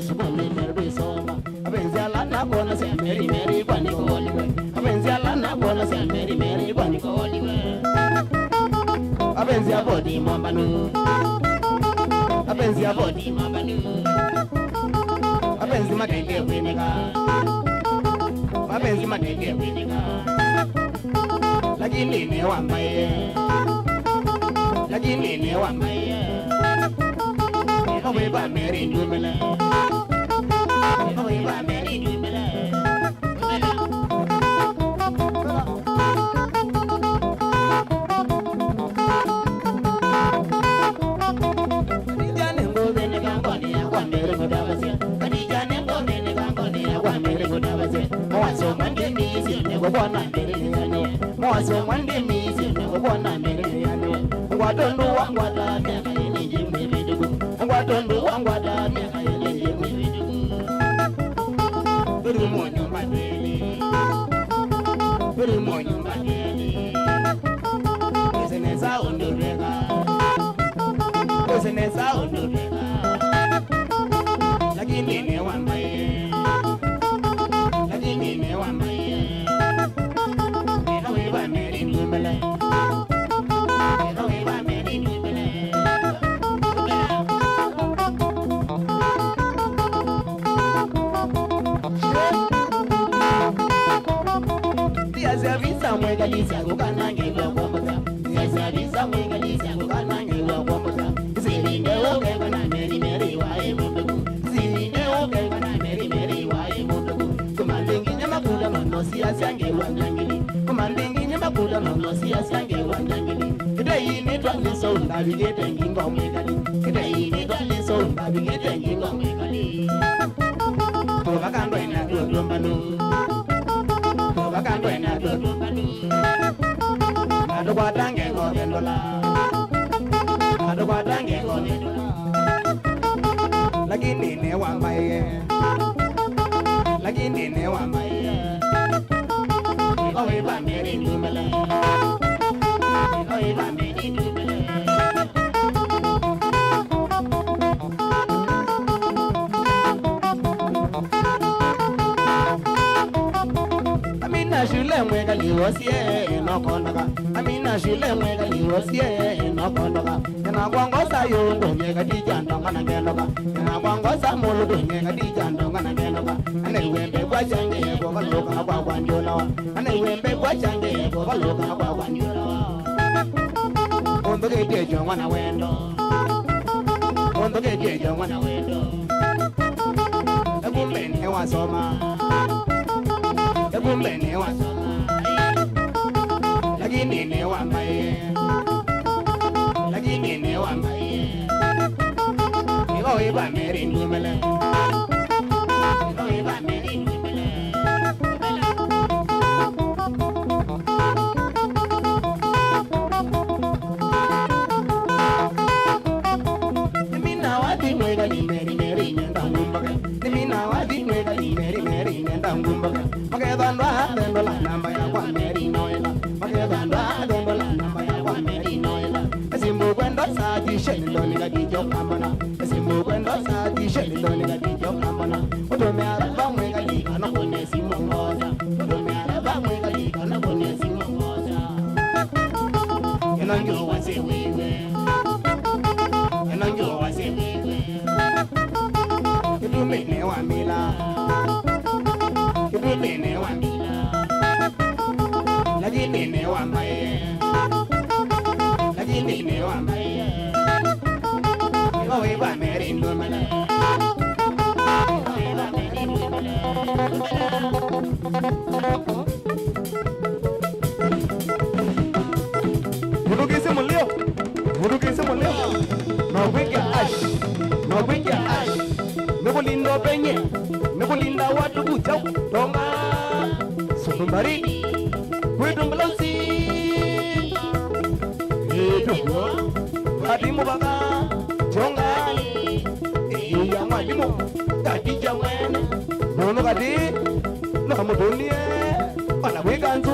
Sumole merbe soma abenzi alana bona se meri meri kwani ko oliwe abenzi alana bona se meri meri kwani ko oliwe abenzi abodi mambanu abenzi abodi mambanu abenzi makende kwenika abenzi makende kwenika lakini ne wambaye Owe ba meri dumela Owe ba meri dumela Kadija nembo bene gangoni akwa mere godabase Kadija nembo bene gangoni akwa mere godabase Mwaso mwande misi nego bona mere yani Mwaso mwande misi nego bona mere yani Ngwadondo wangwada meka yini jimbe bidugu Ngwadondo wangwada meka yini jimbe bidugu Buru monyo madeli Buru monyo madeli Eseneza undurega Eseneza undurega Lakini ne wambaye Lakini ne wambaye Ewe ba meri ndumele Mwegaliza kukanangilwa kwa muda Yasabisa mwegaliza kukanangilwa kwa muda Zilinde oke kana meri meri wae mundugu Zilinde oke kana meri meri wae mundugu Kumandingi nyamakula nonosi asyangelwa nyangili Kumandingi nyamakula nonosi asyangelwa nyangili Kidai ni twaliso mbabigete ngingo mwegali Kidai ni twaliso mbabigete ngingo mwegali Tuvakando ina tuotumbanu Tuvakando ina tuotumbanu Ado kwatange ngobendola Ado kwatange ngobendola Lakini ne wambaye Lakini ne wambaye Owe ba meri ndumele Owe ba meri ndumele Amina shule mwega liwosie inokondoka Amina shule mwega liwosie inokondoka Yana kwangosa yondo nyega dijandonga na ngendoka Yana kwangosa muludu nyega dijandonga na ngendoka Ane wembe kwa change yego kaluka kwa kwanjulawa Ane wembe kwa change yego kaluka kwa kwanjulawa Ondoke jejo wana wendo Ondoke jejo wana wendo Egumbe ne wasoma Egumbe ne wasoma Lakini ne wambaye Lakini ne wambaye Ego iba meri ndumele Ego iba meri ndumele Nimina wadi mwega ni meri meri nyenda ngumbake Nimina wadi mwega ni meri meri nyenda ngumbake Makedandwa dendola namba ya kwa meri noela Makedandwa dendola namba ya kwa meri noela Esimbu kwendo sati sheni doni gadijo kambana Esimbu kwendo sati sheni doni gadijo kambana Utome araba mwega lika no kone simu ngoza Utome araba mwega lika no kone simu ngoza Enanjo wase wewe Enanjo wase wewe Kidume ne wamila Kidume ne wamila Lakini ne wambaye Lakini ne wambaye Owe ba meri ndumela Owe ba meri ndumela Murugise mulio Murugise mulio Nogweke ash Nogweke ash Nukulindo penye Nukulinda watu kuchau Tonga Sunumbari Kwetumbalausi Ejuwa Hadimu baka Chongali Iya mwalimu Kadija mwene Nono kadi Nakamudunie Wanaweka nzu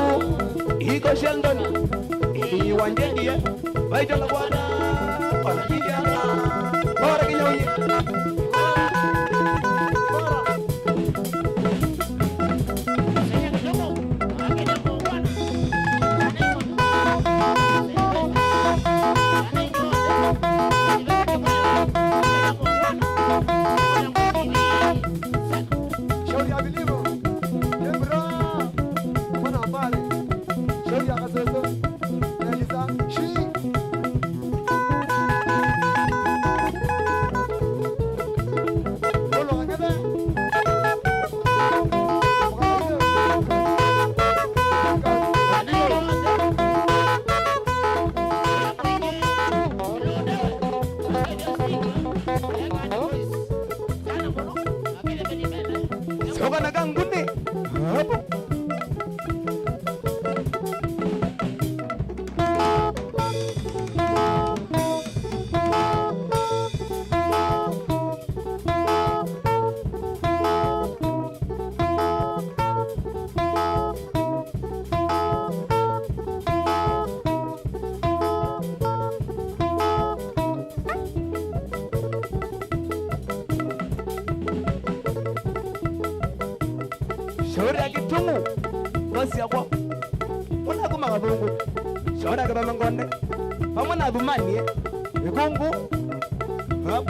Iko shendoni Iwanjendie Baitala kwada Wanajijana Ora kinyoye shauri ya kitungu ngosi yako una kuma kabungu shauri ya kama ngonde pamona dhumani ikungu hap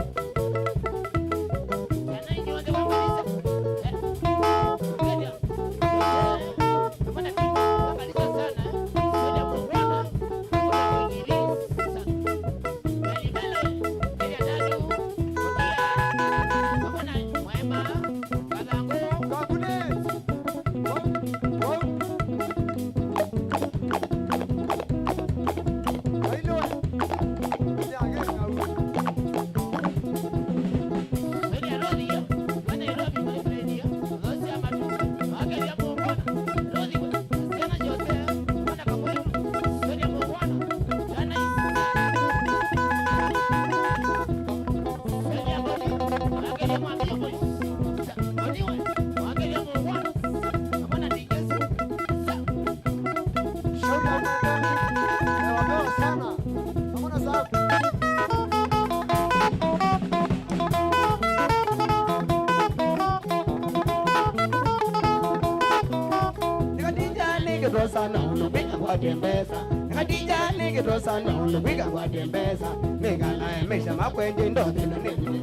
sana ulubika kwa tembeza Khadija nige sana ulubika kwa tembeza Megala emesha makwenje ndote na nini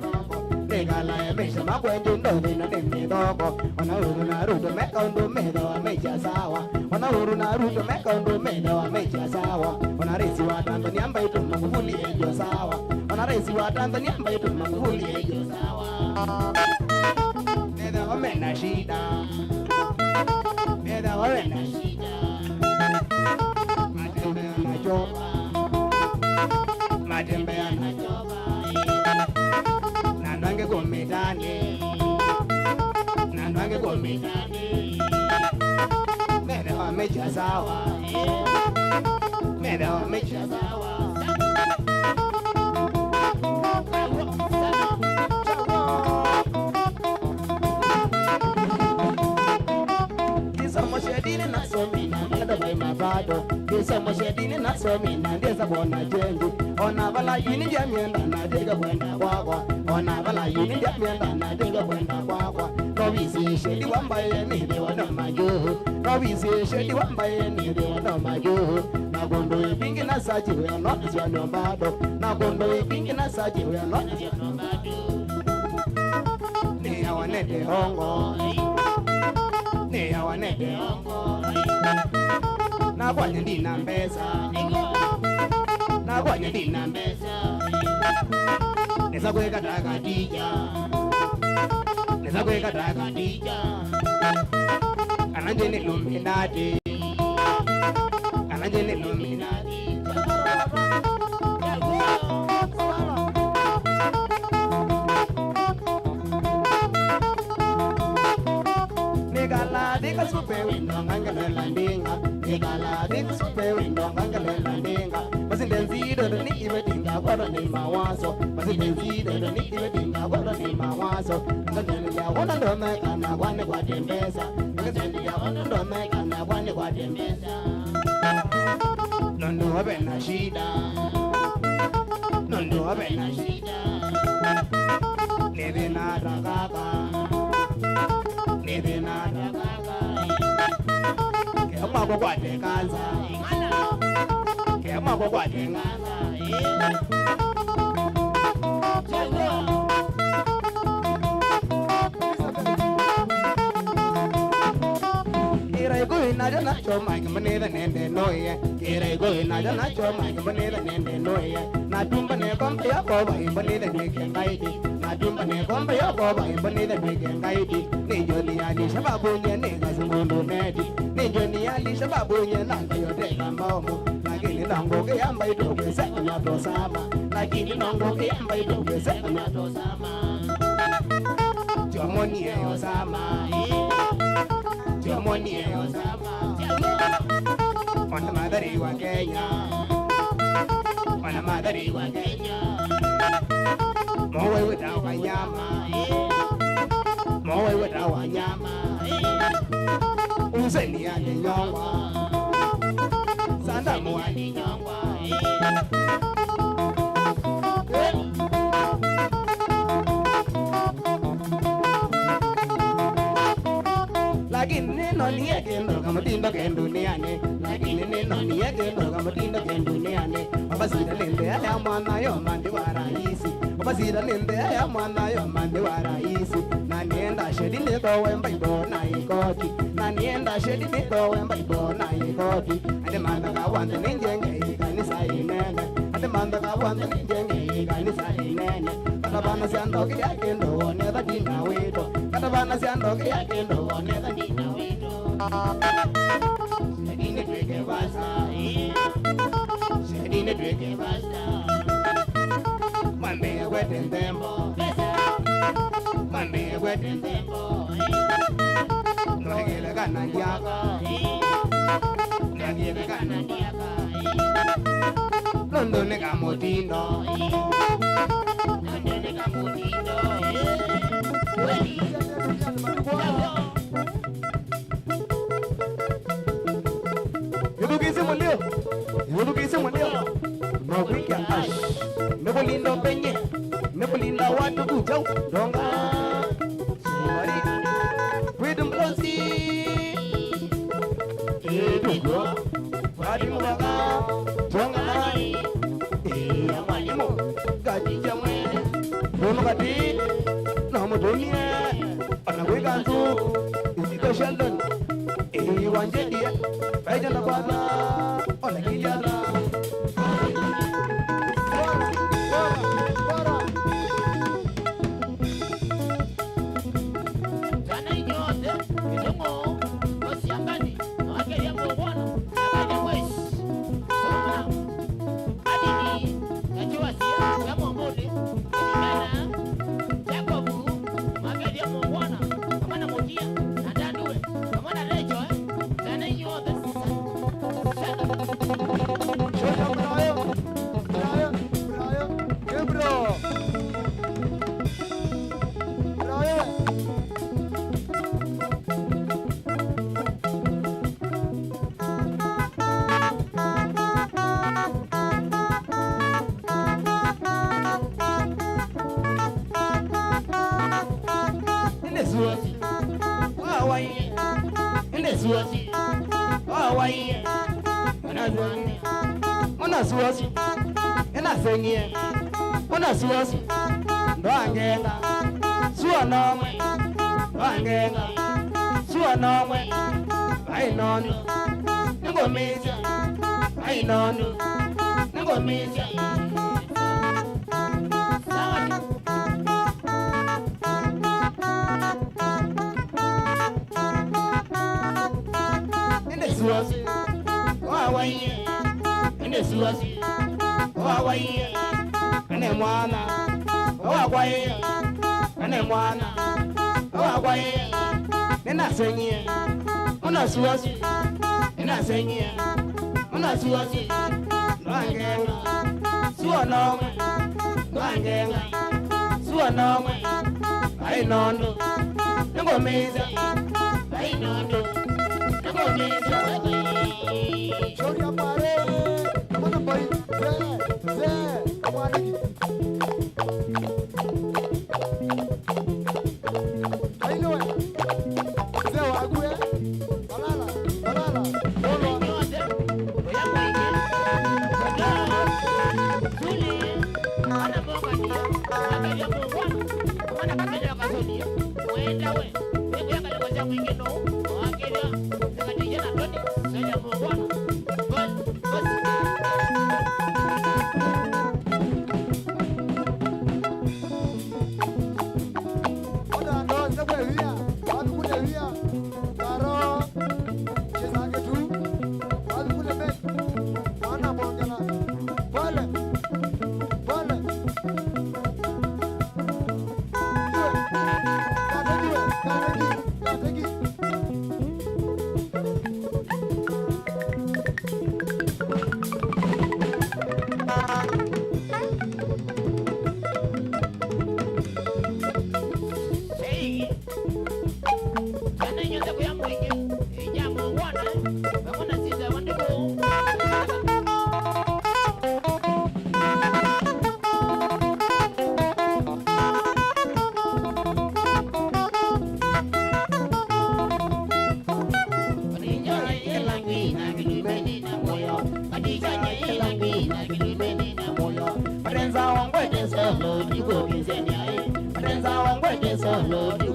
Megala emesha makwenje ndote na nini doko Ona uru na ruto meka undu medo wa mecha sawa Ona uru na ruto meka undu medo wa mecha sawa Ona resi wa Tanzania mba itu makufuli ejo sawa Ona resi wa Tanzania mba itu makufuli ejo sawa Neda wamena shida Neda wamena shida Matembe anachoba Nanwange komedani Nanwange komedani Mede wa mecha sawa Mede wa mecha sawa Kisa moshedini na somina Mada bai mabado Kisa moshedini na somina Ndeza bona jendi Ona bala yuni dia mienda na dega kwenda kwakwa Ona bala yuni dia mienda na dega kwenda kwakwa Nobisi shedi wambaye ni de wana majuhu Nobisi shedi wambaye ni de wana majuhu Nagondo ibingi na saji we are not as one yombado Nagondo ibingi na saji we are not as one yombado Ni hawanete hongo Ni hawanete hongo Na kwanye dina mbeza Na kwanye dina mbeza Neza kweka takatija Neza kweka takatija Ananje ni luminati Ananje ni luminati Negala dika supe windo ngangala landinga Negala dika supe windo ngangala landinga Masindenzido ni iwetinga kwado ni mawazo Masindenzido ni iwetinga kwado ni mawazo Ngazeni ya wana ndo meka na kwane kwa tembeza Ngazeni ya wana ndo meka na kwane kwa tembeza Nondo wabe na shida Nondo wabe na shida Nebe na rakaka Nebe na rakaka Kema kwa tekanza Kema kwa tekanza Kira ego inaja na choma kimaneda nende noye Kira ego inaja na choma kimaneda nende noye Na tumba ne kompa ya koba imaneda nweke ngaidi Na tumba ne kompa ya koba imaneda nweke ngaidi Nijo ni ali shababunye nega zungundu nedi Nijo ni ali shababunye nanga yoteka maumu Lakini nangoke yamba itoke seka nyato sama Lakini nangoke yamba itoke seka nyato sama Jomoni eyo sama Jomoni eyo sama Wana madari wa Kenya Wana madari wa Kenya Mowe wita wa nyama Mowe wita wa nyama Uzeni ya nyongwa Sandamu wa nyongwa Lakini mutindo ke duniani lakini neno ni yake ndo kama mutindo ke duniani babasira linde ya mwana yo mandi wa raisi babasira linde ya mwana yo mandi wa raisi na nienda shedi le ko wemba ibo na ikoti na nienda shedi le ko wemba ibo na ikoti ade manda ka wanda ninjenge kanisa inene ade manda ka wanda ninjenge kanisa inene kada bana siando ke yake ndo one da dina weto kada bana siando ke yake ndo one da dina weto shedine tweke basta shedine tweke basta mande wete tempo mande wete tempo no egele kana yaka ngegele kana yaka londo ne kamotino londo ne kamotino weli Yudukisi mulio Nokwika ash Nebulindo penye Nebulinda watu kujau Donga Suwari Freedom Closey Edugo Wadi mwaka Donga nai Iya mwalimu Gaji jamwene Bono kati Namu dunia Anakwika ntu Iziko Sheldon Iya wanjedia Baija na kwana Ona kijana Suwasi, ena sengie, ona suwasi, ndo angenga, suwa nomwe, ndo angenga, suwa nomwe, vai nono, nengo meza, vai nono, nengo meza. Ende suwasi, wawaye. Suwasi, wawaye, ane mwana, wawaye, ane mwana, wawaye, nena senye, ona suwasi, nena senye, ona suwasi, nwangenga, suwa nome, nwangenga, suwa nome, ai nondo, nengo meza, ai nondo, nengo meza, chori apare. Boy,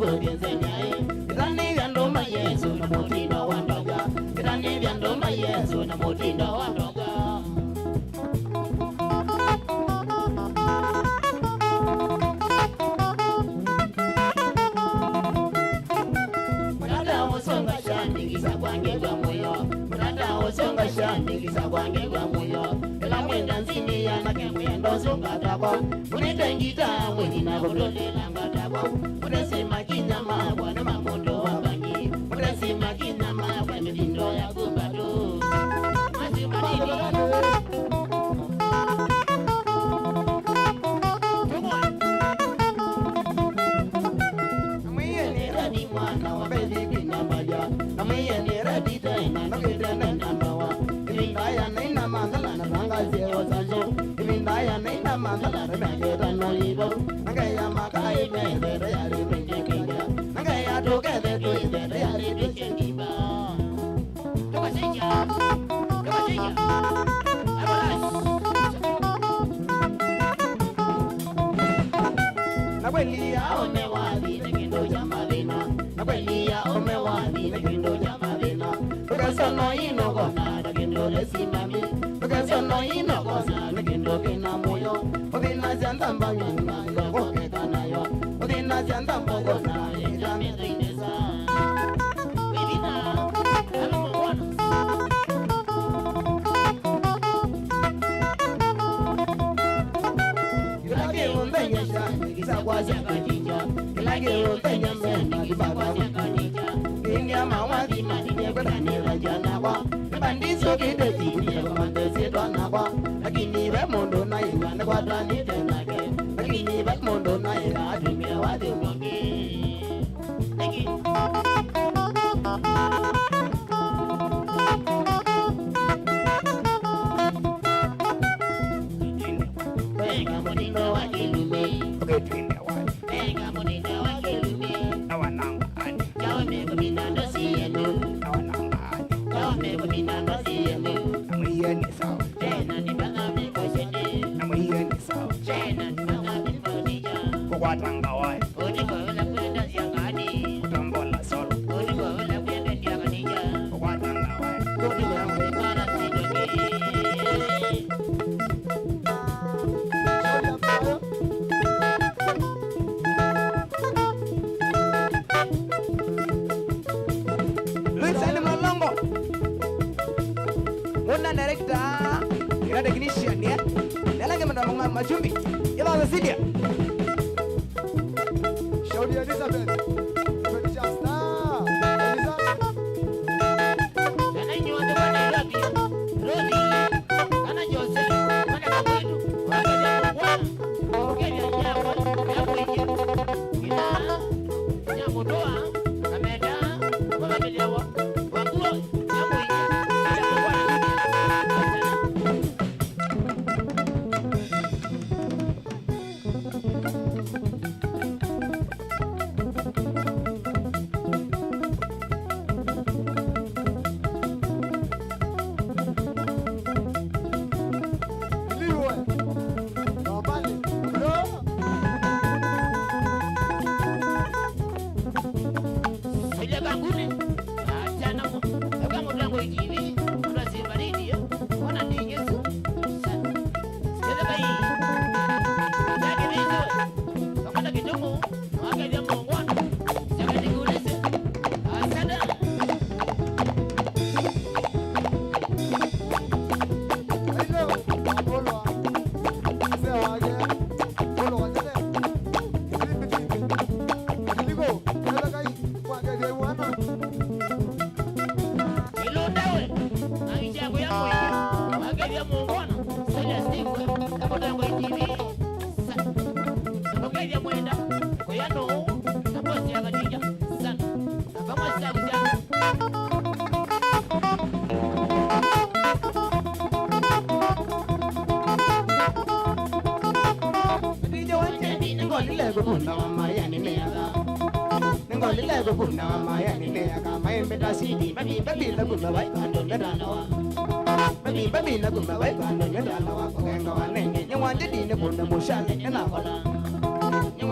Baby,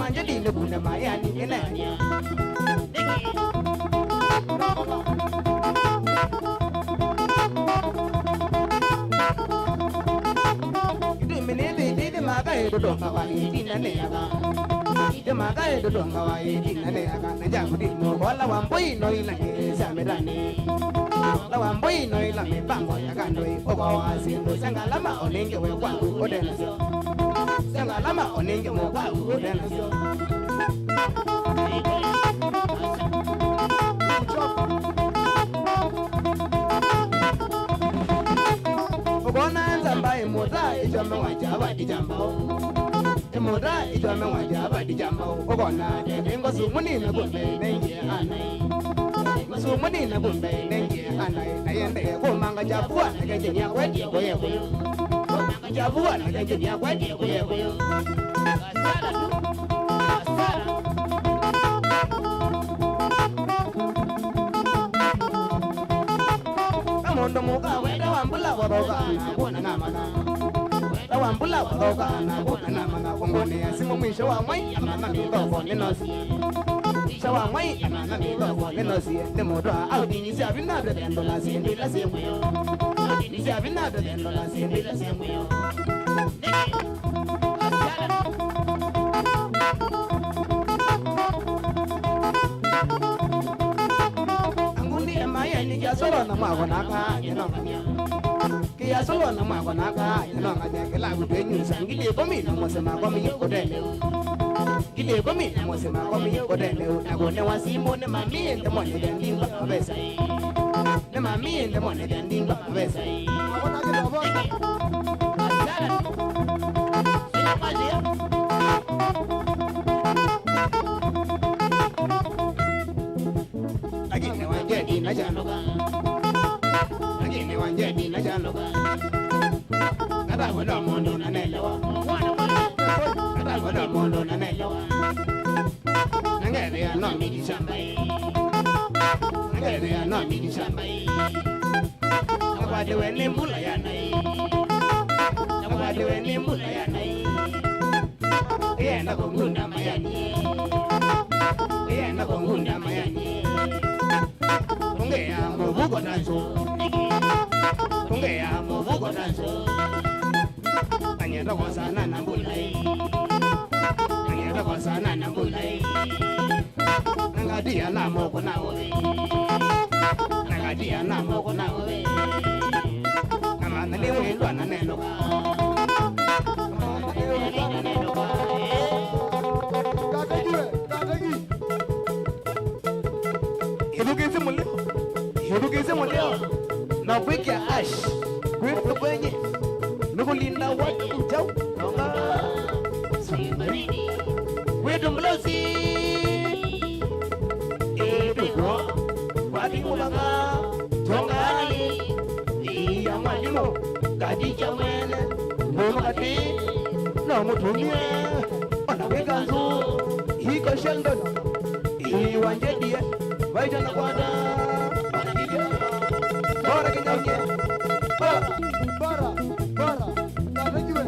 wanje dine kuna mayani enanya Itu menede de magai do donga wai dina ne aga De magai do donga wai dina ne aga na jangu di mo wala wamboi no ila ke samerane La wamboi no ila me bango ya kandoi ogo asindo sangalama onenge we kwangu odena Sangalama onenge mo kwangu odena Ogona nzamba emoda ijome wajaba dijambao Emoda ijome wajaba dijambao Ogona dengo sumuni na gumbe nenge anai Sumuni na gumbe nenge anai Nayende kumanga jabua na genje ya kwedi koye koyo Kumanga jabua na genje ya kwedi koye koyo Kasara tu Kasara Mondo muka weda wambula waroga na kuna namana Weda wambula waroga na kuna namana Wongone ya simu mwisho wa mwai amana miboko nenosi Mwisho wa mwai amana miboko nenosi Nemodwa au dinisi abinado dendo la siendi la siemwyo Au dinisi abinado dendo la siendi la siemwyo Niki Asiala Kia solo na mwa konaka nyenonganya Kia solo na mwa konaka nyenonganya Kila kutenyu sangile komi na mwasema komi kodele Gile komi na mwasema komi kodele Nagone wasimo ne mami ende mwone dendimba mabesa Ne mami ende mwone dendimba mabesa Akona kila boka Asala Sina maji ya Agine wanjedi na janoga Agine wanjedi na janoga Kata wada mondo na nelewa Kata wada mondo na nelewa Nangere ya no midi shambai Nangere ya no midi shambai Nabade wene mbula ya nai Nabade wene mbula ya nai Yenda kongunda mayani Yenda kongunda mayani Tungea muvugo danzo Tungea muvugo danzo Anyenda kwa sana na mbulai Anyenda kwa sana na mbulai Nangadia na moko na owe Nangadia na moko na owe Namana lewe lwa na nenoka Namana lewe lwa na nenoka Kakajiwe, kakaji Edukese muleo Edukese muleo Na wiki ya ash Kwetu kwenye Nukulinda watu ujau Nonga Sumarini Kwetu mlosi Edukwa Wadi mulanga Tongali Iya mwalimu Kadija mwene Mumati Na mutumie Onaweka nzu Hiko shendono Iwanjedie Vaita na kwada Wanagidia Bora kinyauke Bora Katajiwe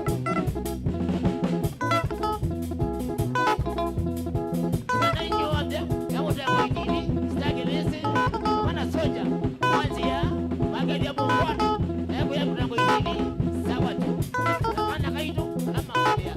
Wananchi wote Kama utakwikini Stagelesi Wana soja Mwanzia Magadia mungwana Hebu ya kutangoikini Sawa tu Kamana kaitu Kama wabia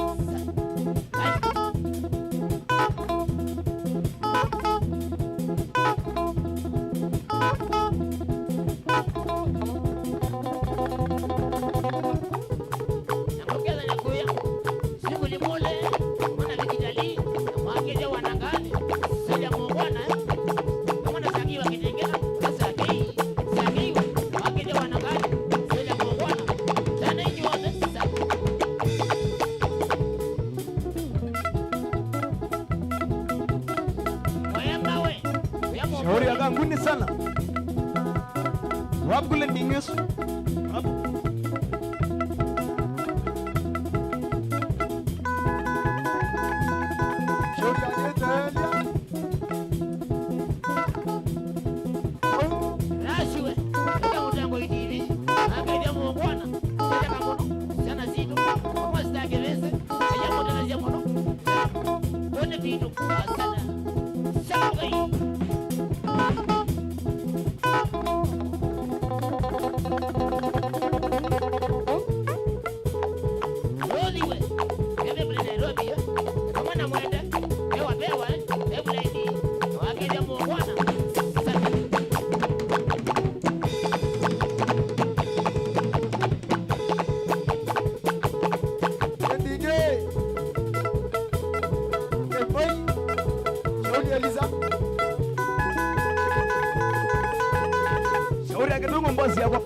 Shauri ya nguni sana Wabgule ningesu Shauri ya ngetelia Rashiwe Ika mutango itiri Akaida mungwana Sita kamono Sana situ Kwa stagelese Aya mutana zia mono Kone bwana. Shauri yake ndugu mbosi hapo.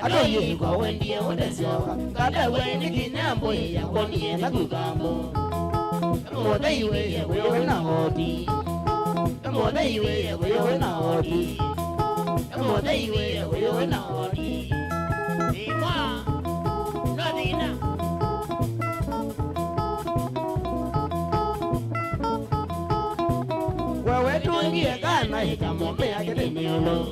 Aloye kwa wendie odesioka kada weni kinyambo ya konie na kugambo moda iwe ya wewe na hodi moda iwe ya wewe na hodi moda iwe ya wewe na hodi ima nadina wewe tuingie kana ikamomea kedeniolo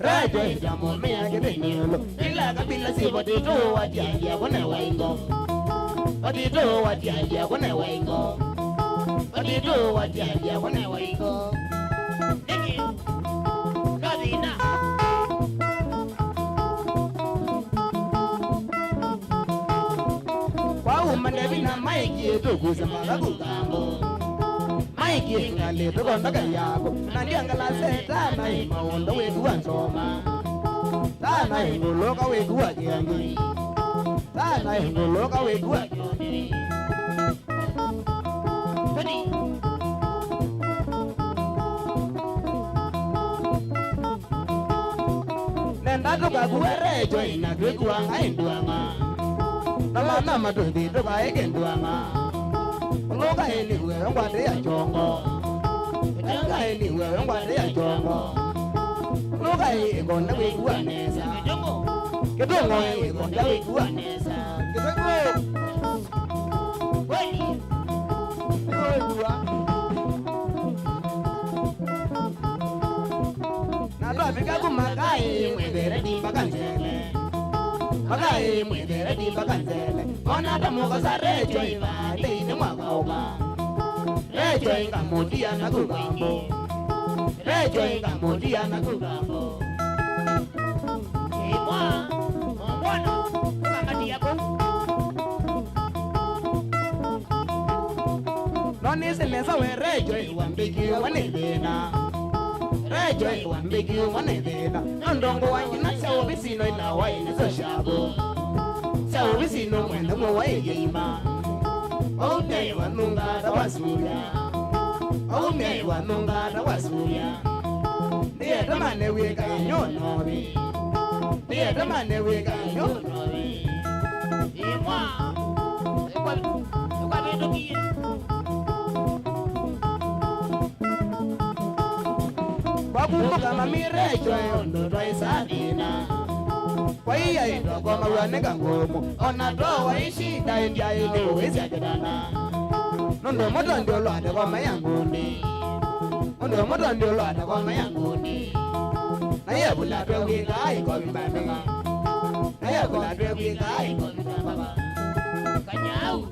Rajo ijamo mea kede niolo Ila kabila si watito watialia kone waingo Watito watialia kone waingo Watito watialia kone waingo Niki Kadina Kwa umane vina maiki eto kusema kugambo Maiki ngale to konda kayako Nandiangala seta na imaundo wetu ansoma Tana ingoloka wetu wakiangi Tana ingoloka wetu wakiangi Kani Nenda tuka kuwerejo ina kwekuanga induanga Nala nama tundi tuka eke induanga Ngoga heli wewe ngwade ya chongo Ngoga heli wewe ngwade ya chongo Ngoga heli ngwade weku anesa Kedongo heli ngwade weku anesa Kedongo Weni Kedongo Nato afika kumakai mwedere di bakanzele Magai mwedere di bakanzele Ona tamuka sa recho iwa Leine mwakaoka Recho inga mudia na kugambo Recho inga mudia na kugambo Imwa Mwana Kukamati yako Noni sinesa we recho iwa mbiki wanedena Recho iwa mbiki wanedena Nondongo wangina sao visino ina waini so shabo Sao visino mwendo mwa waige ima Ome wanunga tawasuya Ome wanunga tawasuya Ndiye tamane wika inyonobi Ndiye tamane wika inyonobi Imwa Kwa vitu kie Kwa kumbuka mamirecho yondo twaisabina Kwa iya ito kwa mawaneka ngomu Ona towa ishida india ili uwezi ajadana Nondo moto ndio loade kwa mayanguni Nondo moto ndio loade kwa mayanguni Na ye bulatwe wika aiko vibamega Na ye bulatwe wika aiko vibamega Kanyau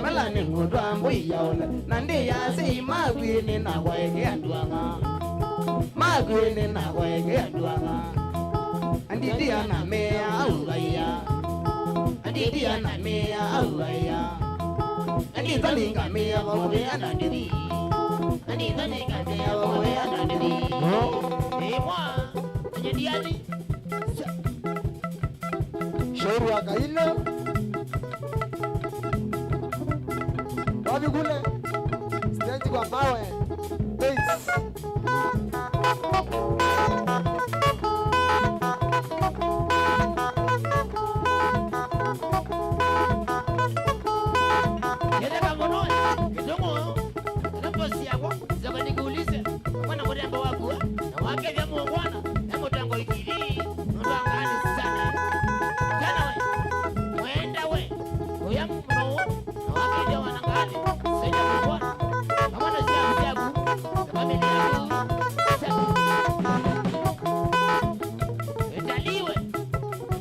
Malani ngudu ambu yaona Nandi yasi magwini na waege anduanga Magwini na waege anduanga Andidia na mea augaya. Andidia na mea augaya. Anditalinga mea wawe anandiri. Anditalinga mea wawe anandiri. Mwa, nyediani. Shauri wa Kailo. Wapi kule? Stage kwa mawe. Bass. Yedeka mono, kidogo. Naposi yako, zaka nikuulize. Mwana mrembo wako, na wake vya muungwana, na mtango ikili, mtangani sana. Kana we, mwenda we. Uya mno, na wake vya wanangali, sija muungwana. Kama na siya mjabu, familia yako. Etaliwe.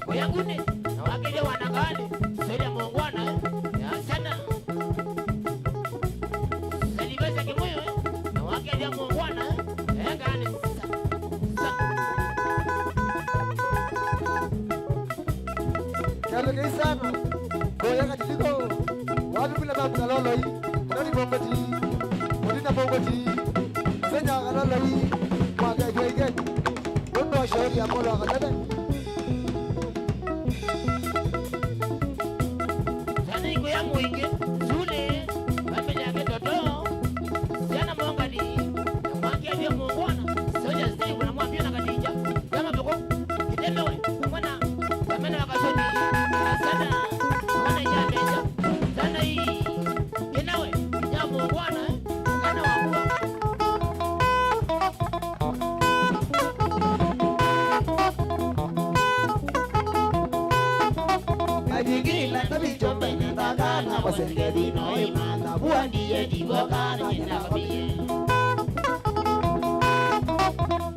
Uya ngune, na wake vya wanangali, sija muungwana. Ya sana. Nalibeza kimoyo, na wake vya muungwana, ngani. Kalo kei sana. Goya katiliko. Wapi kule babu na lolo hii. Nani bombati. Odina bombati. Senya kalolo hii. Mwaka kweke. Ndio shauri ya mola akataka. Sana iko ya mwingi, zule, familia yake toto. Sana mwangani, na mwaki ya muungwana. Soja stay kuna mwambia na kadija. Kama boko, kitemewe, mwana, kamena wakashoni. Sana, mwana ya meja. Sana hii, inawe, ya muungwana, kana wakua. Adigila tabicho pene takana wasengedi no imana buandie divokana nyina kabiye.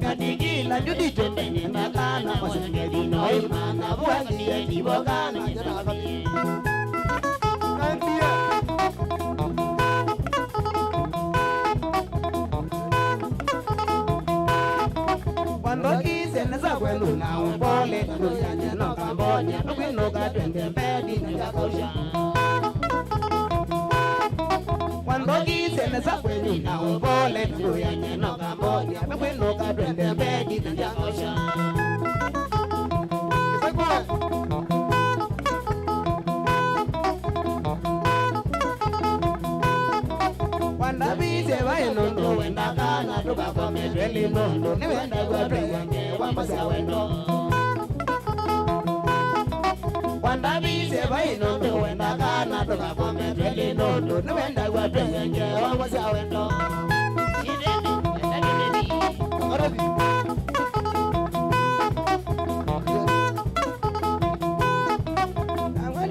Adigila judicho pene takana wasengedi no imana buandie divokana nyina kabiye. Nandia. Cuando quise en esa buena un pole no ya no camboña no que no ga twende bedi na kausha. Cuando quise en esa buena un pole no ya no camboña no que no ga twende bedi na kausha. Cuando vise va en un wenda kana to ka come tweli nondo ni wenda gwa twenge wa masa wendo. Cuando vise va en un wenda kana to ka come tweli nondo ni wenda gwa twenge wa masa wendo. Chideni, ndageni. Arabi.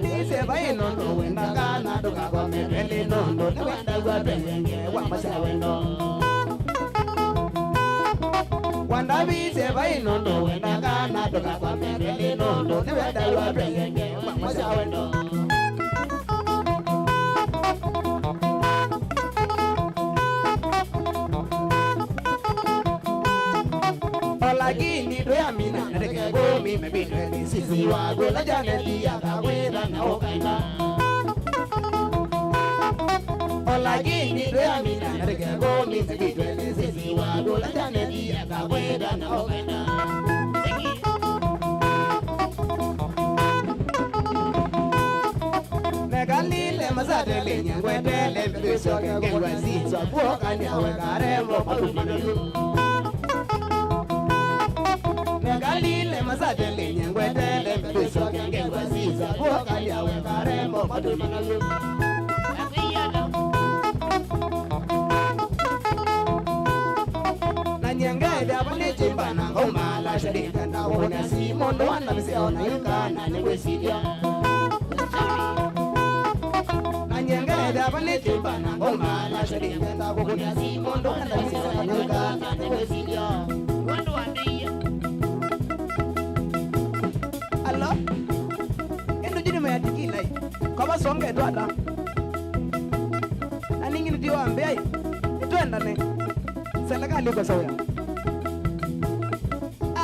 Vise va en un wenda kana to ka come tweli nondo ni wenda gwa twenge wa masa wendo. Cuando vise va en un wenda kana to ka come tweli nondo ni wenda gwa twenge wa masa wendo. Olagini do ya mina ndeke go mi me bidwe ni sisi wa go la jane dia ka weda na okaina. Olagini do ya mina ndeke go mi me bidwe ni sisi wa go la jane dia ka weda na okaina. Negalile mazadele nyangwedele mbiso kengelwa zizo buoka nyawe karemo palumanalu. Negalile mazadele nyangwedele mbiso kengelwa zizo buoka nyawe karemo palumanalu. Na nyangeda bane chimbana ngoma la shadika na wona si mondo wana biseo na yuka na negwesidia. Nyangeda bane chimbana ngoma la shadika na wona si mondo wana biseo na yuka na negwesidia. Wando wandia. Alo? Endo jini mayatikila hii. Kama songe dwada. Na ningi nitiwa ambia hii. Tuenda ne. Serikali iko sawa.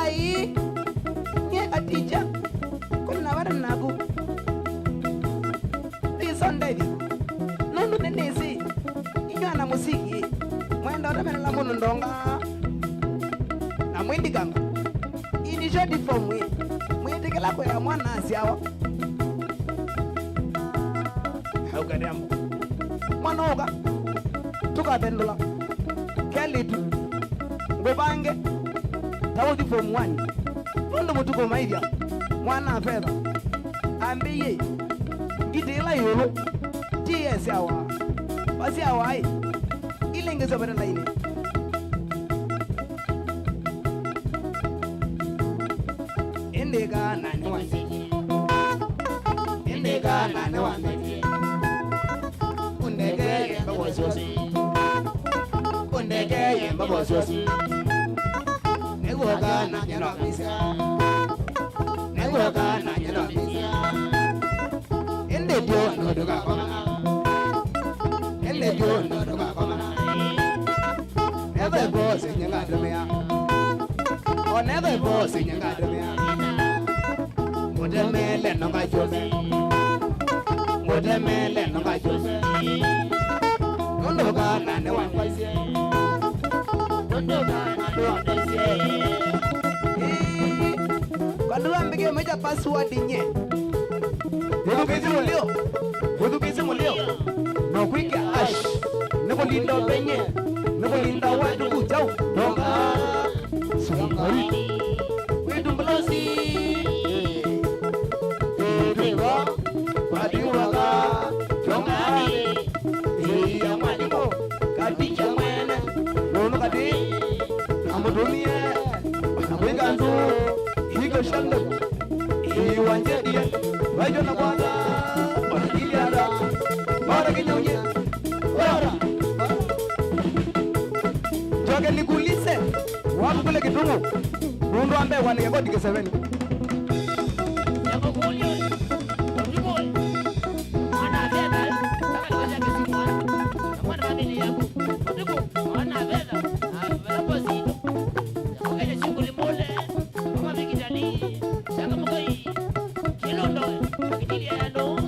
Ai. Nye naku Sunday nundu nenesi inyana musiki mwenda otamela muno ndonga na mwindi ganga ini jodi fomwe mwitikela kwa ya mwana asiawa hauka demo mwana oga tukatendula kelitu ngobange tawuti form 1 nundu mutuko maidia mwana fedha ambiye ngidila yolo TS awa basi awa ile ngezo bana ile endega nani wasiki endega nani wasiki undege yemba bososi undege yemba bososi negoga na nyana misa negoga na nyana misa ende dio no doga koma ende dio no doga koma never boss nyanga domea o never boss nyanga domea modemele no ga jose modemele no ga jose ndoga na ne wa kwase ndoga na do ndese kadua mbige meja password nye Wudu kisi mulio no kwika ash Nebo linda benye Nebo linda wadu kujau Donga Sungari Widu mblosi Driva Wadiwaga Jongari Iya madiko Kadicha mwene Nono kadi Amudumie Nabuiganzu Higo shanda Iwanjediye Wajo na kwanza Iliada Bora kinyonye Bora Joge likulise Wapu kule kitungu Rundu ambe wanige kodi keseveni Yako kulio Ojiboi Wana veda Saka lukasha kisimu Na mwana mamili yako Ojibu Wana veda Velapo zito Yako kaya shinguli mole Mama vikitani Shaka mkoi Kilondo Kitili ya yano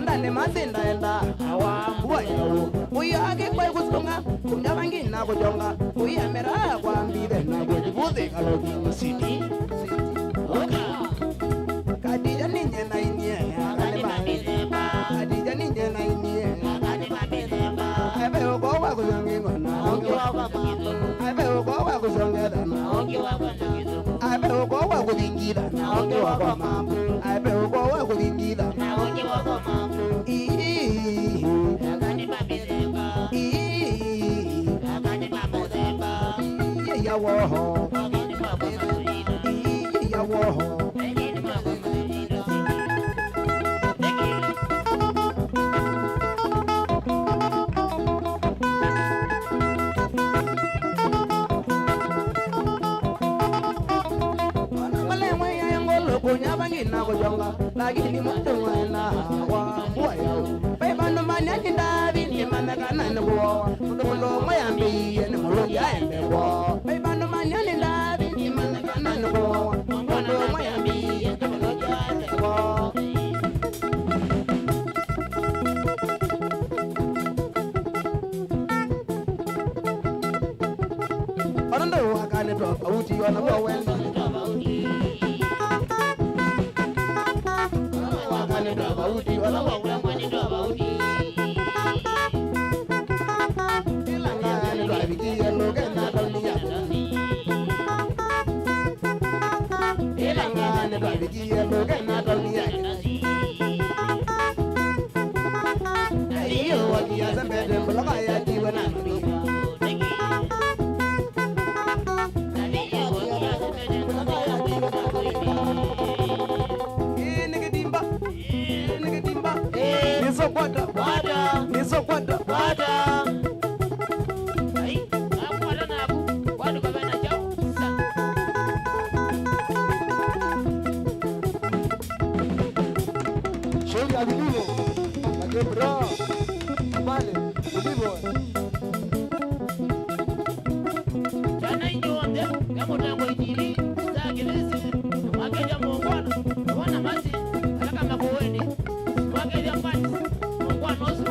ndani mazinda enda awambua yao uyage kwa kusunga kunyabangi na kujonga uyamera kwa mbide na kujibuze kalogi city kadija ninye na inie akane mabiremba kadija ninye na inie akane mabiremba abe uko wa kuzangi na onge wa kwa abe uko wa kuzongeda na onge wa kwa abe uko wa kuzingira na onge wa kwa mambo abe uko wa kuzingira na onge wa kwa mambo akane mabiremba akane mabiremba ya woho akane mabiremba ya woho na kujonga lakini mtu mwana wa yao beba no manyani ndavi ni manakana ni kwa ndo mayambi ni mulungi aembe kwa beba no manyani ndavi ni manakana ni kwa ndo mayambi ni mulungi aembe kwa ando wakane to auti wana kwa wenda bauti wala wala mwani ndo bauti ilanga ndo abiki yelo gena dunia ilanga ndo abiki yelo gena dunia ayo wakia zambede mbloka ya diwa na mbi Nisokwata wada ai akwala na ku wadu baba na jao Shori abidulo akebra male ulivo jana injonde kama tango itili zagelezi wakeja muungwana wana masi alaka makoweni wakeja mbali muungwana osu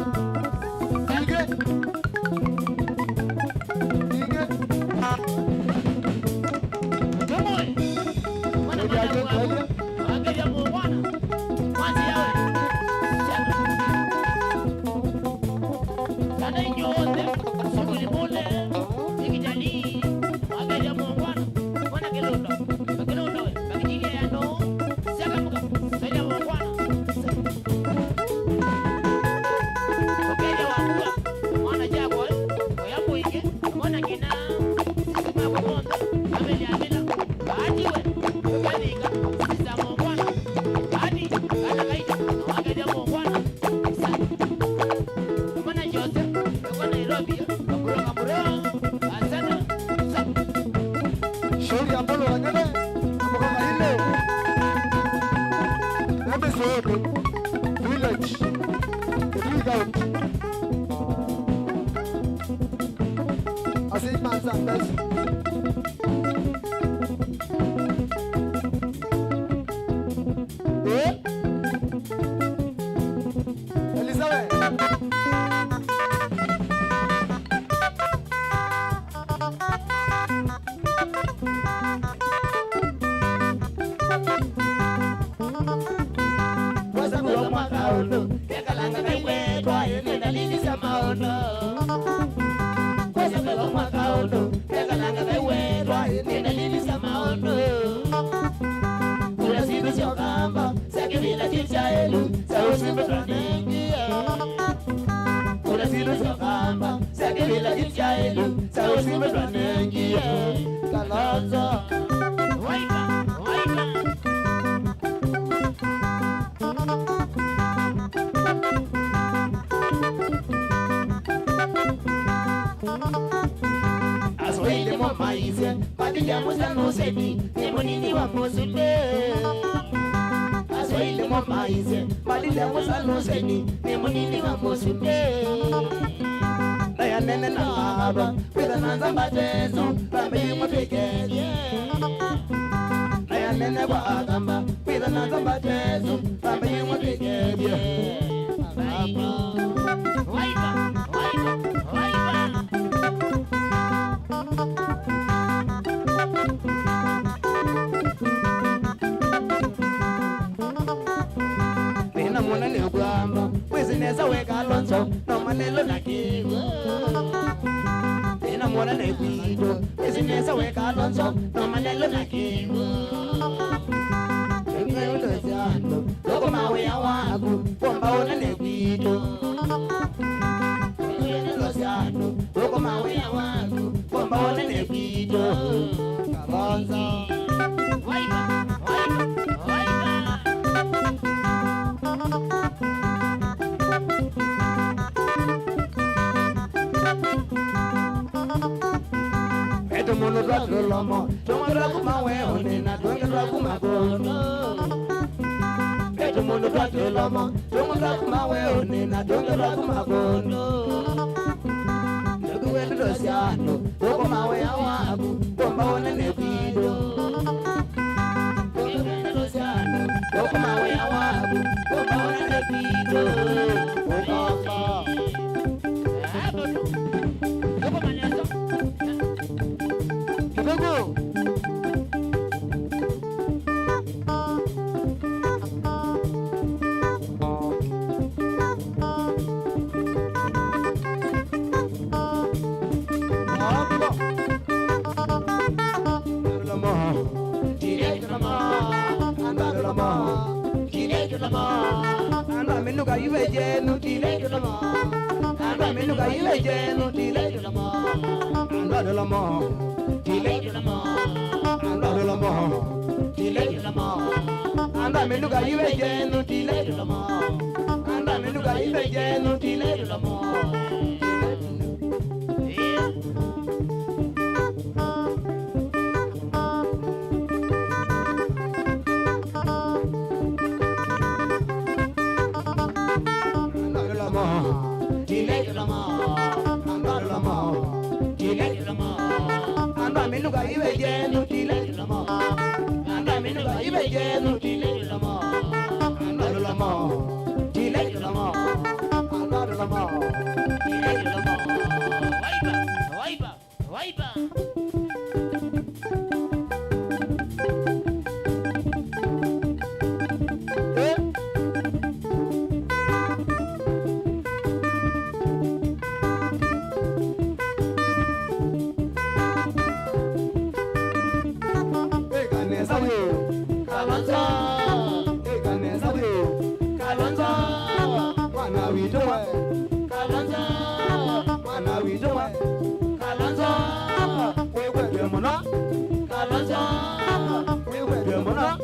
village Asin man Sanders Elizabeth Kekalanga kaiwe kwa yene dalili za maono kwa sababu makaono kekalanga kaiwe kwa yene dalili za maono kula siku sio kamba sakivila chichaelu sausimbe twanengia kula siku sio kamba sakivila chichaelu sausimbe twanengia Kalonzo waika Asoile mo maize, padilla musa no sebi, nemonini wa mosude. Asoile mo maize, padilla musa no sebi, nemonini wa mosude. Naya nene na haba, pida nanza batezo, pambe mo tekeje. Naya nene wa agamba, pida nanza batezo, pambe mo tekeje. Waiba, waiba, waiba. Pena mwana ni ugwamba, mwezi neza weka Alonso, no manelo na kiwa. Pena mwana ni kwido, mwezi neza weka Alonso, no manelo na kiwa. Pena yulo zando, loko mawe ya wagu, wamba ona ni kwido. Pena yulo zando, loko mawe ya wagu, wamba ona ni kwido. Alonso, Waiba, waiba, waiba. eto mono dwatro lomo, tomo dwakuma weho nena, donge dwakuma gono. Eto mono dwatro lomo, tomo dwakuma weho nena, donge dwakuma gono. Ndugu wetu dosiano, doko mawe ya wabu, bomba one ne kwido. Ndugu wetu dosiano, doko mawe ya wabu, bomba one ne kwido. Okaka. Hapo tu. Yuko manezo. Kidogo. Anda menuka iwe jenu tile julamo. Anda menuka iwe jenu tile julamo. Anda julamo tile julamo. Anda julamo tile julamo. Anda menuka iwe jenu tile julamo. Anda menuka iwe jenu tile julamo. Anda menuka iwe jenu tile julamo. Anda menuka iwe jenu tile julamo. Anda julamo tile julamo. Anda julamo tile julamo. Waiba, waiba, waiba. Kalonzo, Kalonzo, Kalonzo, wana widowe. Kalonzo, wana widowe. Kalonzo, wewe ndio mwana. Kalonzo, wewe ndio mwana.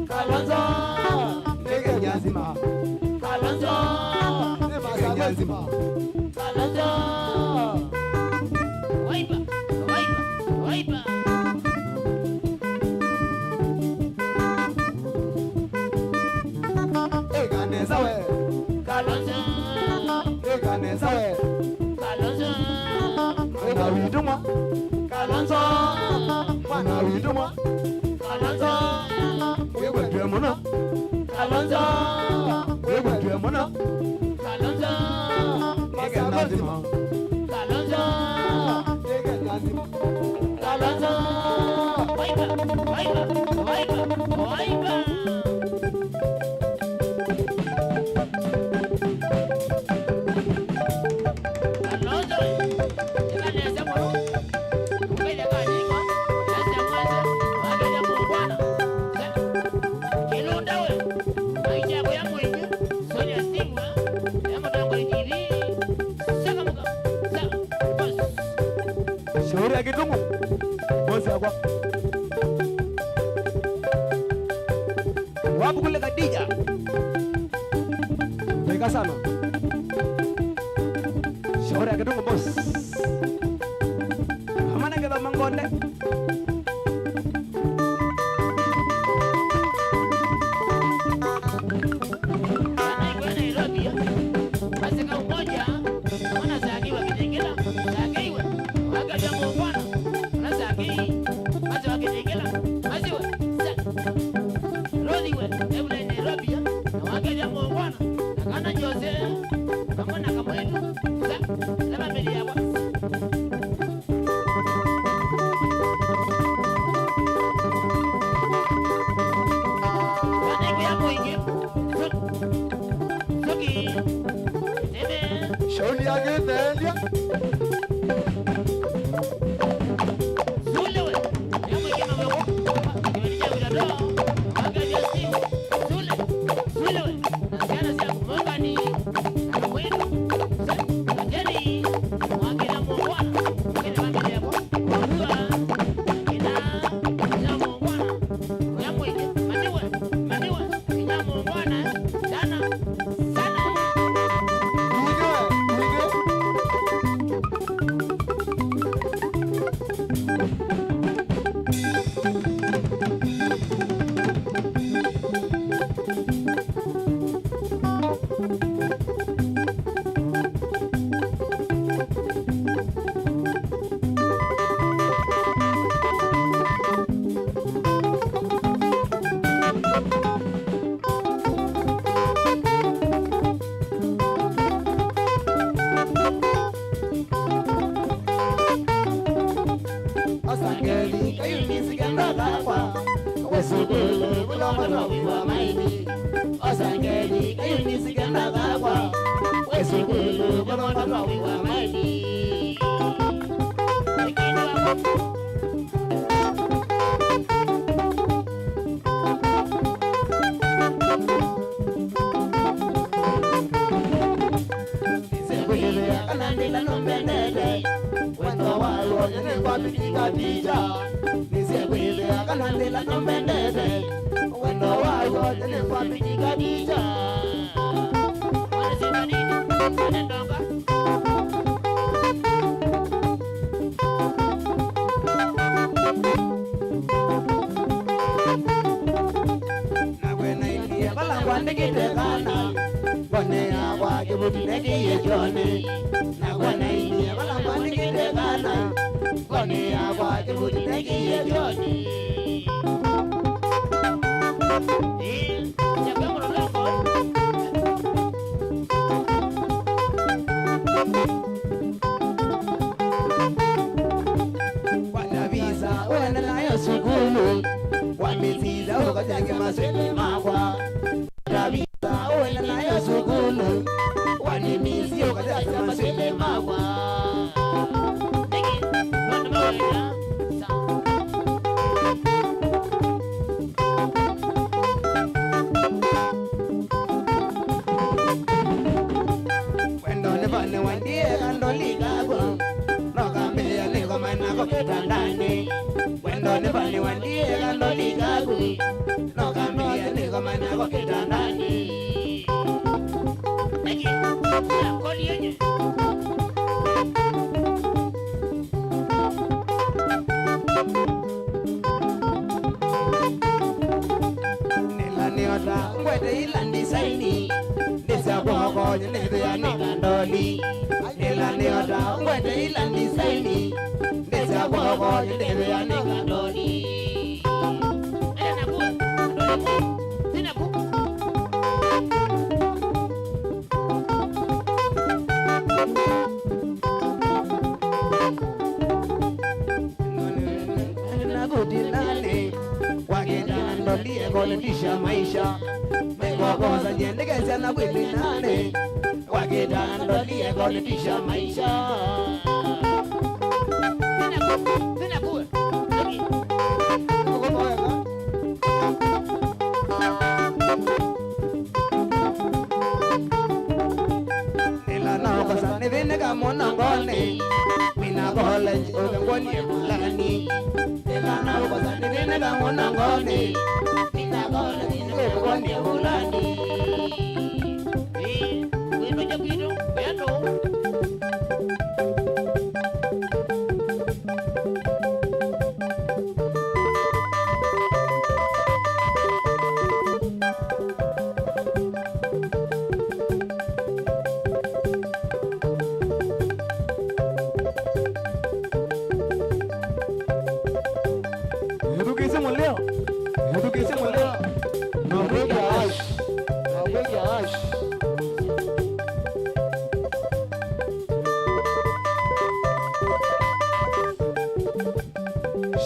Kalonzo, ndege nyazima. Kalonzo, ndege nyazima. Kalonzo, Waiba, waiba, waiba. Kalonzo, Kalonzo, Kalonzo, Kalonzo. wana widowe. Kalonzo, wana widowe. Kalonzo, wewe ndio mwana. Kalonzo, wewe ndio mwana. Kalonzo, Ndege nyazima. Kalonzo. Ndege nyazima. Kalonzo. Waiba, waiba, waiba, waiba. Kalonzo, ikaneza mwana. Ukaja kaniko, nasa mwanza, wakaja muungwana. Kilunda we, maisha ya mwingi, Sonia Stigma, ya mtango ikiri. Saka muka, saka, boss. Shauri ya kitungu. Bosi akwa. Wapu kule Kadija. Mega sana. Shauri ya kitungu boss. Amana ngeda mangonde. Anaikuwa Nairobi, masika umoja, wanasagiwa Kitengela, sagiwe, wakaja muungwana, wanasagi, basi wakitengela, basi we, rodi we, hebu na Nairobi, na wakaja muungwana, na kana Jose,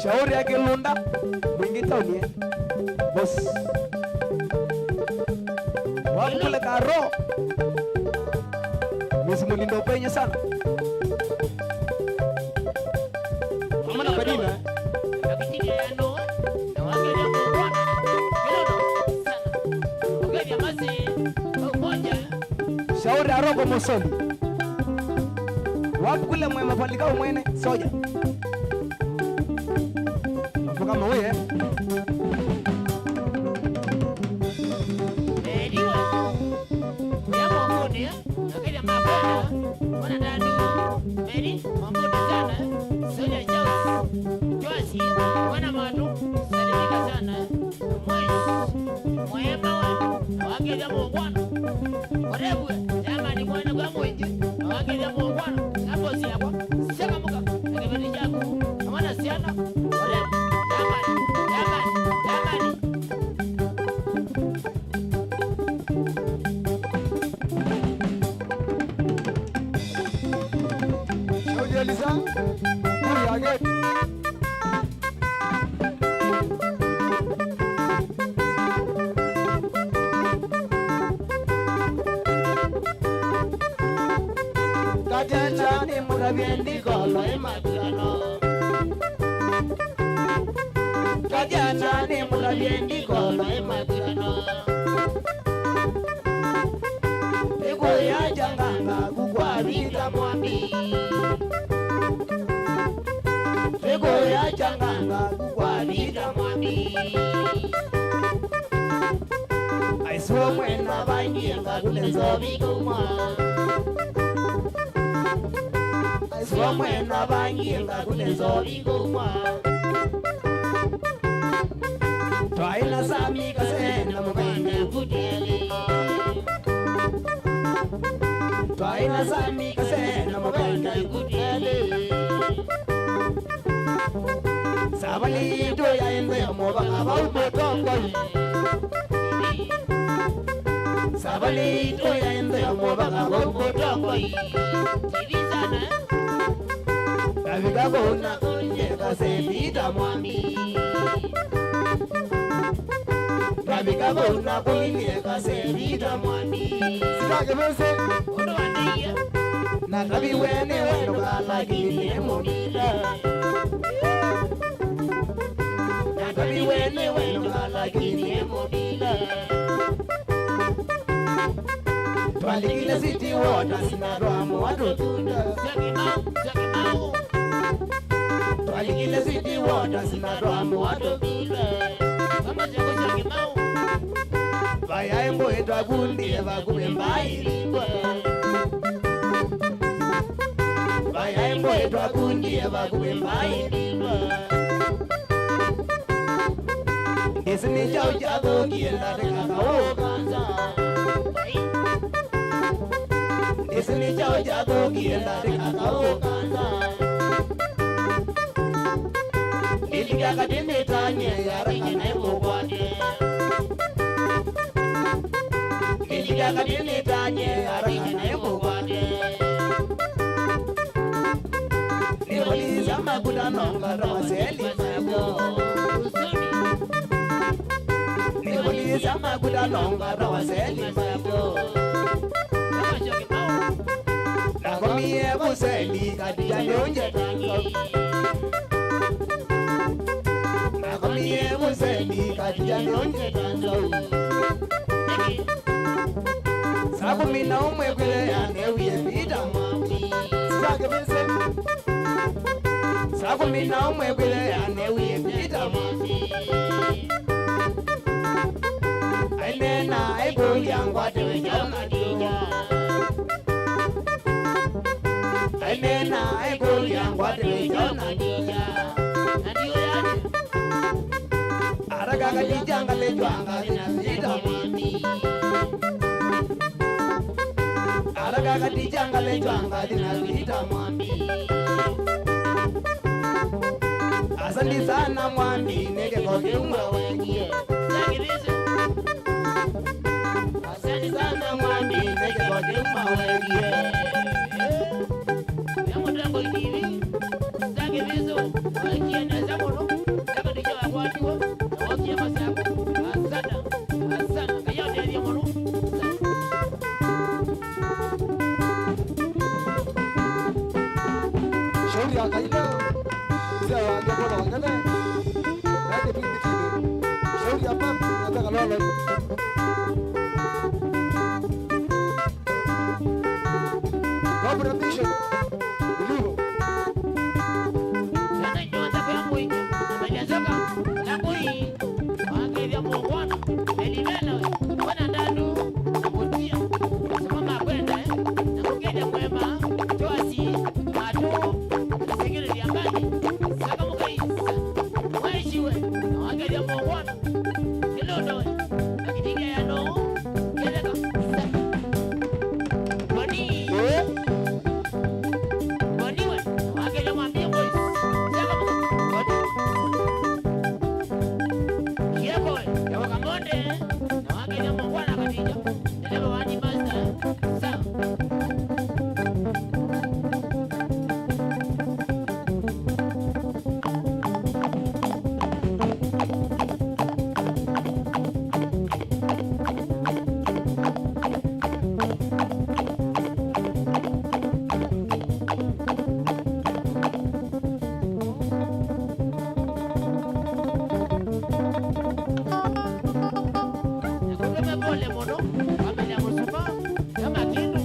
Shauri yake Lunda mwingi tauni boss wapo kule karo Misi Mulindo penye sana mana badina. Lakini ndo na wangelia kuona. Kidogo sana. Ugeni amasi moja. Shauri arogo mosoli. Wapi kule mwema palikao mwene soja. Hapo kama wewe Elisa, again. Kajana ni murabiendi kolo emagano. Kajana ni murabiendi kolo emagano. Ego ya janganga kukwabita mwambi. Ego ya janganga kukwabita mwambi. Aiswa mwena bangienga kulenzo biguma. Aiswa mwena bangienga kulenzo biguma. Twaina sami kasena mukande kutele. Twaina sami kasena mukande kutele. Sabali to ya ende moba abau betongoi. Sabali to ya ende moba abau betongoi. Tirizana. Kaviga bona kunje kasepita mwami. Kaviga bona kunje kasepita mwami. Sitake mese. Odo andia. Na kabi wene weno kala kini momila. Kabi wene weno kala kini momila. Twalikile city water sinarwamu watotunda. Sakimau. Twalikile city water sinarwamu watotunda. Kama chako sakimau. Vaya embo etwa kundi eva kubembai. Vaya embo etwa kundi eva kubembai. Isini chau chado kienda teka kao kanza. Isini chau chado kienda teka kao kanza. Iliga kadime tanye yara kane mugwanye. Iliga kadime tanye yara kane mugwanye. Niwaliza makuda nonga rawaseli mabo. Niwaliza makuda nonga rawaseli mabo. Nakomie buseli kadija nyonje tango. Nakomie buseli kadija nyonje tango. Sabu mina umwe kwele ane uye vida mwami. Sitake mese. Sabu mina umwe kwele ane uye vida mwami. Ainena aiboli yangwa tewe jona dija. Ainena aiboli yangwa tewe jona dija. Nadiyo yane. Aragaga dijanga lejwanga dina vida mwami. Aragaga dijanga lejwanga dina vida mwami. Asante sana mwami nege koke umwa wengie. Sakirize. Asante sana mwami nege koke umwa wengie. Yamo tango hivi. Sakirizo. Wakia na zamono. Saka dijia wakwatiwa. Na wakia masako. Asana. Asana. Kaya ndeli ya mono. Shauri ya kaila. Zia angekuwa wangene. Nani pikipiki. Shauri ya mama nataka lolo. Competition. Ilivo. Sana nyota kwa mwingi. Amejazoka. Nakui. Wangevya muungwana. Elimena. Wana ndanu. Nakutia. Samama kwenda. Nakukenda mwema. Choasi. Matu. Sikiri liambani. Saka mukaisa. Waishiwe. Wangevya muungwana. Kilodo. Nakitinga ya no. Keleka. Kwani. Waniwe, wakenya mwambie boys. Saka mwani. Kieko, ya wakamonde. Na wakenya mwangwana katija. Nilebe wani master. Sawa. Nakukeme pole mono. Kamenya musupa. Kama kindu.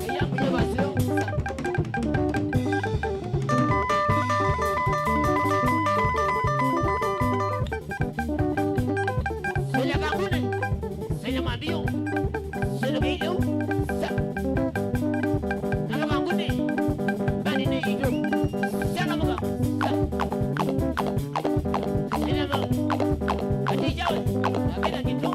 Kaya mwenye basio. Senya kangune. Senya mambio. Senya keiyo. Sa. Nalo kangune. Bani ne ido. Senya mga. Sa. Senya mga. Ati jawe. Nakita kitu.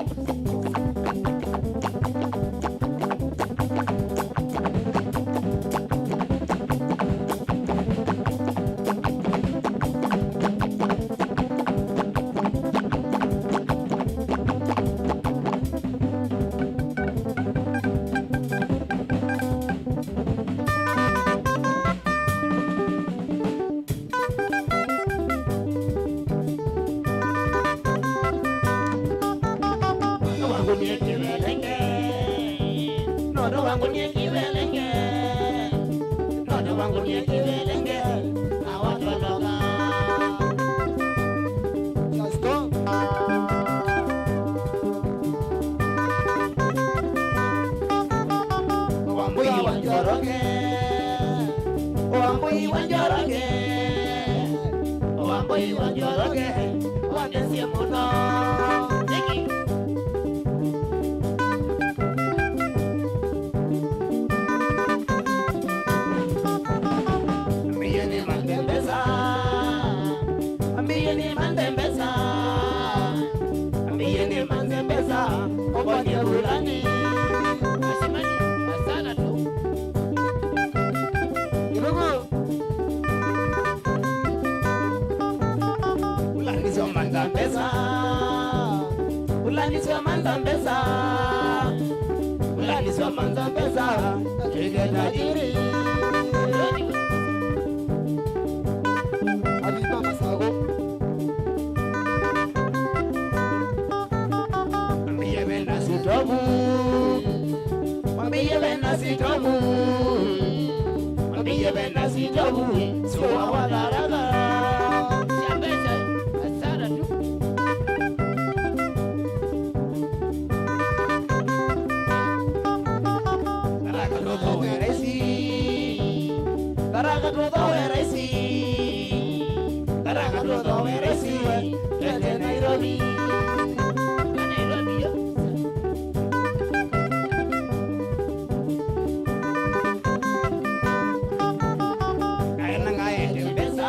Wangu ni kiwelenge. Nodo wangu ni kiwelenge. Nodo wangu ni kiwelenge. Awatologa. Just go. Wambui wanjoroge. Wambui wanjoroge. Wambui wanjoroge. Wanesie muno. Thank you. Ambieni mandembeza. Ambieni mandembeza. Ambieni mandembeza. Obonye bulani. Asimani, asana tu. Ilugu. Ulanizwa mandembeza. Ulanizwa mandembeza. Ulanizwa mandembeza. Ege tajiri. Ali mama sago. Mwambie wenda sitomu. Mwambie wenda sitomu. Mwambie wenda sitomu. Suwa wadaraga. Siambeza, asara tu. Baraka todo weresi. Baraka todo weresi. Baraka todo weresi. Desde Nairobi. Nairobi yo. Kaena ngaende mbesa.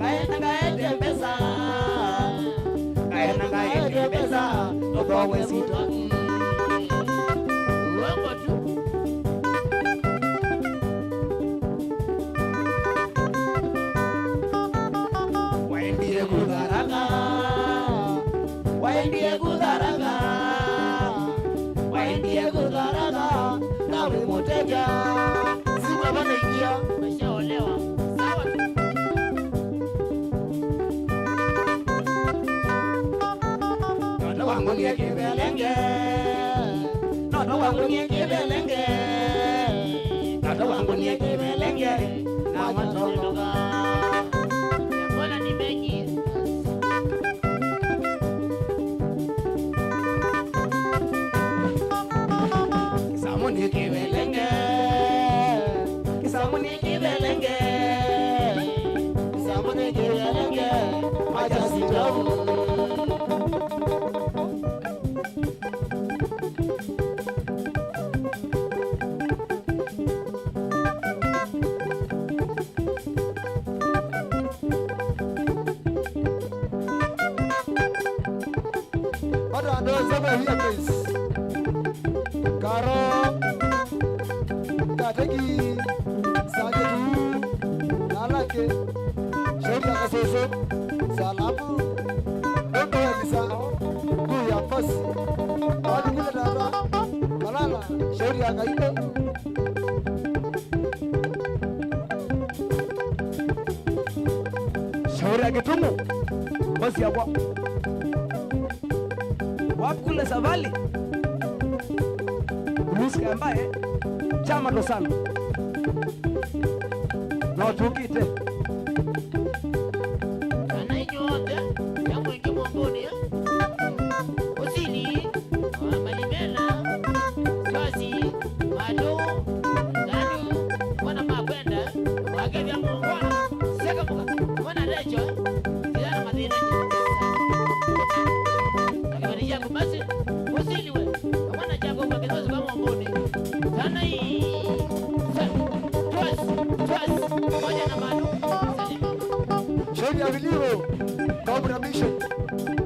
Kaena ngaende mbesa. Kaena ngaende mbesa. Todo wesito. Uongo tu. Waendie kudharaka. Waendie kudharaka. Waendie kudharaka. Nawe muteja. Siwe wanaingia. Umeshaolewa. Sawa tu. Nodo wangu ni kibelenge. Nodo wangu ni kibelenge. Nodo wangu ni kibelenge. Na watologa. ndo zama hiya place. Karo kateki sagetu nalake shauri akasoso salamu ndo kabisa kuya pasi wadi kule dada malala shauri akaiko shauri akitumu basi yakwa wapi kule Savali Luska ambaye chama ndo sana na tukite Anainyote ya mwingi mwongoni Usini Malimela Kasi Mado Ganu Mwana makwenda Wakevya mwongwana Seka muka Mwana lecho Zidana madhina Akiwani yangu basi Usini we Mwana jago kwa kizozi kwa mwongoni Sana hii Twas Moja na Mado Salima shauri ya vilio Cobra Mission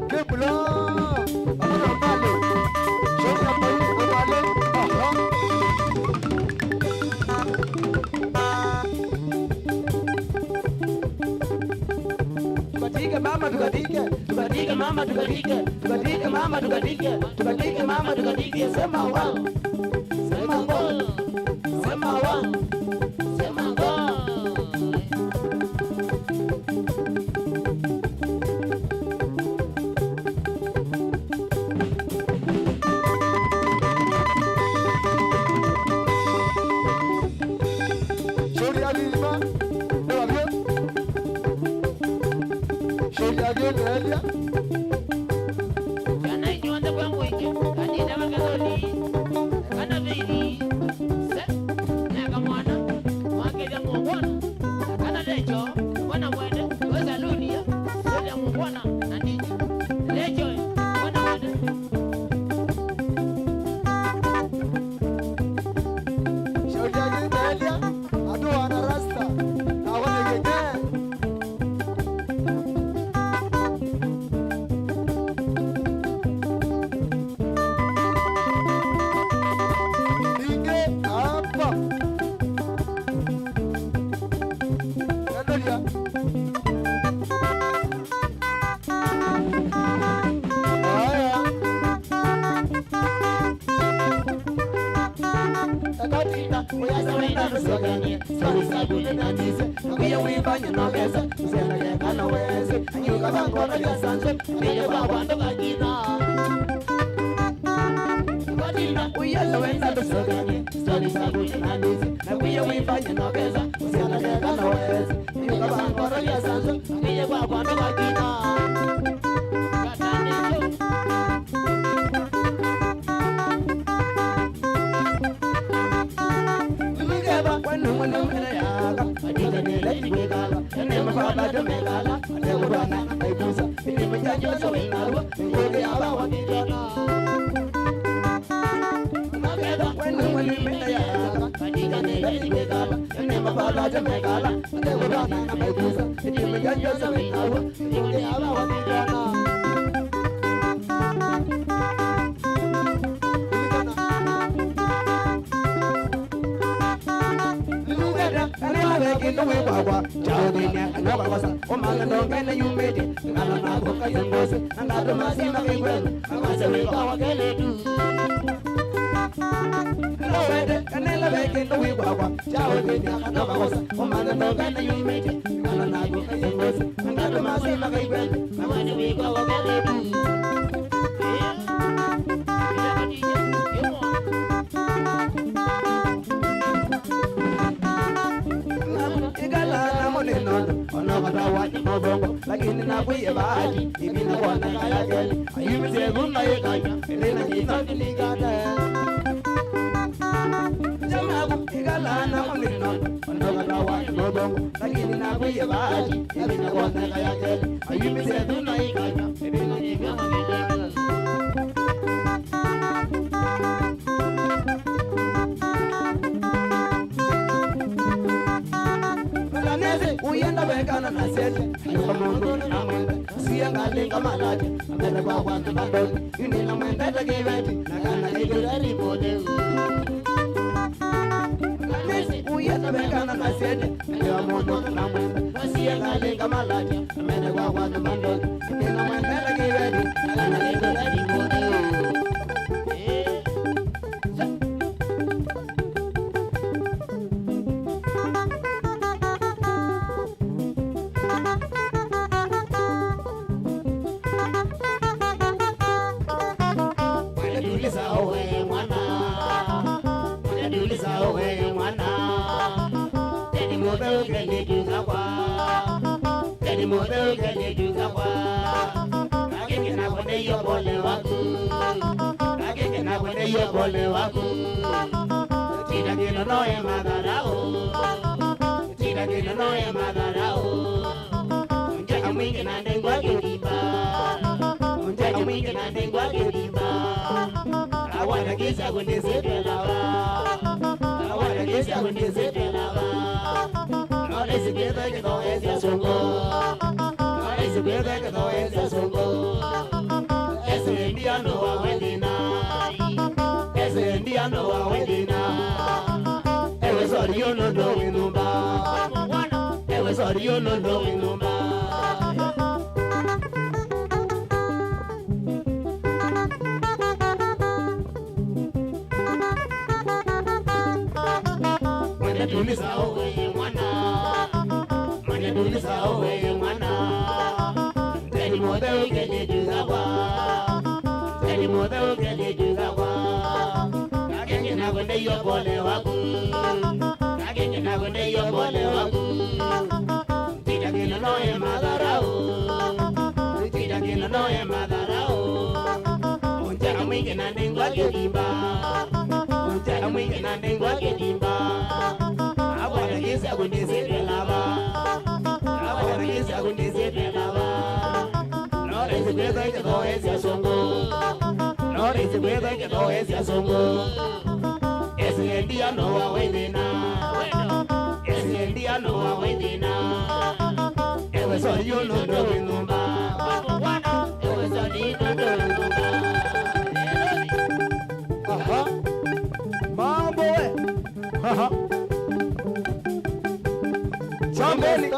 Kebula Amuna Mbale shauri ya Mbale tukatike mama tukatike tukatike mama tukatike tukatike mama tukatike tukatike mama tukatike sema wao sema ngo sema wao Sema ngo shauri ya vilima ndo wavyo shauri ya gyo nelia Kana inyonde kwa mwiki Kanina wakazoli Kana vili Se Naka mwana Mwakeza mwongwana Kana lecho Mwana mwende Weza lunia Sele mwongwana Nandiji Lecho Mwana mwende shauri ya gyo nelia ado wana rasta na wana gege Inge hapa Endolia Haya Katika Uyasa wenda tusoganye Soli sabuni na tise Nakuya wifanya nogeza Usena kekana weze Anyuka bangona ya sanze Mile kwa kwando kakina Katika Uyasa wenda tusoganye Soli sabuni na tise Nakuya wifanya nogeza Usena kekana weze Anyuka bangona ya sanze Mile kwa kwando kakina Katane Lumigeba kwenu mwenu mene yaga Katika nile jibwekala Ene mafaba jomekala Ane kubana Aikusa Mini mjanjoso winarwa Ngoge yaba wakijona Lumigeba kwenu mwenu mene yaga Katika nile jibwekala Ene mafaba jomekala Ane kubana Aikusa Mini mjanjoso winarwa Ngoge yaba wakijona kanela beki nduwe kwakwa chawdinya anyoka kosa omanga ndongene yumedi ngala nako kayengose angado masima kigwenu amase wika wakeletu lowede kanela beki nduwe kwakwa chawdinya anyoka kosa omanga ndongene yumedi ngala nako kayengose angado masima kigwenu Amase wika wakeletu igala na monenono onokata wanya mobongo lakini nakuye bahati ibina kwana kayakeli ayimise gumna yekanya elena jina kiligana jamaku igala na monenono onokata wanya mobongo lakini nakuye bahati ibina kwana kayakeli ayimise gumna yekanya elena jina kiligana Uyenda wekana na sete Kwa mundu na mwende Siya ngalinga malati Amene kwa watu bandoni Yunina mwende takiveti Nakana ikirari pode Uyenda wekana na sete Kwa mundu na mwende Siya ngalinga malati Amene kwa watu bandoni Yunina mwende takiveti Nakana ikirari pode Bole waku Tira que no es madarao Tira que no es madarao Unja amwinge na ndengwa kiriba Unja amwinge na ndengwa kiriba Awana kisa kunde sepelawa Awana kisa kunde sepelawa Nole sikeza que no es ya songo Nole sikeza que no es ya songo Ese indiano wa wedina Ese indiano wa wedina Ewe sorry you no know inumba Ewe sorry you no know inumba Mwende tulisa owe mwana Mwende tulisa owe mwana Teni mwode ukele juzawa Teni mwode ukele juzawa Kagenge na gwende yo bole waku Kagenge na gwende yo bole waku Tita kina noe madarao Tita kina noe madarao Unja mwingi na ndengwa kedimba Unja mwingi na ndengwa kedimba Awara kisa kunde sepe lava Awara kisa kunde sepe lava Nore se kweza ike no esi ya songo Nore se kweza ike no esi ya songo Ese indiano wa wedina Ese indiano wa wedina Ewe sorry you no know inumba Ewe sorry you no know inumba Aha. Mambo we. Aha. Chambeli.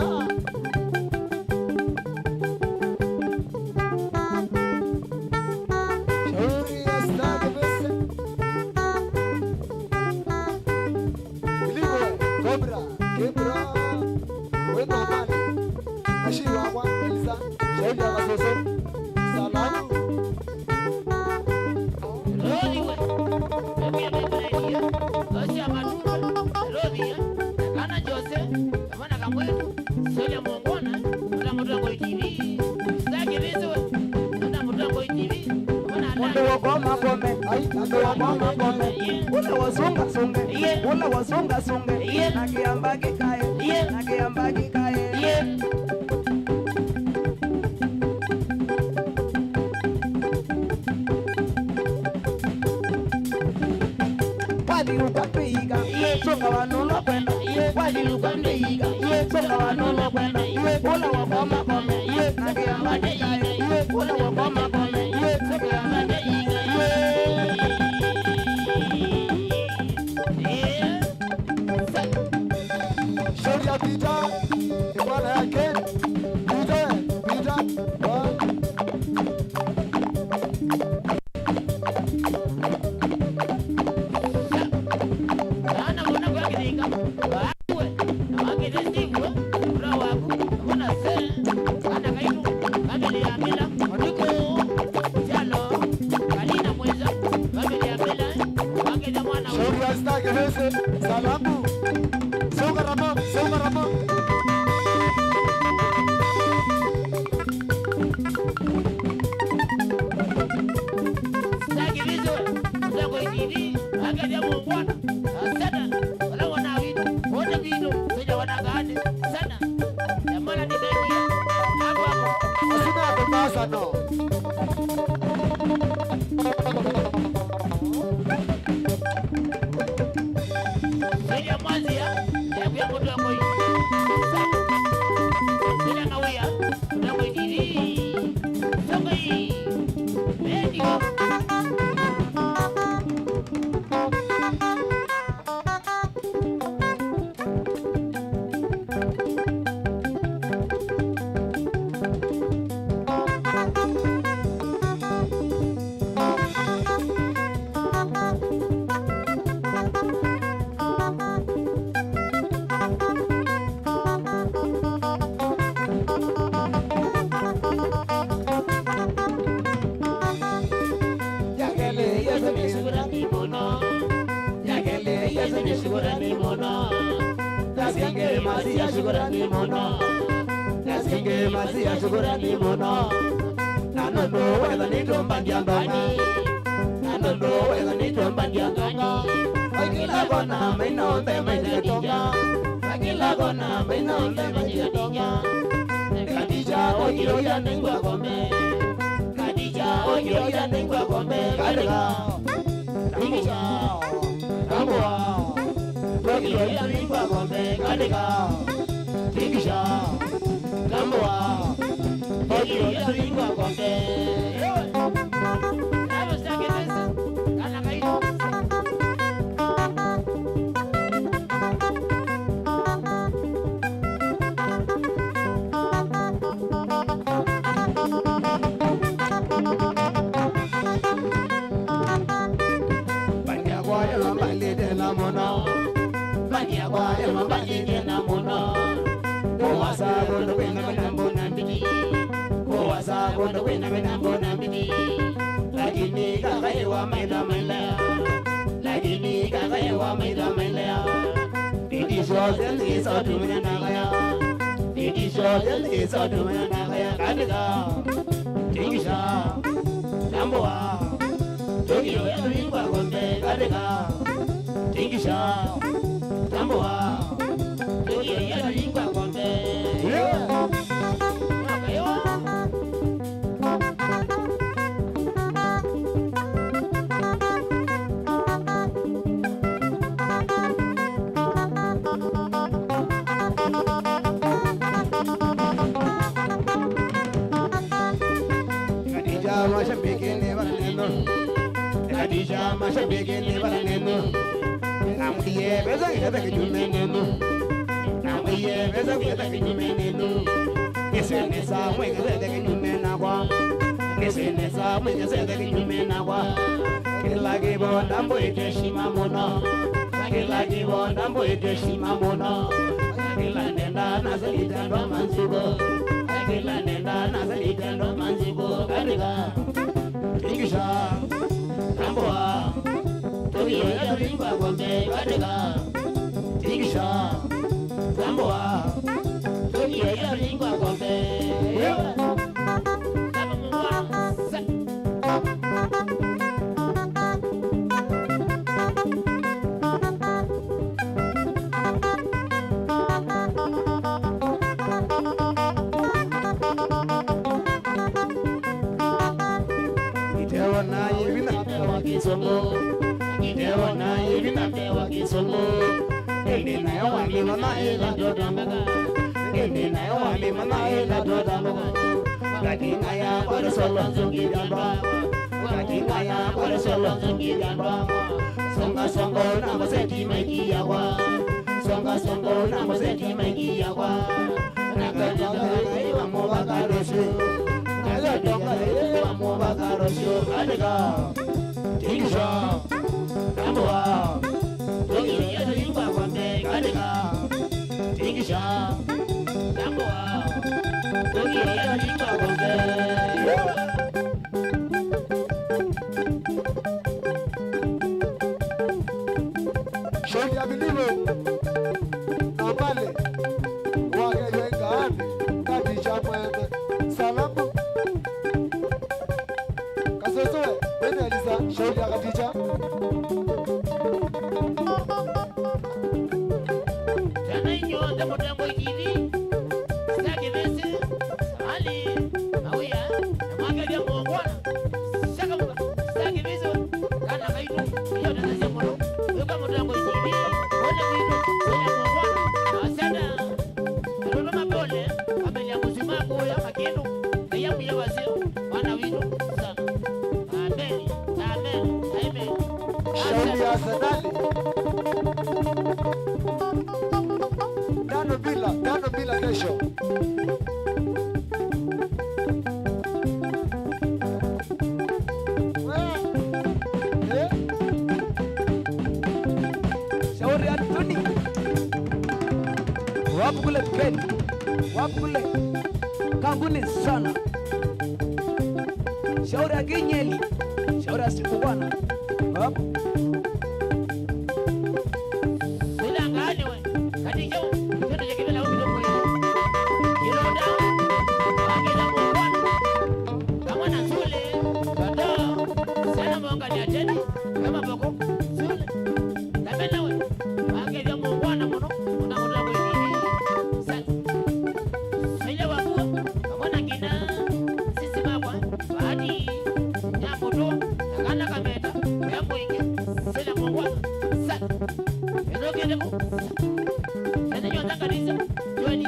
Shauri ya stade bese. Iliwe, Cobra, Kebra. Wendo mali. Ashi wakwa, Elisa. Shauri ya kasoso. Salamu. Ule wasunga sunge, ule wasunga sunge, nakiamba kikaye, nakiamba kikaye. Wadiruka piga, songa wanulo kwenda, wadiruka piga, songa wanulo kwenda, ule wakoma kome, nakiamba kikaye, ule wakoma kome, nakiamba kikaye. Shauri ya Pita, bwana yake. Pita. Shauri ya stake hese. Salamu. Songa Rama. Asina kupasa no. Shukurani mono, nasinge masia shukurani mono. Nanondo weza nitomba ndiangani, nanondo weza nitomba ndiangani. Wakila kona mainombe majitonga, wakila kona mainombe majitonga. Kadija ojiro ya nengwa kombe, Kadija ojiro ya nengwa kombe. Kadega, Kadija, Kamboa, ojiro ya nengwa kombe. Kadega. Tingisha, Kamboa, ojiro ya nengwa kombe. Hapo sasa kesa, kana kaito. Lakini kakaewa maida maida, lakini kakaewa maida maida. Didi shozel isa tumina nagaya, didi shozel isa tumina nagaya. Kadega, tingisha, Kamboa, Tokyo ya lingua konde. Kadega, tingisha, Kamboa, Tokyo ya lingua konde. Kadija mashabiki baraneno, namuye beza ngeta kinyumeneno, namuye beza ngeta kinyumeneno. Kisenesa mwenge ngeta kinyumena kwa, kisenesa mwenge ngeta kinyumena kwa. Kila kibo ndambo iteshima mono, kila kibo ndambo iteshima mono. Kila nenda nasalita manzigo, kila nenda nasalita manzigo. Kadega, tingisha, Kamboa, Tokyo ya lingua konde. Kadega, tingisha, Kamboa, Tokyo ya lingua konde. Kama mwa Kisongo, idewa na yevina tewa kisongo. Ende na yawa lima na ela doda mega, ende na yawa lima na ela doda mega. Katinga ya kwa solo zungi gamba, katinga ya kwa solo zungi gamba. Songa songo na moseti megi yawa, songa songo na moseti megi yawa. Nakatonga iwa mobakarosu, nakatonga iwa mobakarosu. Kadega, tingisha, Kamboa, Tokyo ya lingua konde. Kadega, tingisha, Kamboa, Tokyo ya lingua konde. Shoni ya bilivo na pale wakejenga ane Kadija mwende salamu kasosoe wene Eliza. Shoni ya Kadija Jana inyo ndamo ndamo ikili, sage vese, sali, awia, namanga dia mwongwana. Saka mga, sage vese, kana kaitu, iyo nanase mwalo. Yuka ndamo ikili, wale kitu, wale mwongwana. Asana, arono mabole, amelia kusimaku ya Kuya wasio wana wino sana. Amen. Amen. Amen. Shauri ya Arsenali. Tano bila kesho. Shauri ya Tony. Wapo kule Ken. Wapo kule Kanguni sana. Shauri ya Ginyeli. Shauri ya siku bwana. Wapo. Bila ngani we. Kati jo. Chote ya kibela huko kule. Kironda. Wakila mwana. Kama na sule. Toto. Sana mwanga ni ateni. Kama boko. Sule. Tabena we. Wakila mwana mwono. Unakuta kwa hivi. Sasa. Sile wakua. Kama ngina. Sisi makwa. Bahati. Nyamoto. Nakana kameta. Yambo inge. Sile mwangwa. Sasa. Eroke mo. Sasa nyota kanisa. Joni.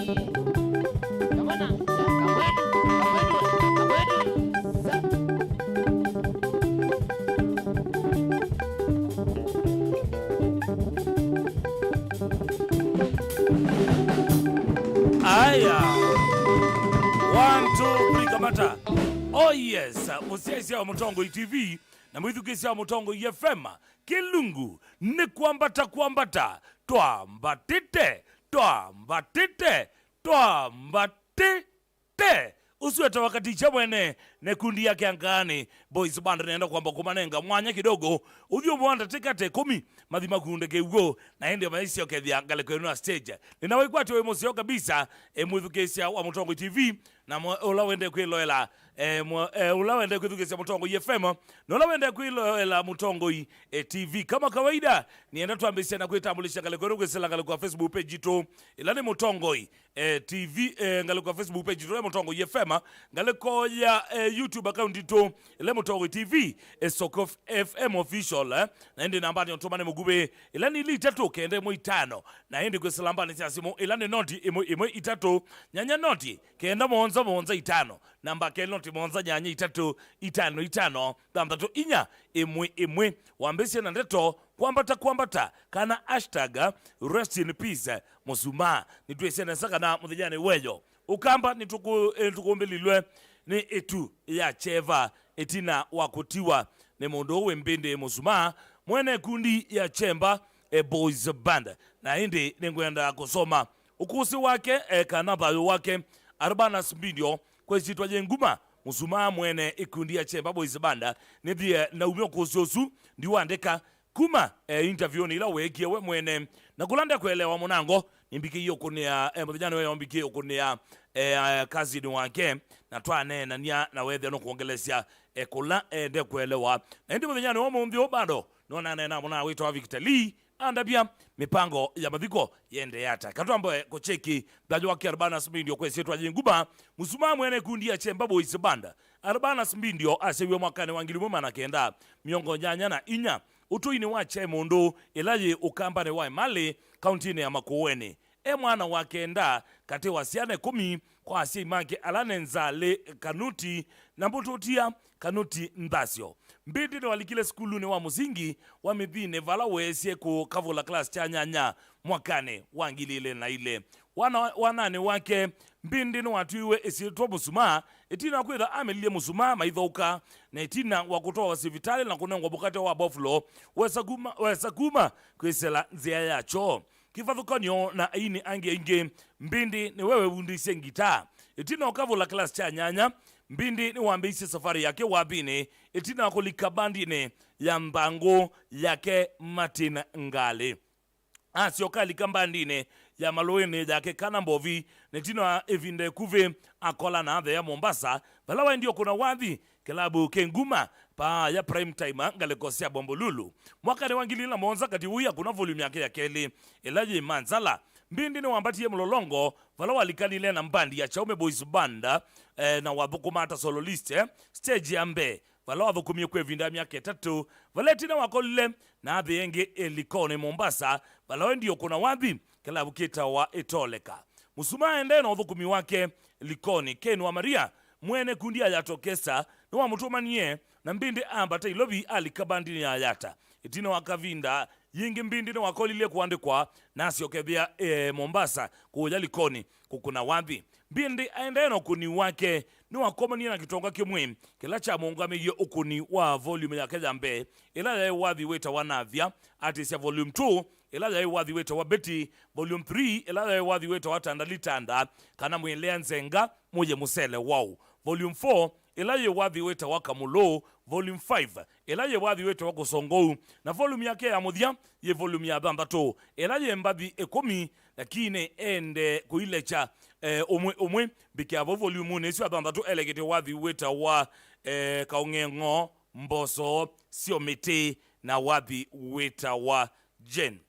Kamona. Kamwedu. Sasa. Aya. 1 2 3 kamata. Oh yes, musiasi wa Mutongo TV na mwithukisi wa Mutongo FM. Kilungu ni kuambata twambatite usiweta wakati chamwene ne kundi yake angani boys band nenda kwamba kumanenga mwanya kidogo uthio mwanda tikate 10 mathima kunde keugo na ende maisio kethia ngale kwenu stage ninawaikwa tu emosio kabisa mwithukisia wa Mutongo TV na ulawende kwiloela ulawende kwithukisia Mutongo FM na ulawende kwiloela Mutongo TV kama kawaida nienda tuambisia na kuitambulisha ngale kwenu kwesela ngale kwa Facebook page to ilani Mutongo TV ngale kwa Facebook page to Mutongo FM ngale ko ya YouTube account to ile Mutongo TV Soko FM official na ende nambani otomane mugube ilani ili tatu kende mo 5 na ende kwesela mbani siasimo ilani noti imo itatu nyanya noti kenda monza 5 namba ke noti monza nyanya 3 5 tandatu inya imwe wambese na ndeto kwambata kana hashtag rest in peace Musuma nitwesena saka na muthijane weyo ukamba nitukumbelilwe ni etu ya cheva etina wakutiwa ni mundu we mbinde Musuma mwene kundi ya chemba boys band na hindi ningwenda kusoma ukusi wake kana bayo wake Arbanas Mbidio kwesitwa jenguma Musuma mwene ikundi ya chemba boys band nithie na umyo kusosu ndiwandika kuma interview ni ila wekie we mwene na kulanda kuelewa munango nimbiki hiyo kunia mthijana wewe mbiki hiyo kunia kazi ni wake na twane na nia na wethe no kuongelesia kula ende kuelewa na ndi mthijana wa mundio bado nona na muna wito Victor Lee andabia mipango ya mathiko yende yata katwambo kucheki dajo wake Arbanas Mbidio kwesitwa jinguma Musuma mwene kundi ya chemba boys band Arbanas Mbidio asewe mwakane wangilimu manakenda miongo nyanya na inya utuini wa chemundu ilaji ukambane wa Mali kauntini ya Makueni mwana wakenda kati wasiane 10 kwa asi maki alane nzale kanuti na mbututia kanuti ndasio mbidi ni walikile skulu ni wa musingi wa mithine vala wesie ku kavula class cha nyanya mwakane wangilile na ile wanane wake mbindi ni watuiwe esitwa Musuma etina kwitha amelie Musuma maithauka na etina wakutoa wasivitali na kunengwa bukate wa Buffalo wesakuma kwisela nzia yacho kifathukanyo na aini ange mbindi ni wewe undise ngita etina ukavula class cha nyanya mbindi ni wambisi safari yake wabini etina kulika bandine ya mbango yake Martin Ngale asio kali kambandine ya maloene yake Kanambovi netino evinde kuve akola na ya Mombasa balawa ndio kuna wadhi klabu kenguma pa ya prime time ngalekosia Bombolulu mwaka ni wangilila monza kati huya kuna volume yake ya keli elaji Manzala mbindi ni wambatie Mlolongo balawa likanile na mbandi ya Chaume Boys Banda na wabukumata soloist stage ya mbe balawa vukumie kwe vinda miaka 3 valetina wakolile na adhienge elikone Mombasa balawa ndio kuna wadhi klabu kita wa Etoleka Musuma ende na udhukumi wake likoni Ken wa Maria mwene kundi ayatokesa no wamutumanie na mbindi ambata ilobi alikabandi ya ayata itino wakavinda yingi mbindi no wakolile kuandikwa nasiokethia Mombasa kuja Likoni kukuna wathi mbindi aendeno kuni wake ni wakomania na kitonga kimwe kila cha muungamiyo ukuni wa volume ya Kejambe ila ya wathi weta wanavya atisia volume 2 ila ya wathi weta wa Betty volume 3 ila ya wathi weta wa Tandalitanda kana mwelea nzenga muje musele wow volume 4 ila ya wathi weta wa Kamulo volume 5 ila ya wathi weta wa Kusongou na volume yake ya muthia ye volume ya Bambato ila ya mbathi 10 lakini ende kuilecha umwe bikiavo volume nesi wa Bambato elegete wathi weta wa Kaungengo Mboso Siomete na wathi weta wa Jen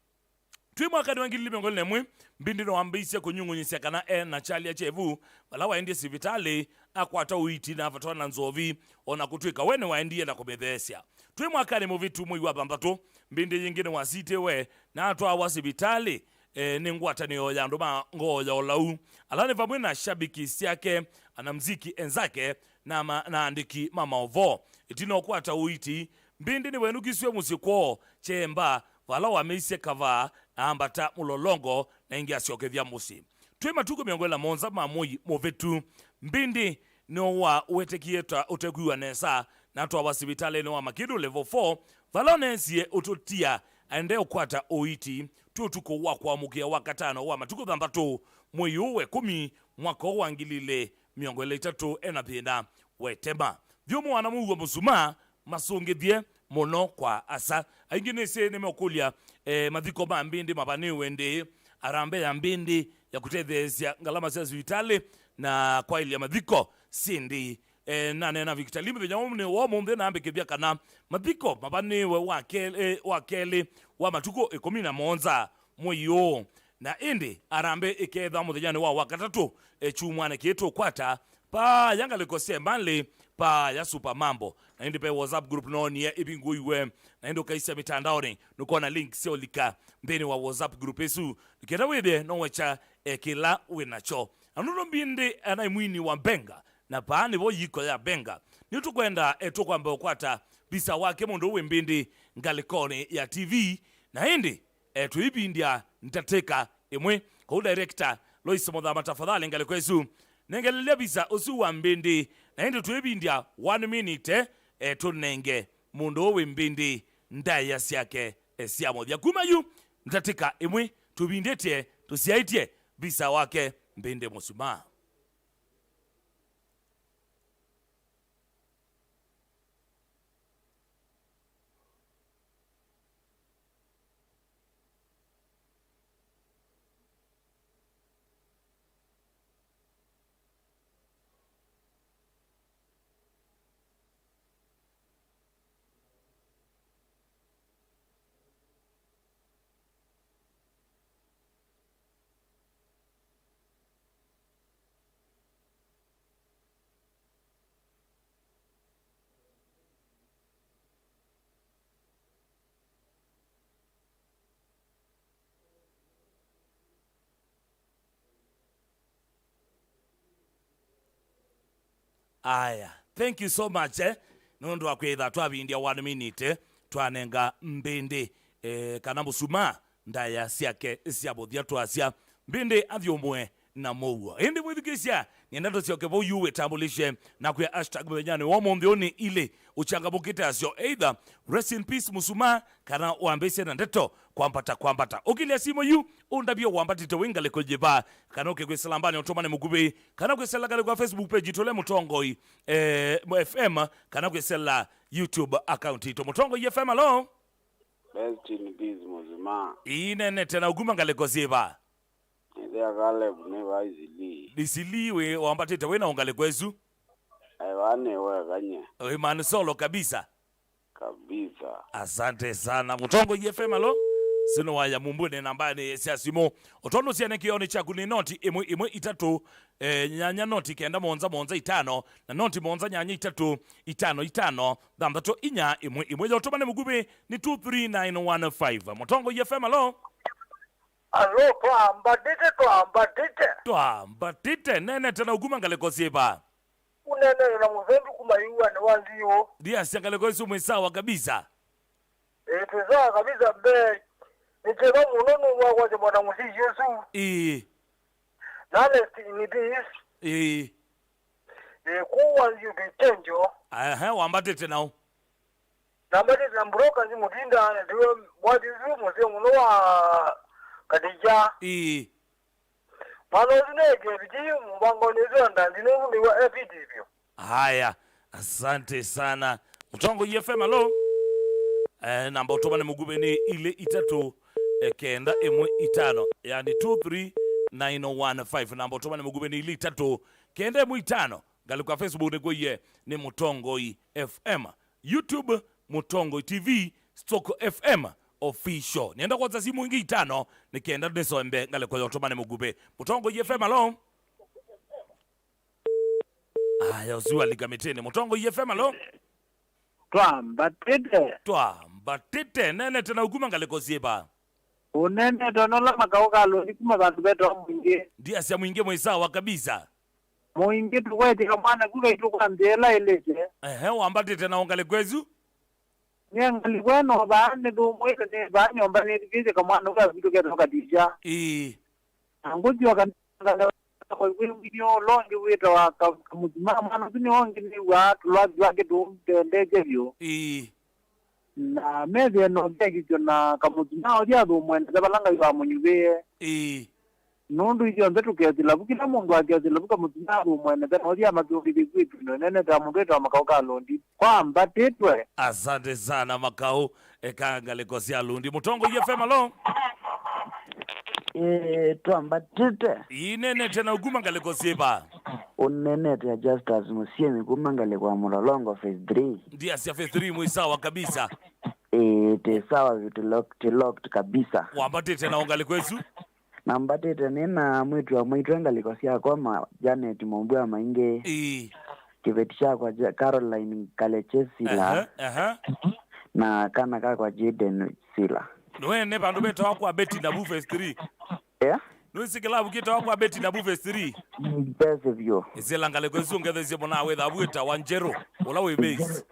twi mwaka ni wangili miongoni nemwe mbindi no ambisia kunyungunyisia kana na chali ya chevu wala waendie sivitali akwata uiti na afatwa na nzovi ona kutwika wene waendie na kubethesia twi mwaka ni muvitu mwi wa Bambato mbindi yingine wasite we na atwa wa sivitali ningwata ni oyando ma ngoya olau alane vamwe na shabiki siake ana mziki enzake na andiki mama ovo itino kwata uiti mbindi ni wenu kiswe musiko chemba wala wameise kava ambata mulolongo na ingi asiokethia musi twi matuko miongwela monza mamui movetu mbindi no wa wetekieta utekuwa nesa na twa wasibitale no wa Makidu level 4 valonensie ututia aende ukwata oiti tutuko wakwa mukia wakatano wa matuko Bambato mweyuwe 10 mwaka wangilile miongwela itatu enapenda wetema vyomo wanamuwa musuma masongethie mono kwa asa aingine se nimeokulia mathiko ma mbindi mabani wende arambe ya mbindi ya kutethesia ngalama cia vitale na kwa ili ya mathiko sindi nane na vikitalimu vinyamune wa mumbe na ambe kithia kana mathiko mabani we wa kele wa matuko 11 moyo na indi arambe iketha muthejani wa wakatatu chumwane kieto kwata pa yanga likose manle pa ya super mambo na indi pe WhatsApp group no ni ibingu iwe na indi kaisa mitandaoni nuko na link sio lika mbeni wa WhatsApp group esu nikenda wede no wecha kila wenacho anuno mbindi anaimwini wa Benga na paani bo yiko ya Benga ni tukwenda tukwamba kwata bisa wake mundu we mbindi ngalikoni ya TV na indi tuibindia ntateka imwe ko director Lois Modha tafadhali ngalikwesu nengelele bisa usu wa mbindi na indi tuibindia 1 minute tunenge mundu we mbindi ndaya siake siamothia kumayu ntateka imwe tubindetie tusiaitie bisa wake mbindi musuma aya thank you so much nondo akwetha twabindia 1 minute twanenga mbindi kana musuma ndaya siake siabothia twasia mbindi athiomwe na mouwa indi mwithikisia niendato sioke bo yuwe tambulishe na kwa hashtag mwenyane wa mombioni ile uchangamukite asio either rest in peace musuma kana wambese na ndeto kwambata ukilia simo yu undabio wambatite wingale kujiba kana ukegwesela mbani otomane mugube kana kwesela gale kwa Facebook page tole mutongoi FM kana kwesela YouTube account ito mutongoi FM alo rest in peace musuma inene tena uguma ngale koziba ndia gale bune waizili disiliwe wambatite wena ungale kwezu aiwane wewe ganye imani solo kabisa asante sana mutongo FM alo sino waya mumbune nambani siasimo otono siane kioni cha kuni noti imwe itatu nyanya noti kenda monza 5 na noti monza nyanya itano Bambato inya imwe yotomane mugube ni 23915 mutongo FM alo alo twambatite nene tena uguma ngale kosiba unene na muzendu kumayuwa ni wandiyo. Dia siangale kwa sumu sawa kabisa. Tuzawa kabisa mbe. Nitema munono wakwaze mwana musiji Yesu. Nane ni this. Kuwa nziyo bitenjo. Wambatete nao. Nambate na mbroka nzi mutinda ndiwe mwadi zu muze muno wa Kadija. Mano zinege biji mbango nezo ndandino ndiwa epidivyo. Haya, asante sana. Mutongo FM alo. Namba utobane mugube ni ile itatu kenda emwe itano. Yani 23915. Namba utobane mugube ni ile itatu kenda emwe itano. Gali kwa Facebook negoye ni Mutongo FM. YouTube Mutongo TV Stoko FM official. Nienda kwa simu ingi itano nikienda neso mbe ngale kwa utobane mugube. Mutongo FM alo. Aya usiwa ligameteni. Mutongo FM alo. Twambatete nene tena ukuma ngale kosieba. Unene tonola makauka alo nikuma bantu beto mwingi. Dia siya mwingi mwesawa kabisa. Mwingi tukwete kamana kule ituka mbela eleje. Wambatete na ongale kwezu. Nyangali kweno baane do mwete ne baane ombane dikize kamana uka vitu keto Kadija. Anguji wakangala kwa video longi wito wa kamuzima mwana tuni hongi ni watu wake ndeje vyo na meze no begi na kamuzima odia do mwenda zabalanga yuwa munyube nundu hiyo mbetu kiazila bukila mungu akiazila buka muzima do mwenda tena odia mazuri bizitu nene ta mundu wetu wa makao ka londi kwa mbatetwe. Asante sana makao ekangale kosia lundi. Mutongo FM alo. Twambatete inene tena uguma ngale kosieba. Unene ya Justus Musiemi kumangale kwa Mulolongo phase 3. Ndia si phase 3 mwisawa kabisa. Te sawa vitu locked kabisa. Wambatete na ongale kwezu. Na mbatete nena mwitu wa mwitu ngali kosia kwa Janet Mombua Mainge. Kivetisha kwa Caroline Kalechesila. Na kana kwa Jaden Sila. Nwene bandu beto wako abeti na phase 3. Nwisi kilabu kita wako abeti na phase 3. Bese vyo. Zela ngale kwezu ngeze zibona wetha wita wanjero. Ola we base.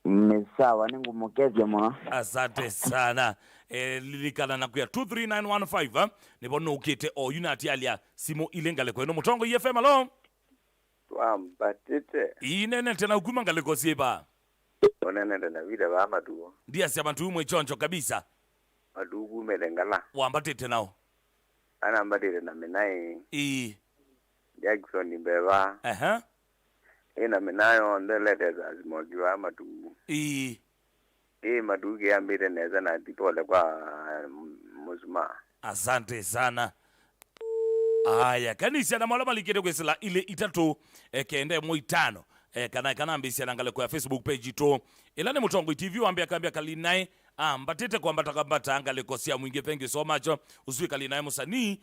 Mesawa ningu mokezi mwana. Asante sana. Lilikana na kuya 23915. Nibono ukite o unati alia simo ilengale kweno. Mutongo FM alo. Twambatete. Inene tena ukuma ngale kosieba. Onene na vile ba maduo. Ndia siya bantu mwe choncho kabisa. Madugu melengala. Wambatete nao. Ana mbadile na menai. Jackson Mbeva. Ina menayo ndelete za zimogiwa madugu. Madugu ya mbele neza na tipole kwa muzuma. Asante sana. Aya kanisa na mwala malikete kwesila ile itatu kende mwe itano. Kana ambisi anangale kwa Facebook page to ilani Mutongo TV wambia kambia kalinae mbatete kwa mbata angale kosia mwingi. Thank you so much. Usui kalinae musani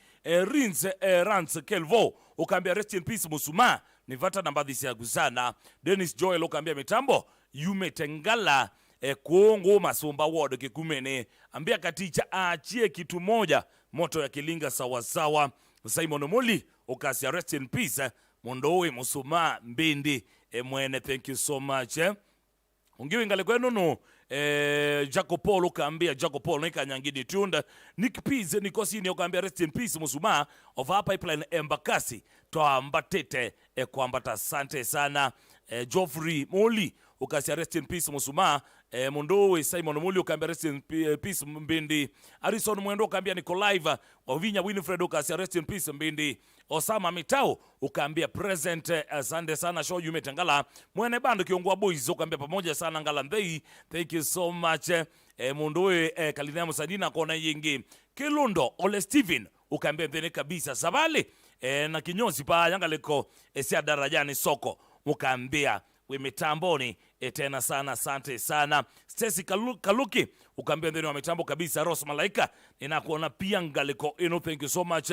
Rance Kelvo ukambia rest in peace Musuma nivata nambadhi ya guzana. Dennis Joel ukambia mitambo Yume Tengala kuongo Masumba ward kikumene ambia katicha aachie kitu moja moto ya kilinga sawa sawa. Simon Muli ukasia rest in peace Mondowe Musuma Mbindi mwene. Thank you so much. Ungiwe ngale kwenu no Jaco Paul ukambia Jaco Paul nika nyangidi tunda. Nick Pease nikosini ukambia rest in peace Musuma of our pipeline Embakasi Twambatete kwa mbata. Asante sana. Geoffrey Moli ukasia rest in peace Musuma. Mondowe Simon Muli ukambia rest in peace Mbindi. Harrison Mwendo ukambia niko live. Wavinya Winfred ukasia rest in peace Mbindi. Osama Mitao ukambia present. Asante sana show Yume Tengala mwene bando kiongwa boys ukambia pamoja sana ngala ndei. Thank you so much. Mondowe Kalina Musadina kona yingi Kilundo Ole Steven ukambia mbene kabisa Sabali na kinyozi pa yangaleko esia darajani soko ukambia we mitamboni tena sana. Asante sana. Stacy Kaluki ukambia ndeni wa mitambo kabisa. Rose Malaika ninakuona pia ngaliko eno. Thank you so much.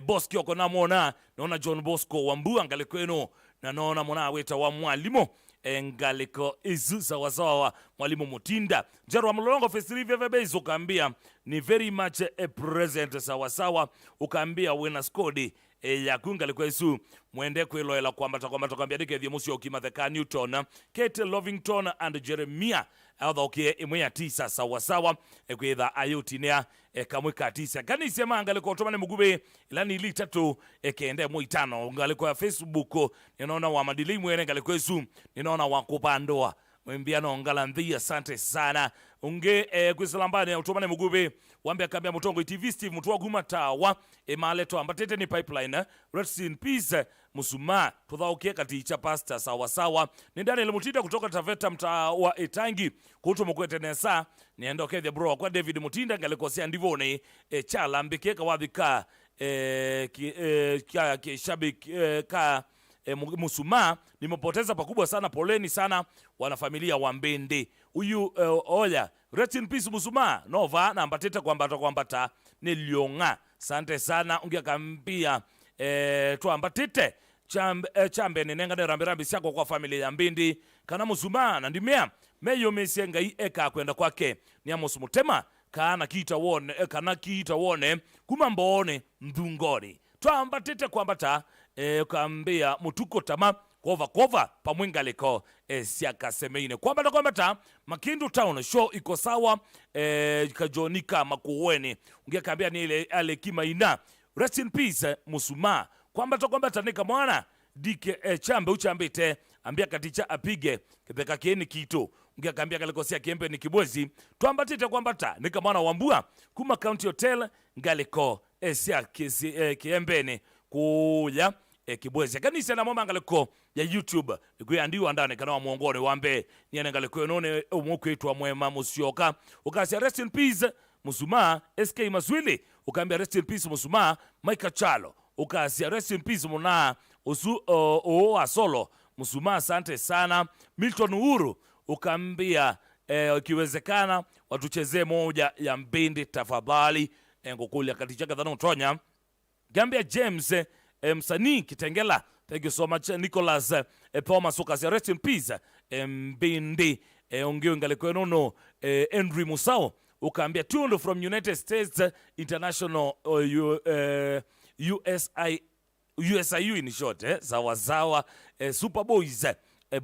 Boski oko na muona naona John Bosco Wambu ngaliko eno na naona mwana weta wa mwalimu ngaliko izu sawa sawa mwalimu Mutinda Jero wa Mulolongo Festival VVBs ukambia ni very much a present sawa sawa ukambia wena skodi ya kungali kwesu mwende kwiloela kwamba takwambia dike musio kimatheka Newton Kate Lovington and Jeremiah athokie imwe ya tisa sawa kwitha ayutinia kamwe ka tisa kanise mangale ko tomane mugube ilani ili tatu kende mu itano ngale kwa Facebook ninaona wa madili mwene ngale kwesu ninaona wa kupandoa mwimbiano ngala ndhi. Asante sana unge kwisalambani utomane mugube wambia kambia Mutongo TV Steve Mutua Guma Tawa maleto ambatete ni pipeline rest in peace Musuma tuthaukie katicha pastor sawa ni Daniel Mutinda kutoka Taveta mtaa wa Etangi kuto mukwete nesa nienda the bro kwa David Mutinda ngalikosia ndivone chala mbikeka wadhika shabik ka Musuma nimepoteza pakubwa sana, poleni sana wanafamilia wa Mbende. Huyu oya rest in peace Musuma nova na ambatete kwambata nilionga. Asante sana ungekambia tuambatete chambe nenga ne rambirambi siako kwa familia ya Mbindi kana Musuma na ndimea meyo mesenga eka kwenda kwake ni Amos Mutema kana kita wone kumambone ndungoni tuambatete kwambata kambia mutuko tama kova pamwengaleko siaka semeine kwambata Makindu Town show iko sawa kajonika makuweni ungekambia ni ile ale kimaina rest in peace Musuma kwambata nika mwana dike chambe uchambite ambia katicha apige kipeka kieni kito ungekambia kalikosia kiembe ni kibwezi tuambatite kwambata nika mwana wambua kuma county hotel ngaliko sia kiembeni kuya kibwezi kanisa na mama ngaliko ya YouTube ikuyandiwa ndane kana wa muongone wambe niene ngaliko none umukweitwa mwema musioka ukasia rest in peace Musuma SK Maswili ukambia rest in peace Musuma Mike Chalo ukasia rest in peace muna asolo Musuma. Asante sana Milton Uhuru ukambia ikiwezekana watuchezee moja ya Mbindi tafadhali ngokulia katichaka dhano utonya gambia James msanii Kitengela. Thank you so much Nicholas Thomas ukasia rest in peace Mbindi ongeo ngaliko nono Henry Musao ukambia tuned from United States International USIU in short sawa Superboys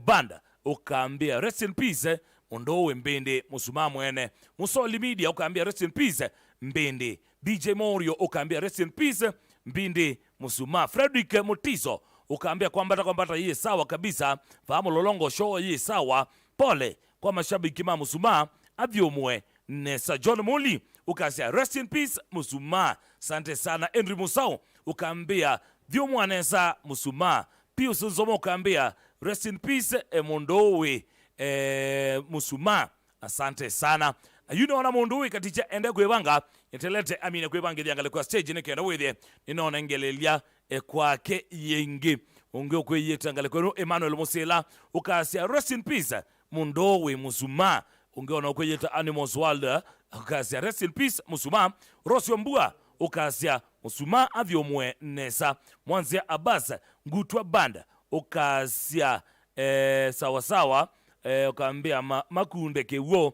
banda ukambia rest in peace Ondowe Mbindi Musuma mwene Musoli Media ukambia rest in peace Mbindi DJ Morio ukambia rest in peace Mbindi Musuma. Frederick Mutiso ukambia kwambata yeye sawa kabisa fahamu Lolongo show yeye sawa pole kwa mashabiki ma Musuma avyomwe Nesa. John Muli ukasia rest in peace Musuma. Asante sana Henry Musao ukambia vyomwa Nesa Musuma. Pius Nzomo ukambia rest in peace Mondowe Musuma. Asante sana wana Mondowe katicha ende kwebanga yetelete amine kwebanga diangale kwa stage nekenda wethe ninaona ngelelia kwake yengi unge kweyeta ngale kwa Emmanuel Musela ukasia rest in peace Mondowe Musuma. Ungeona kweyeta Animals World ukasia rest in peace Musuma. Rosio Mbua ukasia Musuma avyomwe Nesa. Mwanzia Abbas Ngutwa Banda ukasia sawa ukambia makunde kewo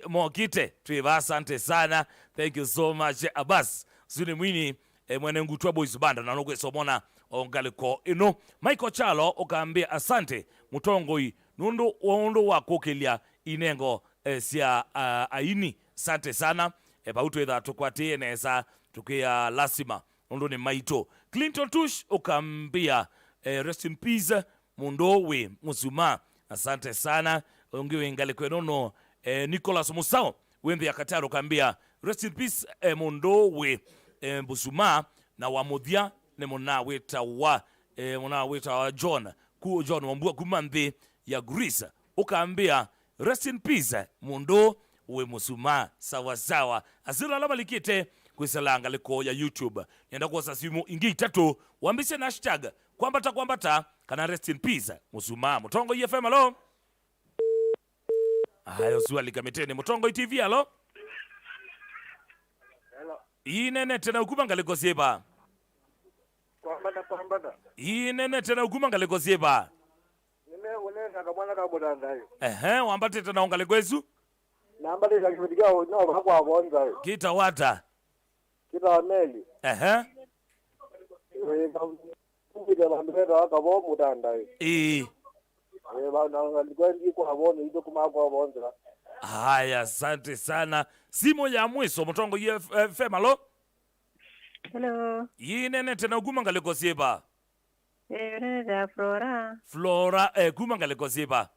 mokite tuiva. Asante sana, thank you so much Abbas zuni mwini mwene Ngutwa Boys Banda na nogwe somona ongaliko ino. Michael Chalo ukambia asante Mutongoi nundo wako kelia inengo sia aini. Asante sana pautu edha tukwatie nesa tukia lasima nundo ni maito. Clinton Tush ukambia rest in peace Mondowe Musuma. Asante sana ungiwe ngaliko inono Nicholas Musao wende ya Kataro kambia rest in peace Mondowe Musuma na wamudia ne mona weta wa John Wambua kumandhi ya Greece ukambia rest in peace Mondowe Musuma. Sawa asila lama likite kwisalanga liko ya YouTube nienda kwa sasimu ingi tatu wambise na hashtag kwambata kana rest in peace Musuma. Mutongo EFM alo hayo swali kamiteni Mutongo TV alo hello inene tena ukuma ngaliko sieba kwambata inene tena ukuma ngaliko sieba nime unena kabwana kabodanda hiyo wambate tena ungaliko ezu namba ile kividiga no bakwa bonza kita wata kita meli Kuja bandera akabo mutandai. Bana ngikwendi kwa bona ido kuma kwa bonza. Haya, asante sana. Simo ya mwiso Mutongo FM, alo? Hello. Yinene tena guma ngaleko sieba. Da Flora. Flora, guma ngaleko sieba.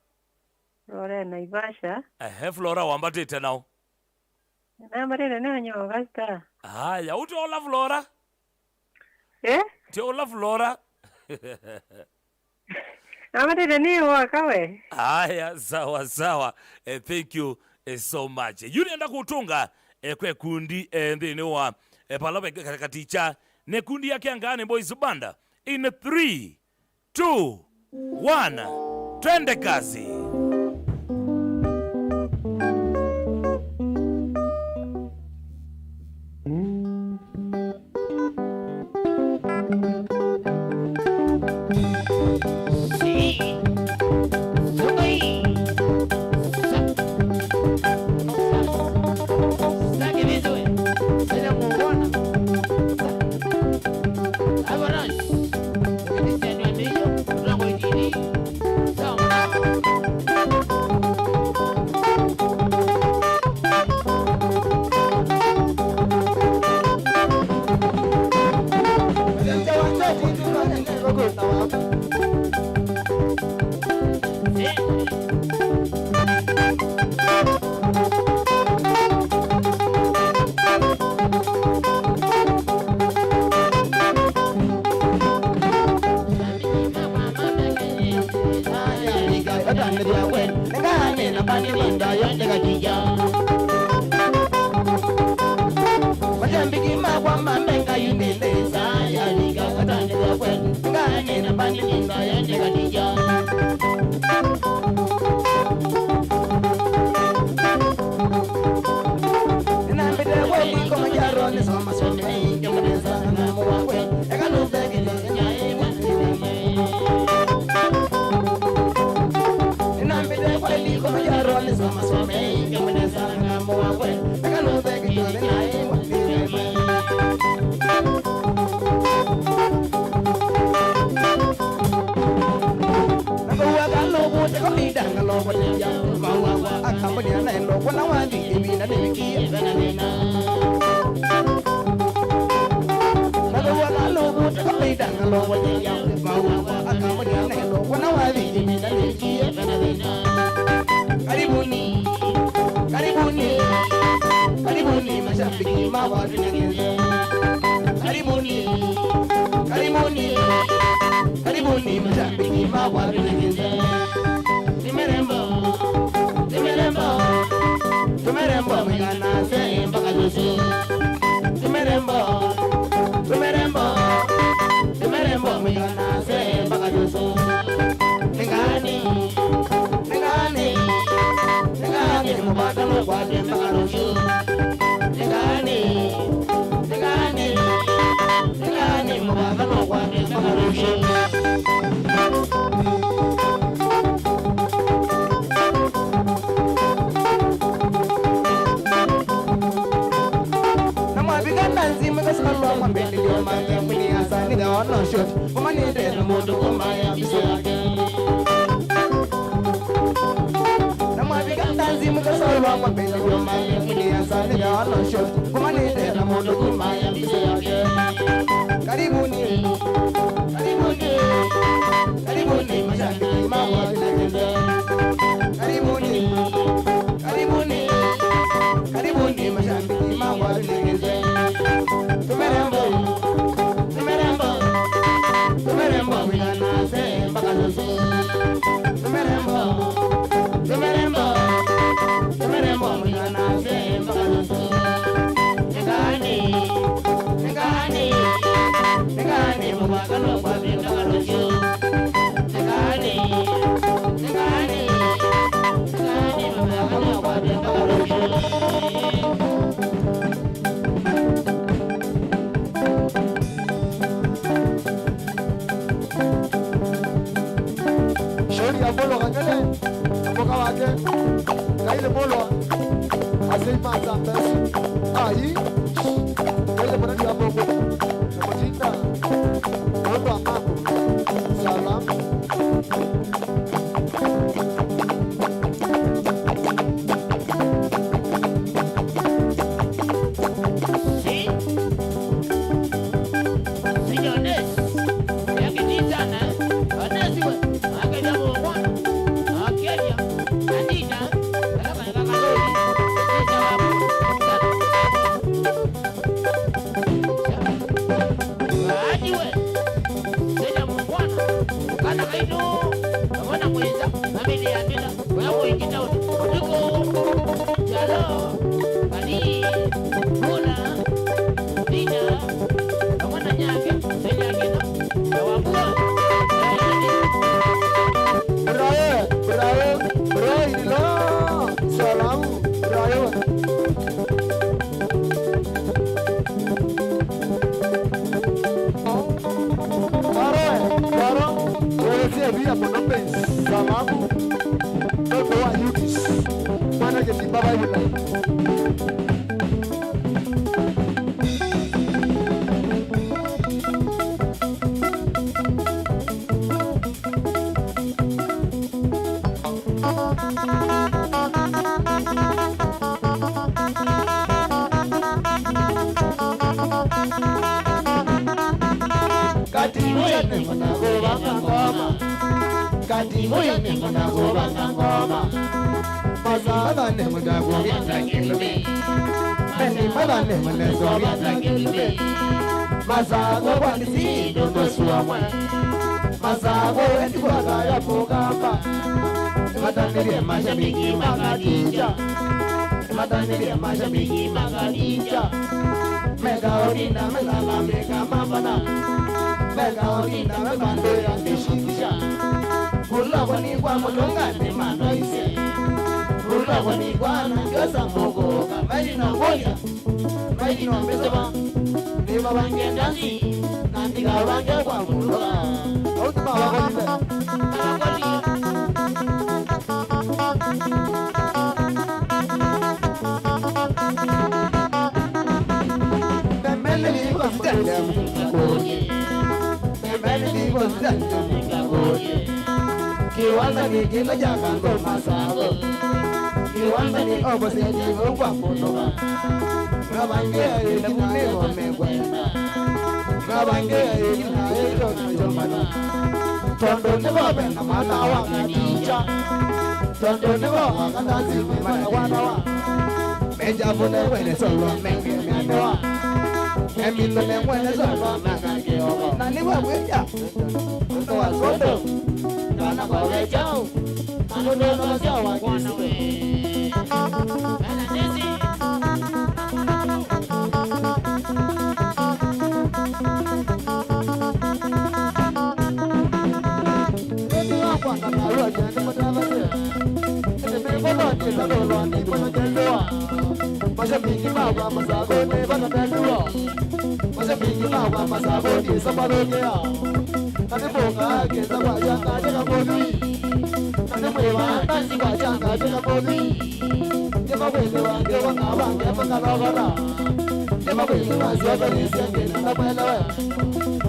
Flora Naivasha. Flora wambate tena. Nambare na nyo gasta. Haya, utola Flora? Tiola Flora? Nambare ni wakawe. Haya, sawa. Thank you so much. Yuri enda kutunga kwe kundi ndine wa palabe katicha ne kundi yake angane boys banda in 3 2 1 twende kazi. Aí, ele para de abrir a boca. Masago wanisi dogo suamwe Masago wendi kwa kaya pogamba Mataniria mashabiki magadija Mataniria mashabiki magadija Mega odina melala mega mabana Mega odina mebando ya nishikisha Kula wani kwa mudonga ni manoise Kula wani kwa nangosa mogo Kamari na ngoya Maidi na mbezeba Niba bange dansi Nanti ka bange kwa mudonga Outuma wakolipe Wakolipe Memeli kwa mudonga Mkagoye Memeli kwa mudonga Mkagoye Kiwanda ni kila jaka ndo masago Kiwanda ni obose jigo kwa mudonga Ngabange ina kunego megwenda Ngabange ina ero njomana Tondo nebo bena mana wakadija Tondo nebo wakadazi mana wanawa Meja vune wene solo menge mianewa Emino ne wene solo menge ogo Nani wa weja Ndo wa soto Kana kwa wejao Ano dono sa wakisi Kana nesi Mashabiki mawa masago ne bana tandua Mashabiki mawa masago ni sabalogea Ane boga ke sawa janga jega bodui Ane mwewa nasi kwa janga jega bodui Jema wele wange wanga wange makalogara Jema wele wange wange senge na mwelewe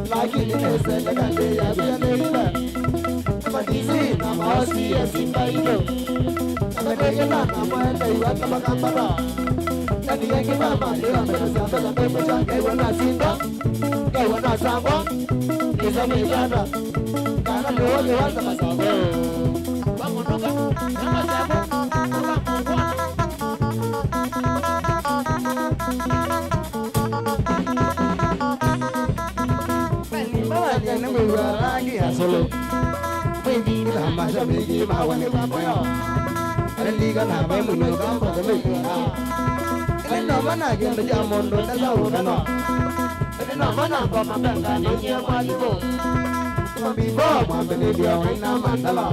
Lakini nese legande ya vya nerile Madisi na maosi ya simba ilo Nakagegela na mwele iwata makambara Kani yake mama Nila mbele sambela mbele change wana sinda Wana sangwa Nisa mejada Kana mwoge wata masago Wamunuka Nama sabu Nama mungwana Meni mama Jene mwa rangi ya solo Mwendi la mashabiki mawane wamoyo Liga na mai mun ga ko da mai kana ina mana ga da jamondo da zawo da no ina mana ko ma banga ne ya ma libo kuma bi bo ma bele dia ina mandala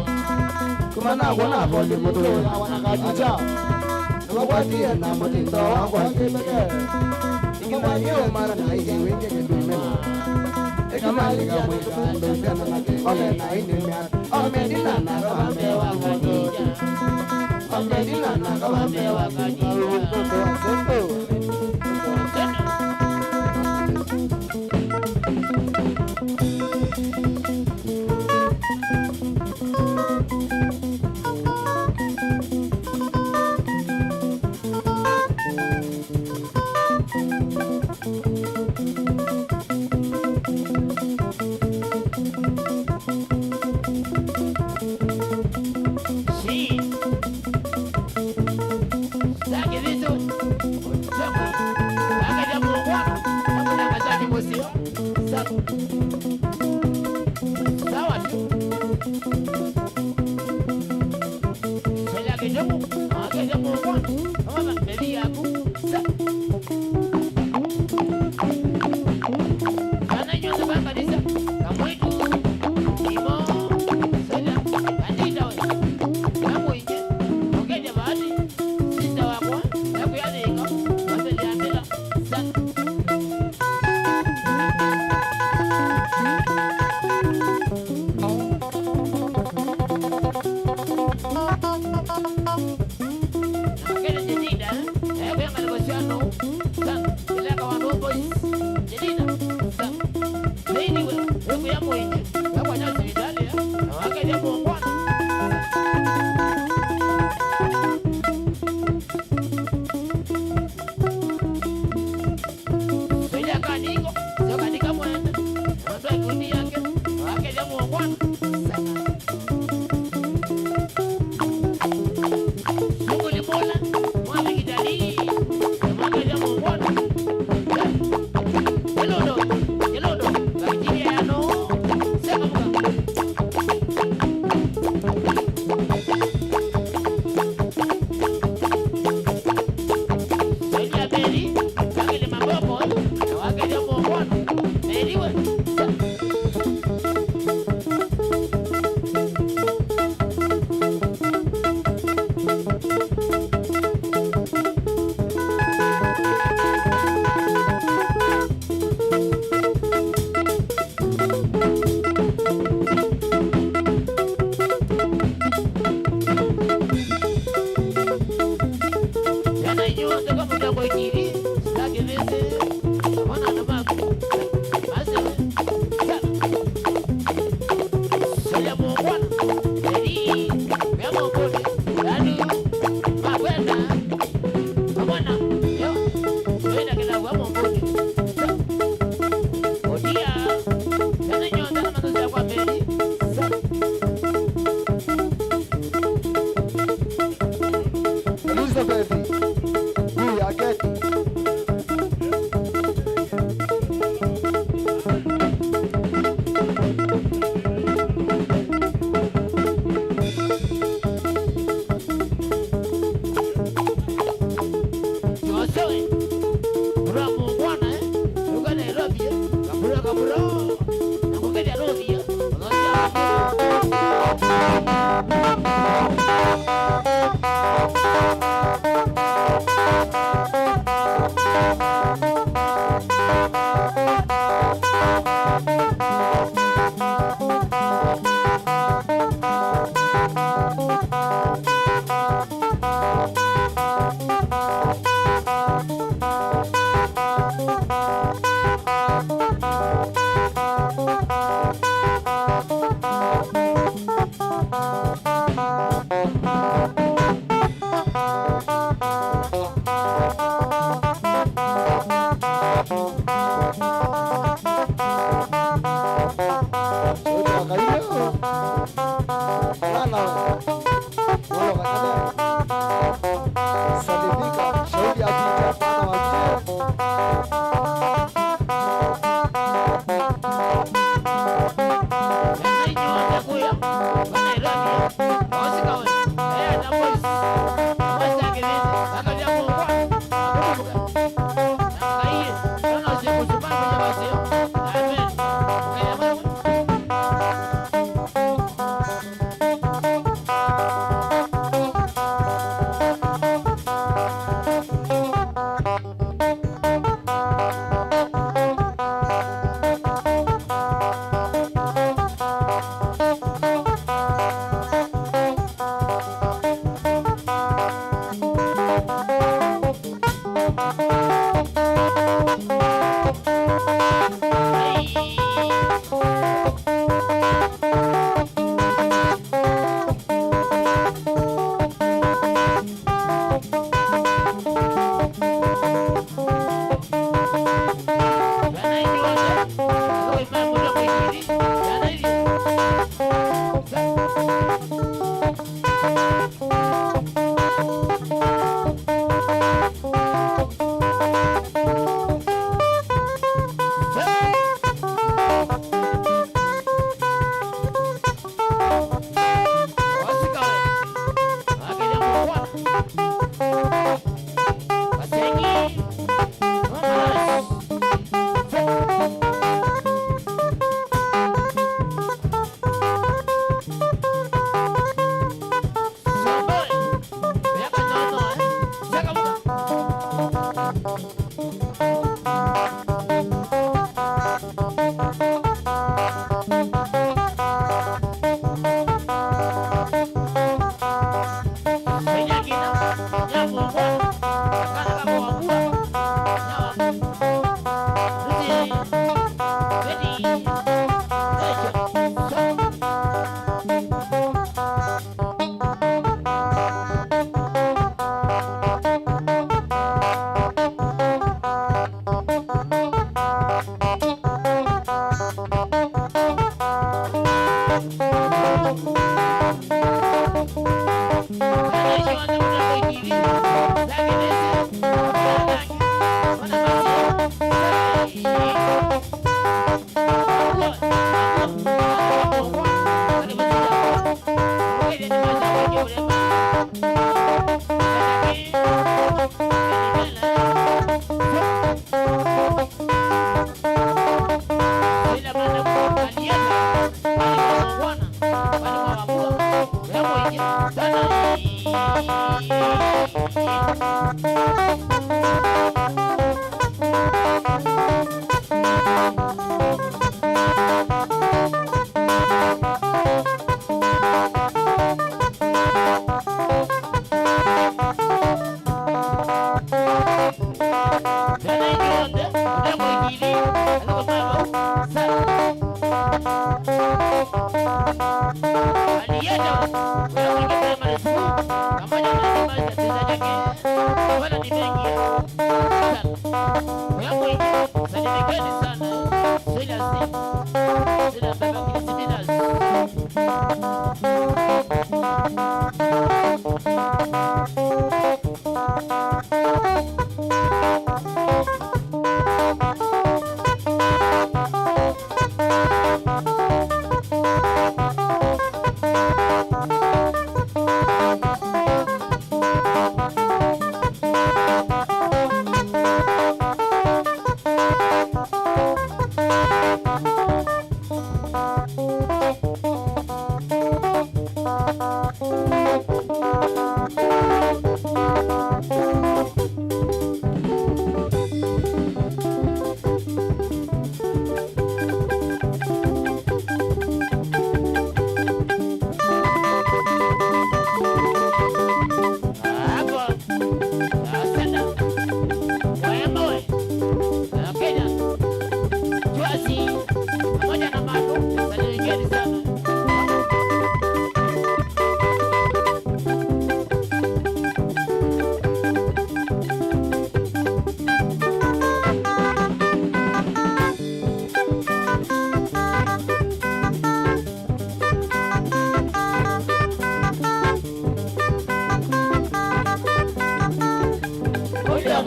kuma na gona bo le moto ya wana ka jicha na wa ti na mo tin do wa ko ke beke ikina yo mara na ide wenge ke dume e kama liga mo ga ndo kana na ke ole na ine me o me dina na ba me wa ko jicha Medina na kama mewa kajiro Toto asembo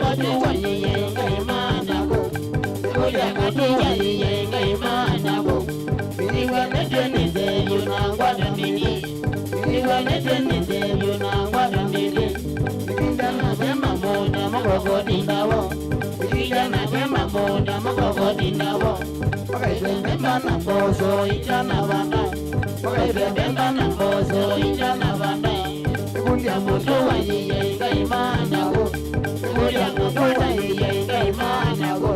motu waye ngai mana go Kulia matu waye ngai mana go Mini wane tene se yuna ngwada mini Mini wane tene se yuna ngwada mini Nikijana vema moja mokoko dindawo Nikijana vema moja mokoko dindawo Pakaide bemba na bozo ijana vanda Pakaide bemba na bozo ijana vanda Kulia matu waye ngai mana go Kulia matu waye ngai mana go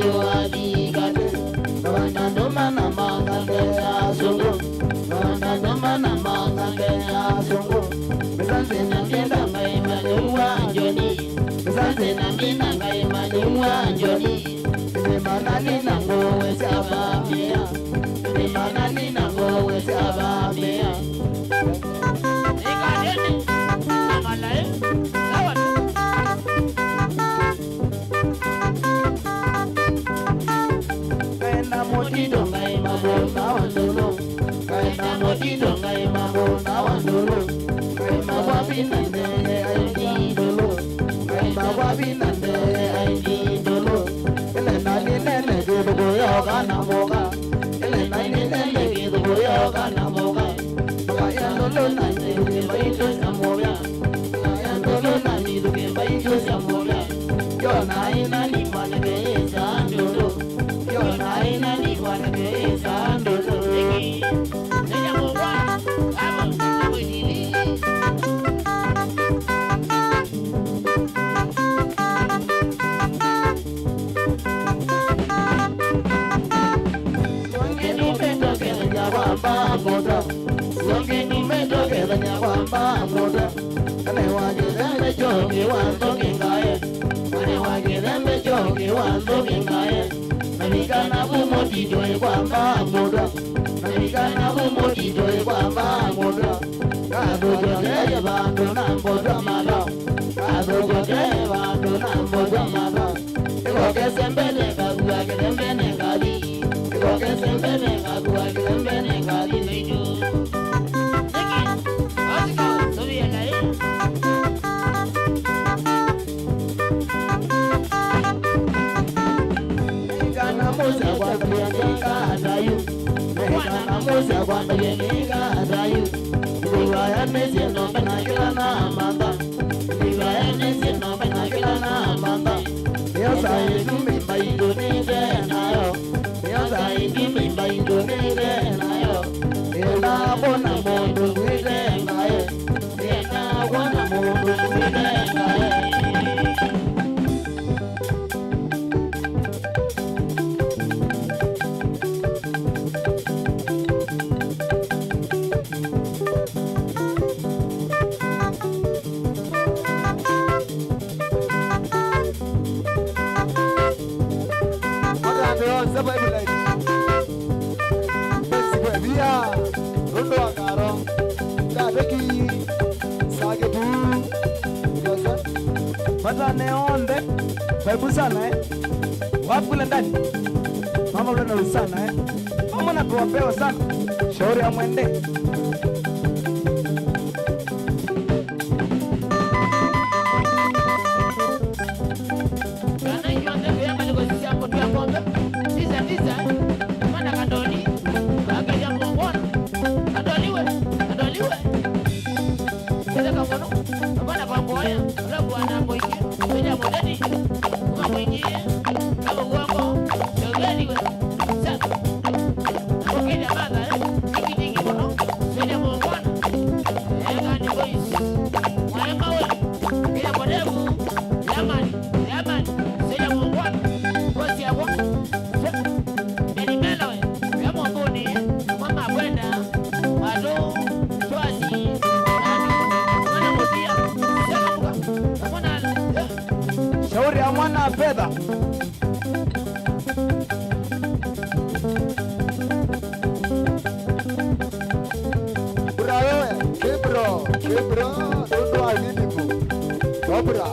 Yo adigade Wana doma na mangande asongo Wana doma na mangande asongo Mesanse na ngenda ngai mani wanjoni Mesanse na mina ngai mani wanjoni Manani na ngowe sabamia Manani na ngowe sabamia Ikadeni Amalae Motido ngai mabona wandolo Kaina motido ngai mabona wandolo Kaima wabinande aindidolo Kaima wabinande aindidolo Ele nani nene gido goyoga na moga Ele nani nene gido goyoga na moga Kaya ndolo nani duke baito sa moga Kaya ndolo nani duke baito sa moga Yo nai nani manike sa ndolo Yo nai nani manike sa ndolo Nenya moga Amo nemo dili Songe ni medo ke la nyawamba moda Kane wage dembe jogi wando kingaye Kane wage dembe jogi wando kingaye Namikana bumoti joe kwamba moda Namikana bumoti joe kwamba moda Kado joge bando namboda mada Kado joge bando namboda mada Ego ke sembele kagua ke dembe negadi Ego ke sembele kagua ke dembe negadi Mejo Musa kwanda yenga adayu Mekana Musa kwanda yenga adayu Ndiwaya nese no bena kila na amanda Ndiwaya nese no bena kila na amanda Yosa idumi maido nige nayo Yosa idumi maido nige nayo Ena bona mondo nige nayo Ena bona mondo nige nayo Saba ibu lagi, besi dia, rondo angkaro, kadeki, sage bu, biasa. Mata neonde, babu sana wapi ndani, mama ule sana mama na tuwapewa sana, shauri ya mwende. Shauri ya mwana fedha. Kebro, tutu alinifu. Dobra.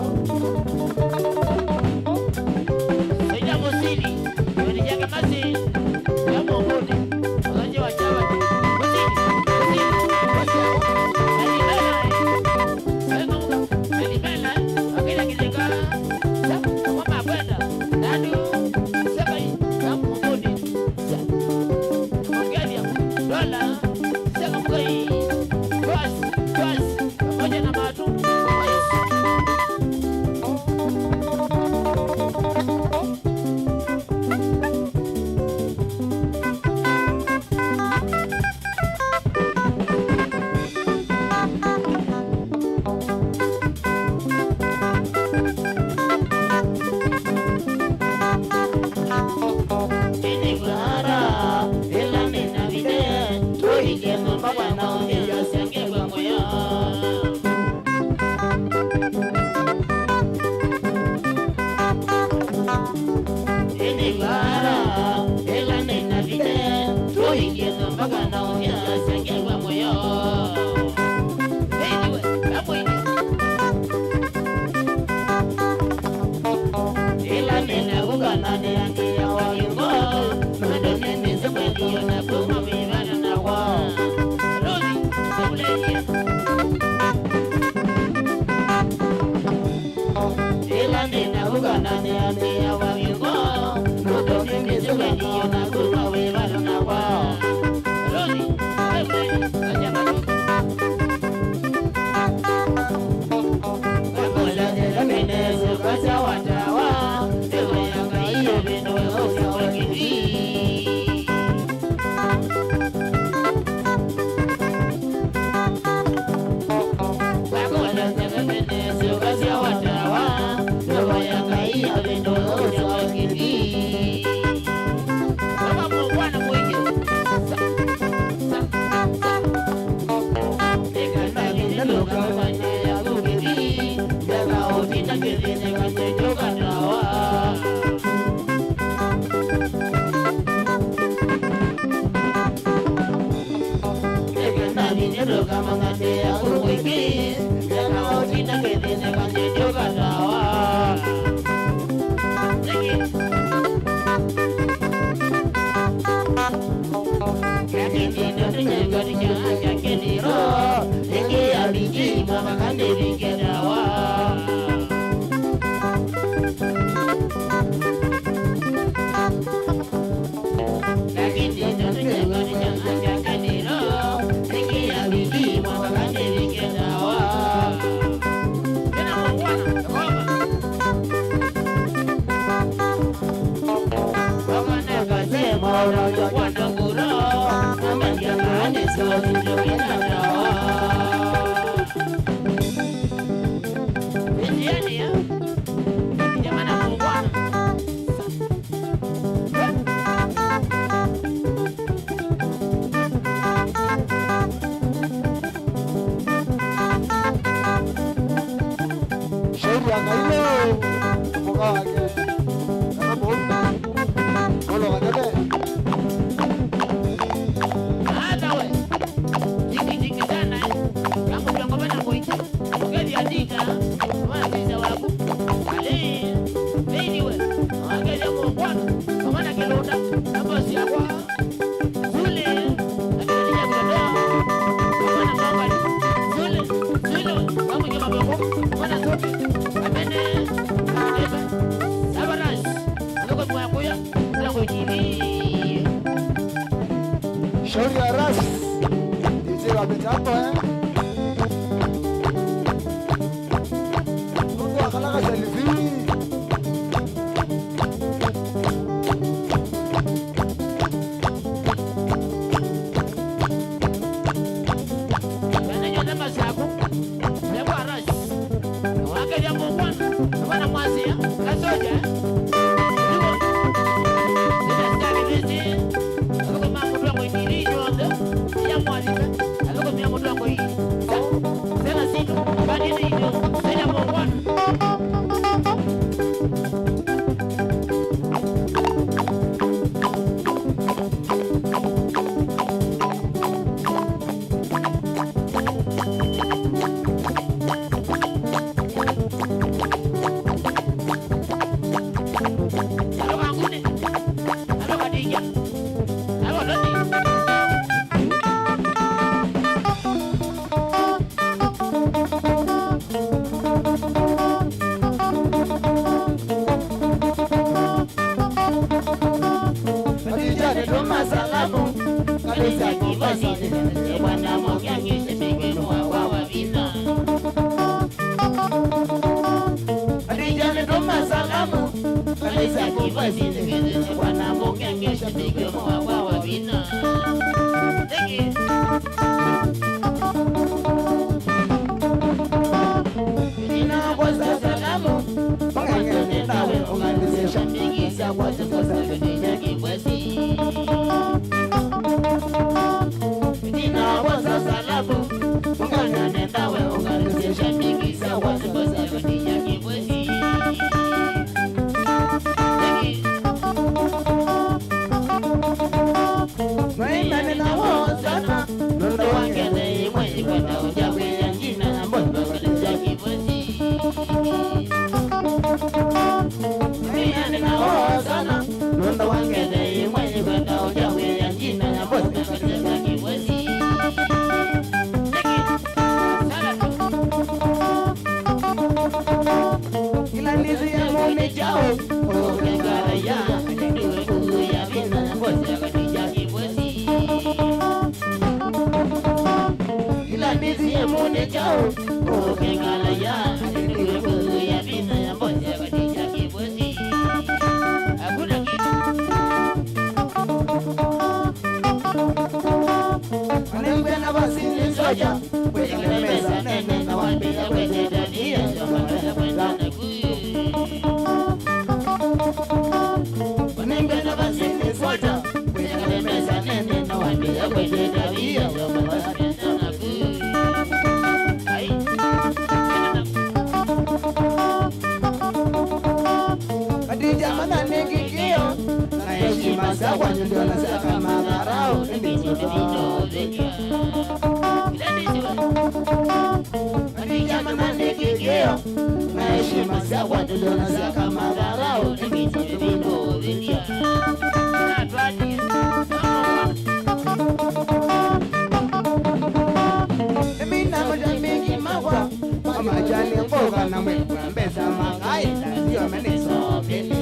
mwaka kandirike dawa. Lakini tunataka nijanga kaniro, nikia bidii mwaka kandirike dawa. Tena mwana, koma. Wakana kaze mwana kwa ndonguro, amandia kane so ndio dawa. Shauri ya ras DJ wametapo Mungu akalaka selfie Bana nyota masaku Lebo ras Wake ya mwana Wana mwasi ya Kasoja ngoga na mwe mbesa mangai ndio meniso kini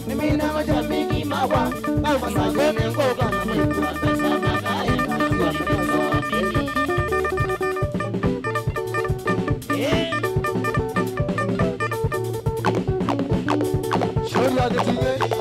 nimina majabiki mawa baba sagene ngoga na mwe mbesa mangai ndio meniso kini show you the thing.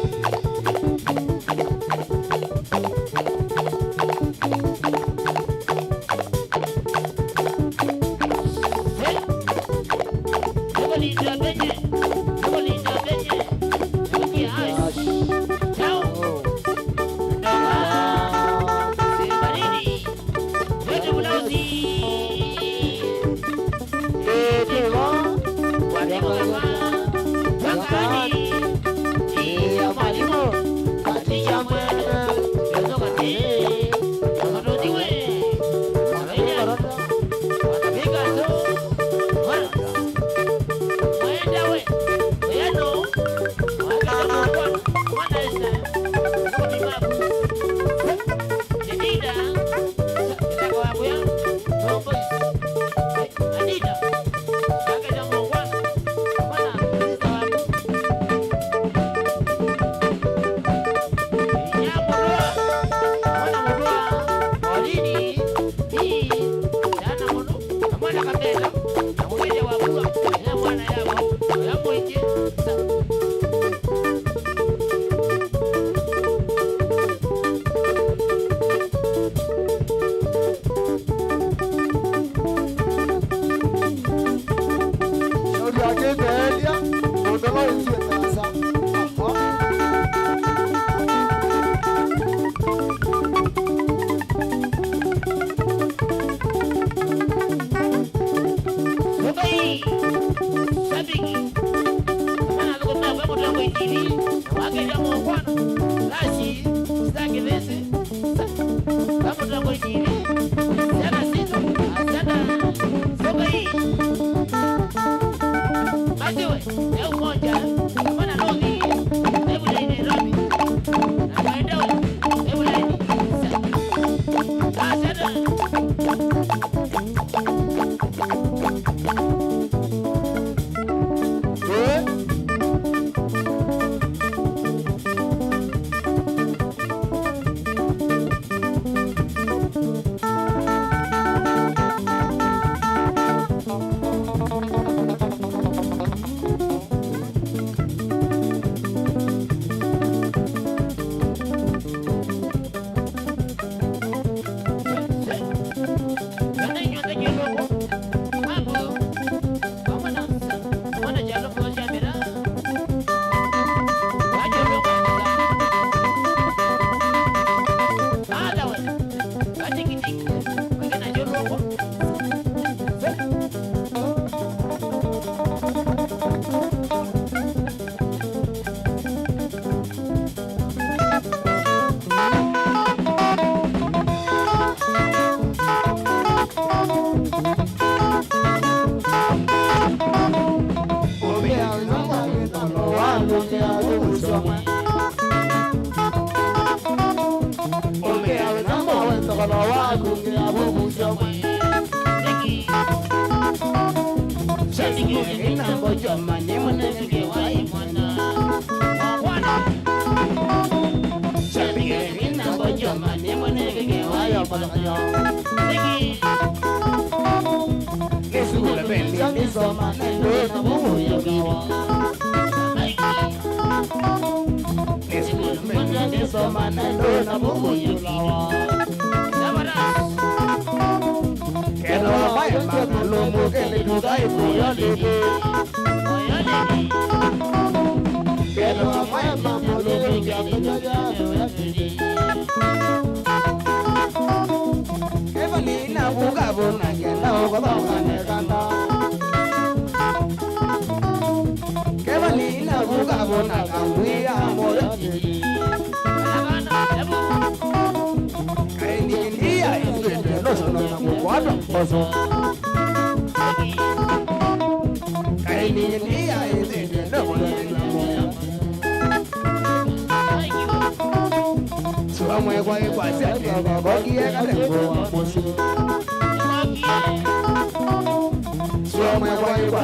Somewhere, why,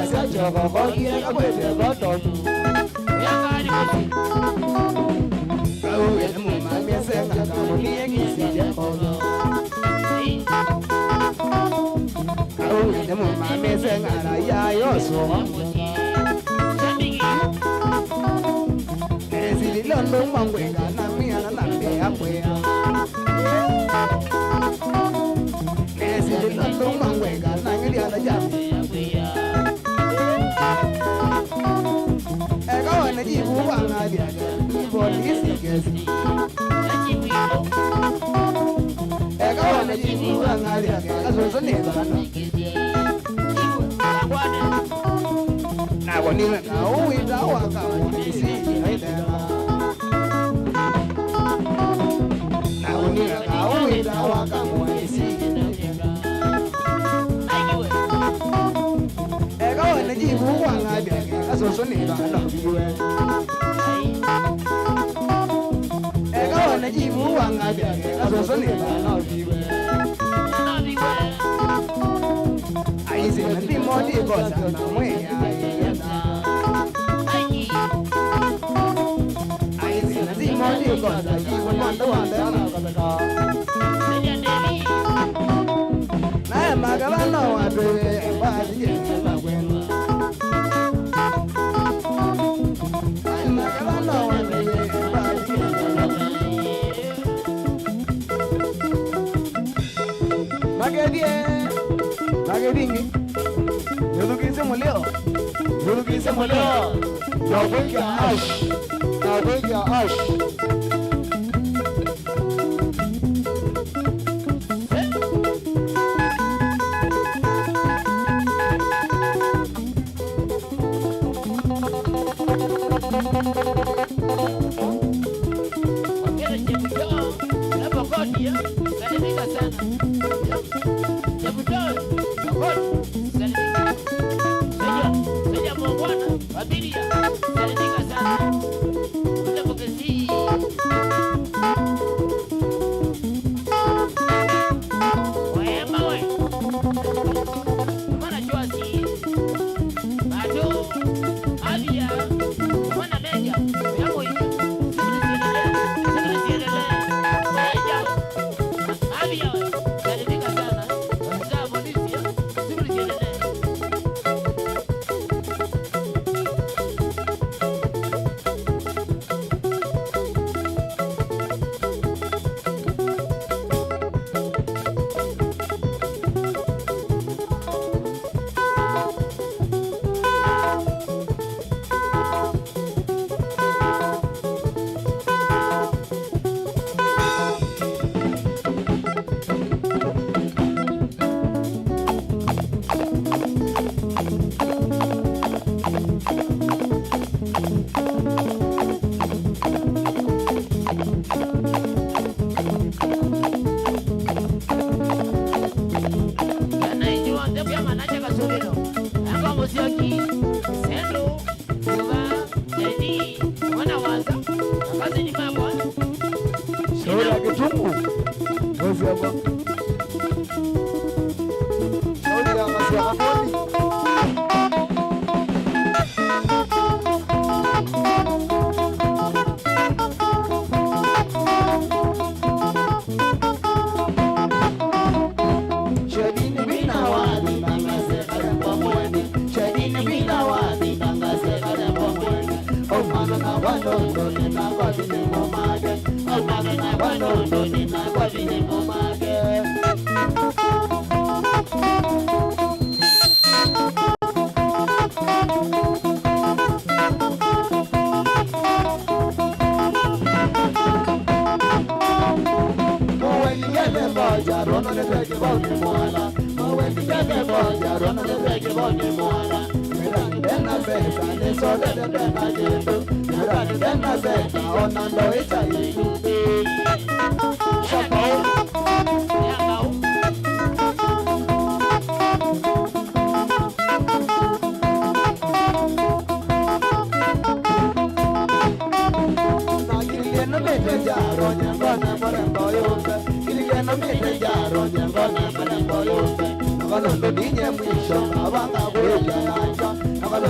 Asa choko kokie kabwete kototu Yakari kosi Kau yene muma miasenga Kau niye kisi jakono Kau yene muma miasenga Raya yoso Nesili londo mangwenga Namia na nambe akwea Nesili londo mangwenga Nangili ala jambi Ega wana jibu wanga diaga Polisi kesi Ega wana jibu wanga diaga Kazozo nebana Na wanime ka uwita waka Polisi haidera Na wanime ka uwita waka Polisi Ega wana jibu wanga diaga Kazozo nebana Ega wana jibu wanga diaga Kazozo nebana Aizi ndi modi goza na mwe Aizi ndi modi goza jiwa nando wanda na goza Na magabana wadwe baji yema magwena Na magabana wadwe baji yema Magedie Magedingi Yudukise mulio Yudukise mulio Yaweka ash Yaweka ash Ongera chebuto Lapa kodi ya Salimika sana Chebuto Kodi Salimika Seja mwana Familia Salimika sana Lapa kesi Wema we Mana chwasi Bado Avia Mana meja Yamo hivi Mwisho, abanga kuja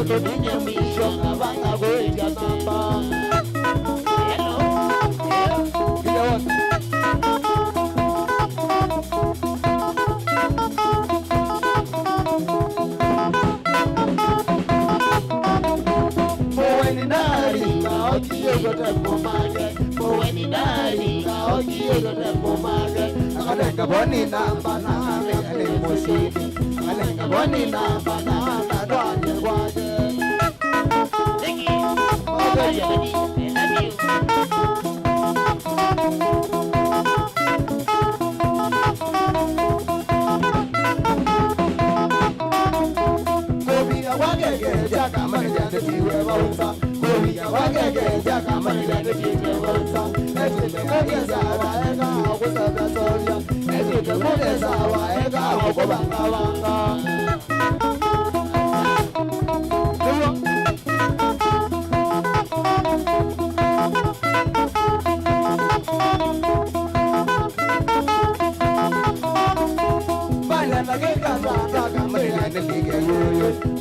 Toto ninye mwisho Kavanga goja namba Hello Kile wote Moweni dari Kaoji yote pomage Moweni dari Kaoji yote pomage Akalenga boni namba na ale mosini Akalenga boni namba na dwaje gwaje Thank you I love you Kobiya wagege jaka manjande tiwe wausa Kobiya wagege jaka manjande tiwe wausa Ezite kogeza wa ega kusabya soria Ezite kogeza wa ega kubanga wanga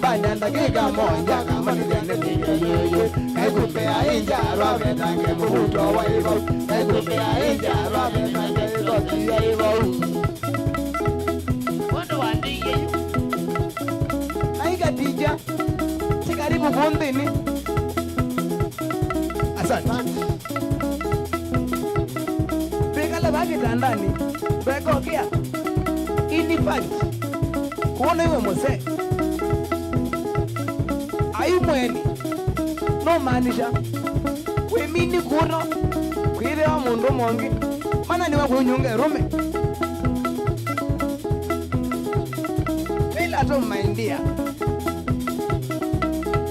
Bananda giga monja kama nidende dige yoyo Egupe ainja rabe tange muhuto wa ivo Egupe ainja rabe tange goti ya ivo Wando wandiye Aiga tija Sikaribu bundini Asante Pekala bagi tandani Beko kia Ini pagi Kuona iwe mose Ayu mweni No manisha We mini kuno Kwile wa mundu mongi Mana niwa kunyunge rume Pila to maindia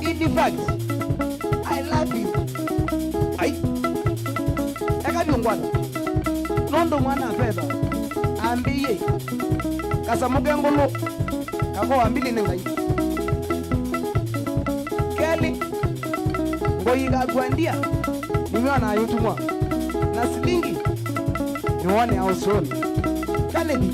In fact I love you Ay Eka biungwana Nondo mwana fedha Ambiye Kasamuke ngulu Kako ambili nengai Kelly Ngoyiga kuandia Nimeona ayutumwa Na silingi Niwane hausoni Kaledi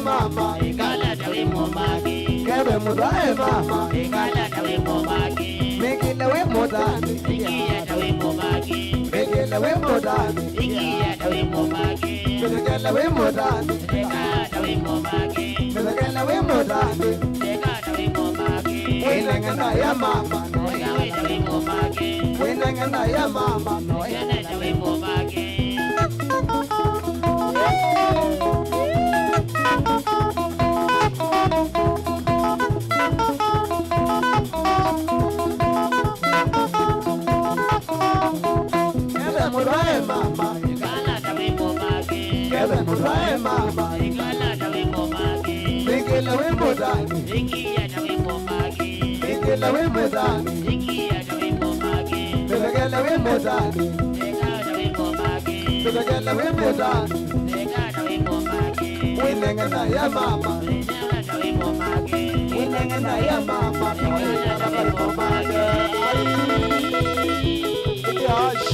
Mama, ikala tawe momagi. Kebe mudae mama, ikala tawe momagi. Mekile we modani, ikiya tawe momagi. Mekile we modani, ikiya tawe momagi. Mekile we modani, ikala tawe momagi. Mekile we modani, ikala tawe momagi. Wenengana ya mama, noya tawe momagi. Wenengana ya mama, noya tawe momagi. Mama, ikala tawe momagi. Kebe mudae mama, ikala tawe momagi. Mekile we modani, ikiya tawe momagi. Mekile we modani, ikiya tawe momagi. Mekile we modani, ikala tawe momagi. Mekile we modani, ikala tawe momagi. Wenengana ya mama, ikala tawe momagi. Wenengana ya mama, ikala tawe momagi. Yash.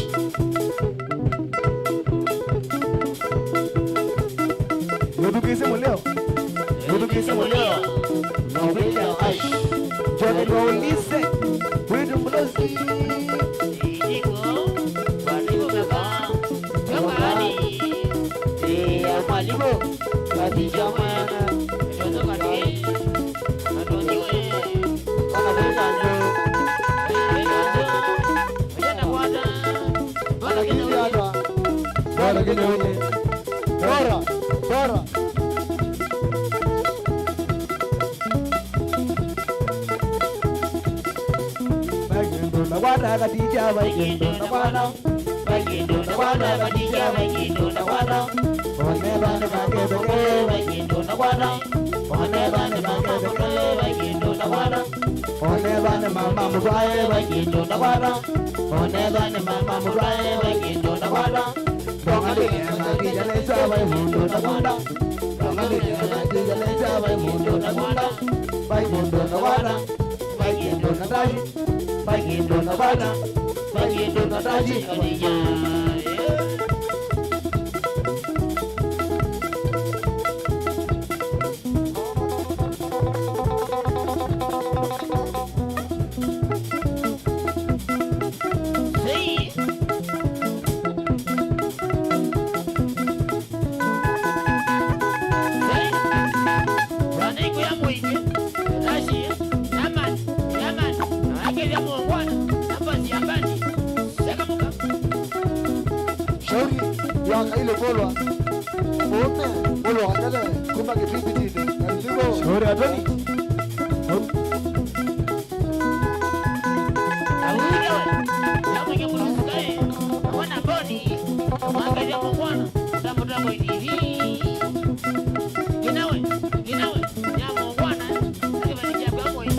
Yodukise moleo. Yodukise moleo. No video aish. Johnny Rolise. Wedu blosi. Iko. Walimu kaka. Kamani. Mwalimu. Kati jamana. Jono kati. Adoni we. Kanadando. Ojana wada. Bala kini wada. Bala kini wada. Bora. Bora. Nakwada katija baigendo nakwada baigendo nakwada katija baigendo nakwada one bane bange beke baigendo nakwada one bane bange beke baigendo nakwada one bane mama mugwae baigendo nakwada one bane mama mugwae baigendo nakwada Dongali katija lesa baigendo nakwada Dongali katija lesa baigendo nakwada Bagindo Navada, Bagindo Nadaji, Bagindo Navada, Bagindo Nadaji, Kadija. Ile bolwa bote bolwa kale kuma ke bibiti ne aligo Shauri atoni Awuja yamu ke mulusukae wana boni mwangalia mwana tafuta kwa hivi ginawe yamu mwana akibadilisha kwa moyo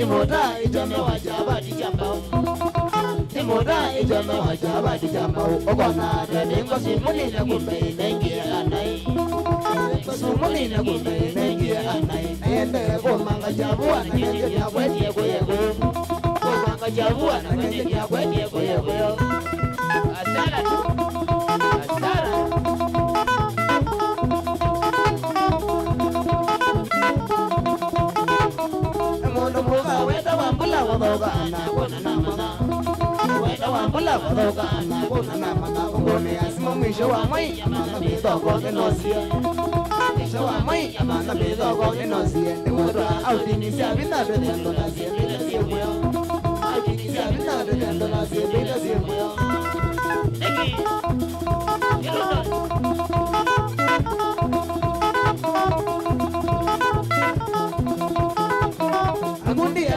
Imoda ijame wajaba dijambao Imoda ijame wajaba dijambao Ogona dede simuli na kumbe nengi anai Simuli na kumbe nengi anai Nayende kumanga jabua na nende ya kweti ya kweye kweye Kumanga jabua na nende ya kweti ya kweye kweye Asara tu Asara Weta wambula wadoga ana kona namana Weta wambula wadoga ana kona namana Kongone asimo mwisho wa mwai Amana bidogo kenosie Mwisho wa mwai Amana bidogo kenosie Nimodwa audinisi abina Betendo na siye bila siye mweo Audinisi abina Betendo na siye bila siye mweo Neki Yeludo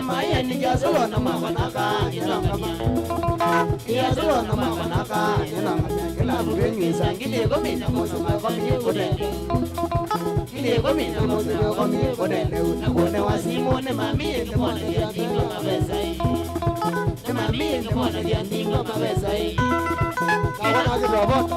Maya ni jazolo na mabanaka inangamia Jazolo na mabanaka inangamia Kila bugengi sangile gomina mosuma gomini kodende Kile gomina mosuma gomini kodende Unagone wasimone mami enge mwana diandingo mabezai Mami enge mwana diandingo mabezai Kawana ake robota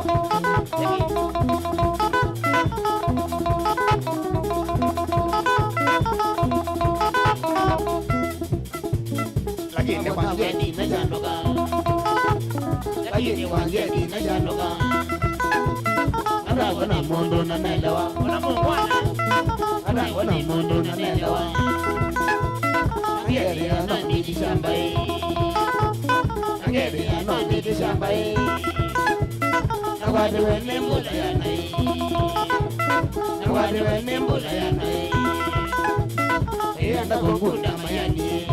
Lakini wangeni na janoga Lakini wangeni na janoga Ara wana mondo na nelewa Wana mwana Ara wana mondo na nelewa Nangeri ya nani di shambai Nangeri ya nani di shambai Nagwade wene mbula ya nai Nagwade wene mbula ya nai Iyanda kongunda mayani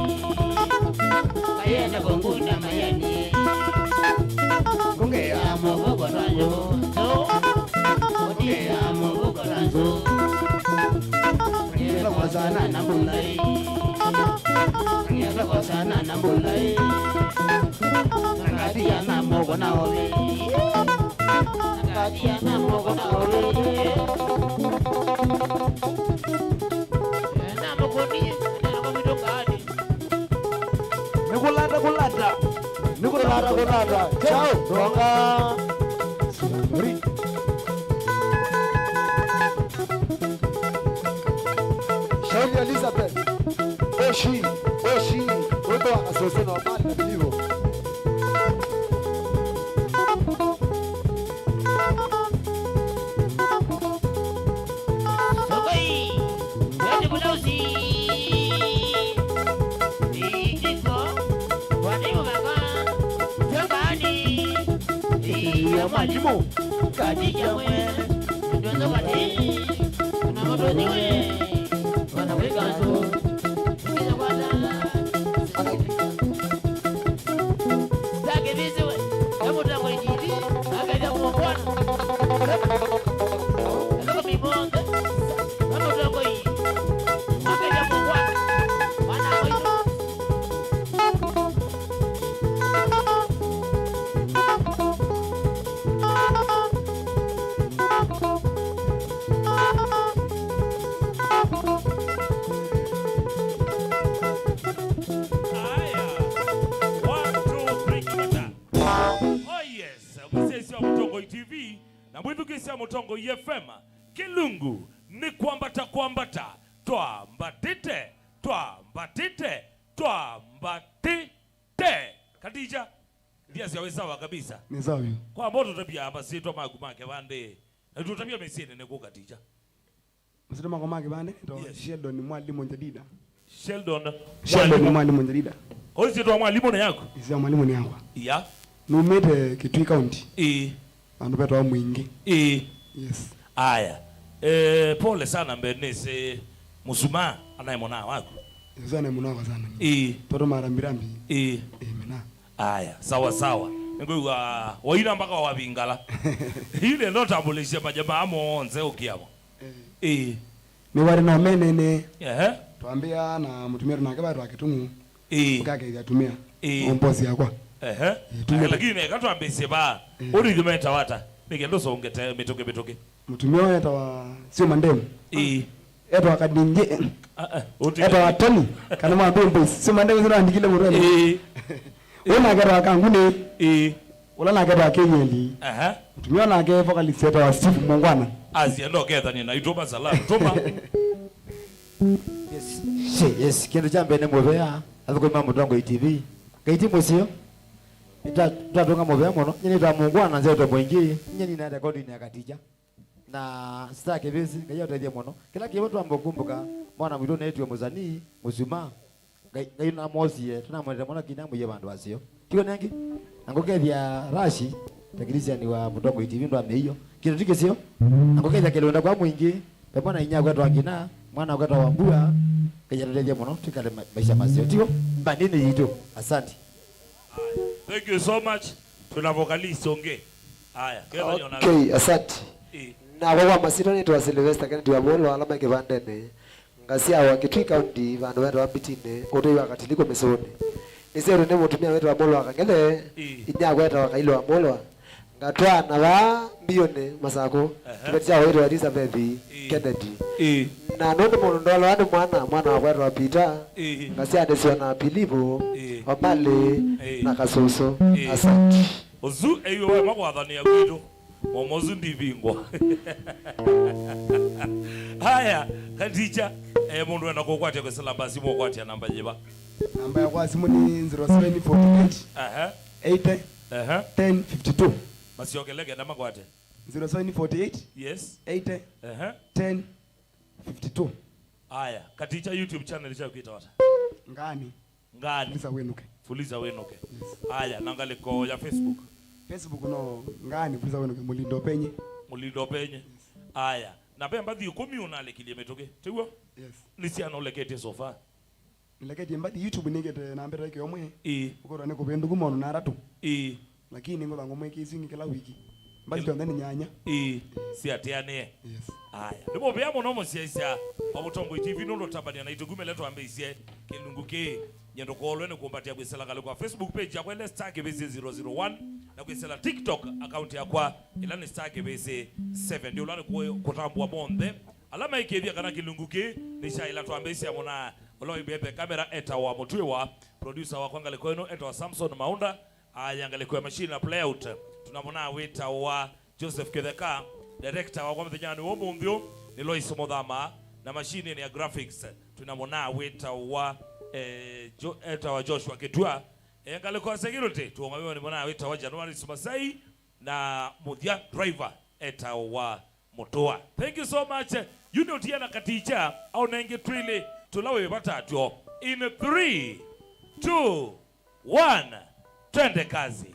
Ayana kongunda mayani Kunge ya mogo koranjo So Kunge ya mogo koranjo Kunge kwa sana na mbulai Kunge kwa sana na mbulai Nangati ya na mogo na ole Nangati ya na mogo na ole Na mogo ni Nikulada Ciao Donga Oshi, wewe akasose na mali na hivyo. Sokoi, wewe bulauzi. Niko, wadimu baba. Jabani. Ya mwalimu. Kadija wewe. Ndio kati. Na moto niwe. Wanaweka zo. Ndio kwanza. Sake viziwe. Kama tangu injili, akaenda kuokoa. Kama mibonge. Kama tangu hii. Akaenda kuokoa. Wana hiyo. TV na mwitu kisia Mutongo FM Kilungu ni kwambata twambatite Kadija ndia siyawe sawa kabisa Ni sawa hiyo. kwa mboto tabia hapa sitwa magumake bande na tutabia mesine ne kwa Kadija Msito magomake bande to Sheldon ni mwalimu njadida. Sheldon ni mwalimu njadida. Kwa hiyo sitwa mwalimu na yako Isi mwalimu ni yangu. ya Numete Kitui County. Ando beto wa mwingi. Yes. Aya. Pole sana mbenese Musuma anayemona wako. Zana muna sana. Toto marambirambi. Mena. Aya, sawa. Ngo waina mpaka wabingala. Ile ndo tambulisha majamaa monze ukiamo. Ni wari na menene. Tuambia na mtumia tunakaba twakitungu. Kake yatumia. Omposi yakwa. Lakini katwambise ba. Uri dhumeta wata. Nigendo songete mitoke. Mtumia weta wa sio mandemu. Eto wakadinje. Eto watoni. Kana mabembe sio mandemu zina andikile murene. Una gara wakangune. Ula na gara kenyeli. Mtumia na ke vocalist eto wa Steve Mongwana. Azia ndo ketha ni na itoba salama. Toba. Yes, kendo jambe ne movea. Avuko mama Mutongo TV. Kaiti musio. Tutatunga movea mono. Nyini ta Mongwana nze to mwingi. Nyini na recording ya Kadija. Na stake bezi kaya utaje mono. Kila kiyo tu ambokumbuka mwana mwito na yetu Muzani, Musuma. Gayo na mozie tunamwenda mwana kinambo ye bandu basio. Tiko nangi. Angoke vya Rashi. Takilizia ni wa Mutongo TV ndo ameiyo. Kino tike sio? Angoke vya kelonda kwa mwingi. Pepona inya kwa twakina. Mwana kwa twambua. Kaya utaje mono tukale maisha mazio. Tiko bandini yito. Asante. Thank you so much. Tuna vocalist onge. Aya, okay, asante. Na baba masiro ni twa Sylvester kandi wa bolo alama kibandene. Ngasia wa Kitui County vandu wetu wabitine oto ya katiliko mesone. Nisero ne mutumia wetu wa bolo akangele inya kweta wa kailo wa bolo. Ngatwa na ba mbione masako. Kibetia wetu wa Elizabeth Kennedy. Na nondo mondolo anu mwana wa wetu wa Peter. Ngasia desio na Bilibo, Omale na Kasuso. Asante. Ozu eyo wa makwathania gwitu. Momozu ndibingwa. Haya, Kadija, mundu wenda kukwatia kwa salamba simu kwatia namba jiba. Namba ya kwa simu ni 0748 80 1052. Masiogelege ndama kwate. 0748 yes 80 10 52. Haya, Kadija YouTube channel cha kuita wata. Ngani. Fuliza wenuke. Haya, nangale ko ya Facebook. Facebook no ngani fuliza wenuke mulindo penye. Aya, na pemba di communal kilie metoke. Tiwo? Yes. Lisiano lekete so far. Lekete mbadi YouTube nigete na mbere ke omwe. Ukora ne kubendu kumono na ratu. Lakini ngoba ngomwe kizingi kila wiki. Mbadi tondani nyanya. Si atiane. Yes. Aya. Ndipo bya mono mo siaisa. Mutongo TV no tabania na itugume leto ambeise Kilungu ke nyendo kolwe ne kumbatia kwesela kale kwa Facebook page yakwa ile star kebese 001 na kwesela TikTok account yakwa ila ni star kebese 7 ndio lani kutambua bonde alama ikevia kana Kilungu ke nisha ila to ambeise amona oloi bebe kamera eta wa mutwewa producer wa kwangale kweno eta wa Samson Maunda ayangale kwa machine na playout tunamona weta wa Joseph Kedeka director wa kwa mthanyani wo mundio ni Lois Modhama na machine ni ya graphics tunamona weta wa Eta Joshua Ketua ngale kwa security tuongawe ni mwana wita wa January Sumasai na Muthia driver eta wa Motoa. Thank you so much. You know tiana katicha au nenge twile tulawe batatu in 3 2 1 twende kazi.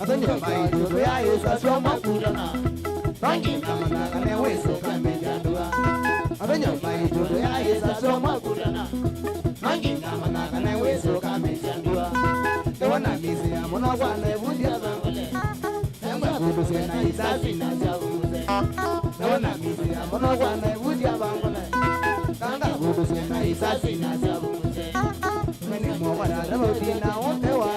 Abenyo mai do ya isa so makudana. Bangi kama na kane weso kamejandua. Abenyo mai do ya isa so makudana. Bangi kama na kane weso kamejandua. Ewana mizi ya mona wana budia bangole. Emba kudu sena isasi na jabuze. Ewana mizi ya mona wana budia bangole. Kanga kudu sena isasi na jabuze. Mene mo wana lodi na otewa.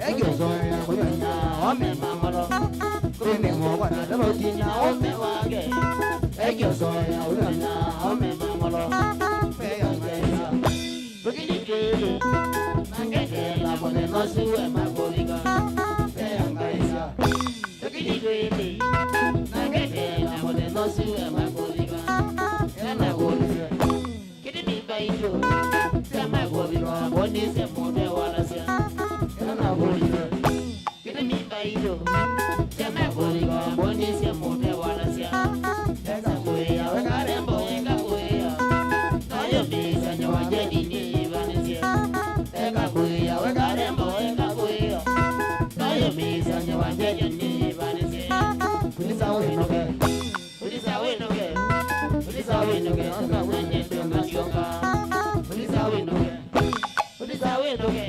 Egyo zoya kunyanya ome mamalo. Mene mo wana lodi na otewa ge. Egyo zoya kunyanya ome mamalo. Peya ngeza. Begini kele. Nangeke la mone no suwe magoliga. Peya ngeza. Begini kele. Nangeke la mone no suwe magoliga. Ena goliga. Kidini baijo. Sema goliga. Boni se mode wala se. Ena goliga. Kidini baijo. Sema goliga. Boni se mode wala se. Esa goya wegarembo wenga goya. Nayo bisa nyawaje dini vanisia. Eka goya wegarembo wenga goya. Nayo bisa nyawaje dini vanisia. Kulisa wenoge. Kulisa wenoge. Kulisa wenoge. Aka wenye tunga shonga. Kulisa wenoge. Kulisa wenoge.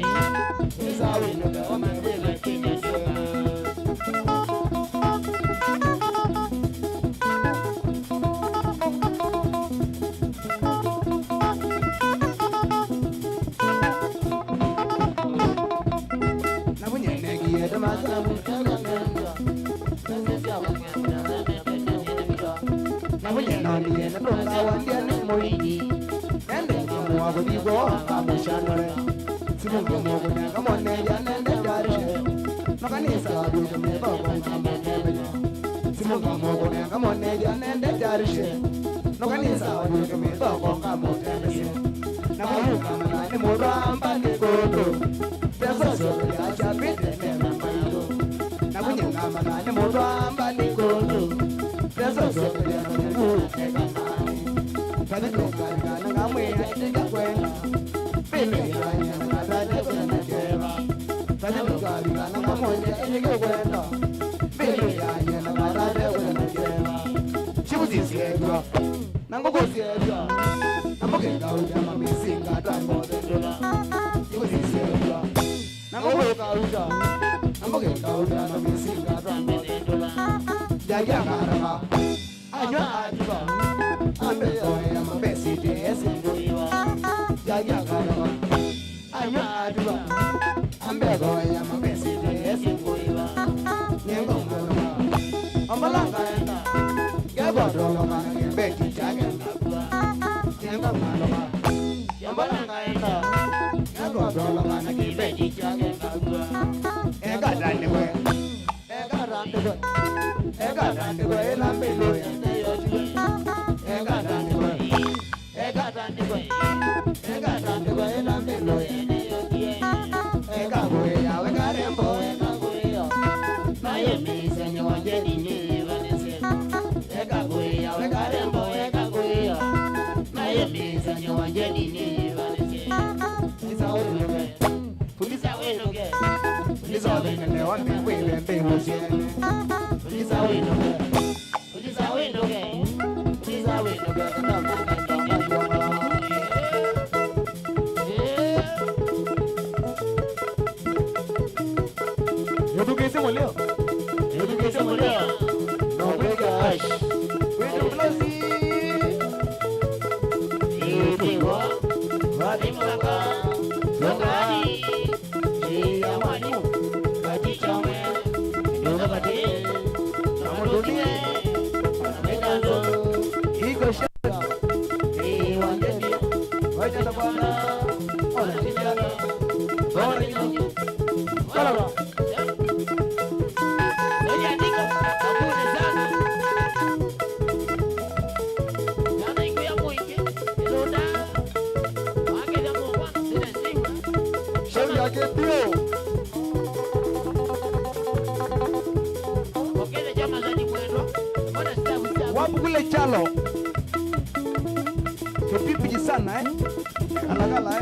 Kulisa wenoge. Omandega kinya shonga. Wapu kule chalo kepipi sana alagala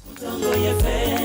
Mutongo FM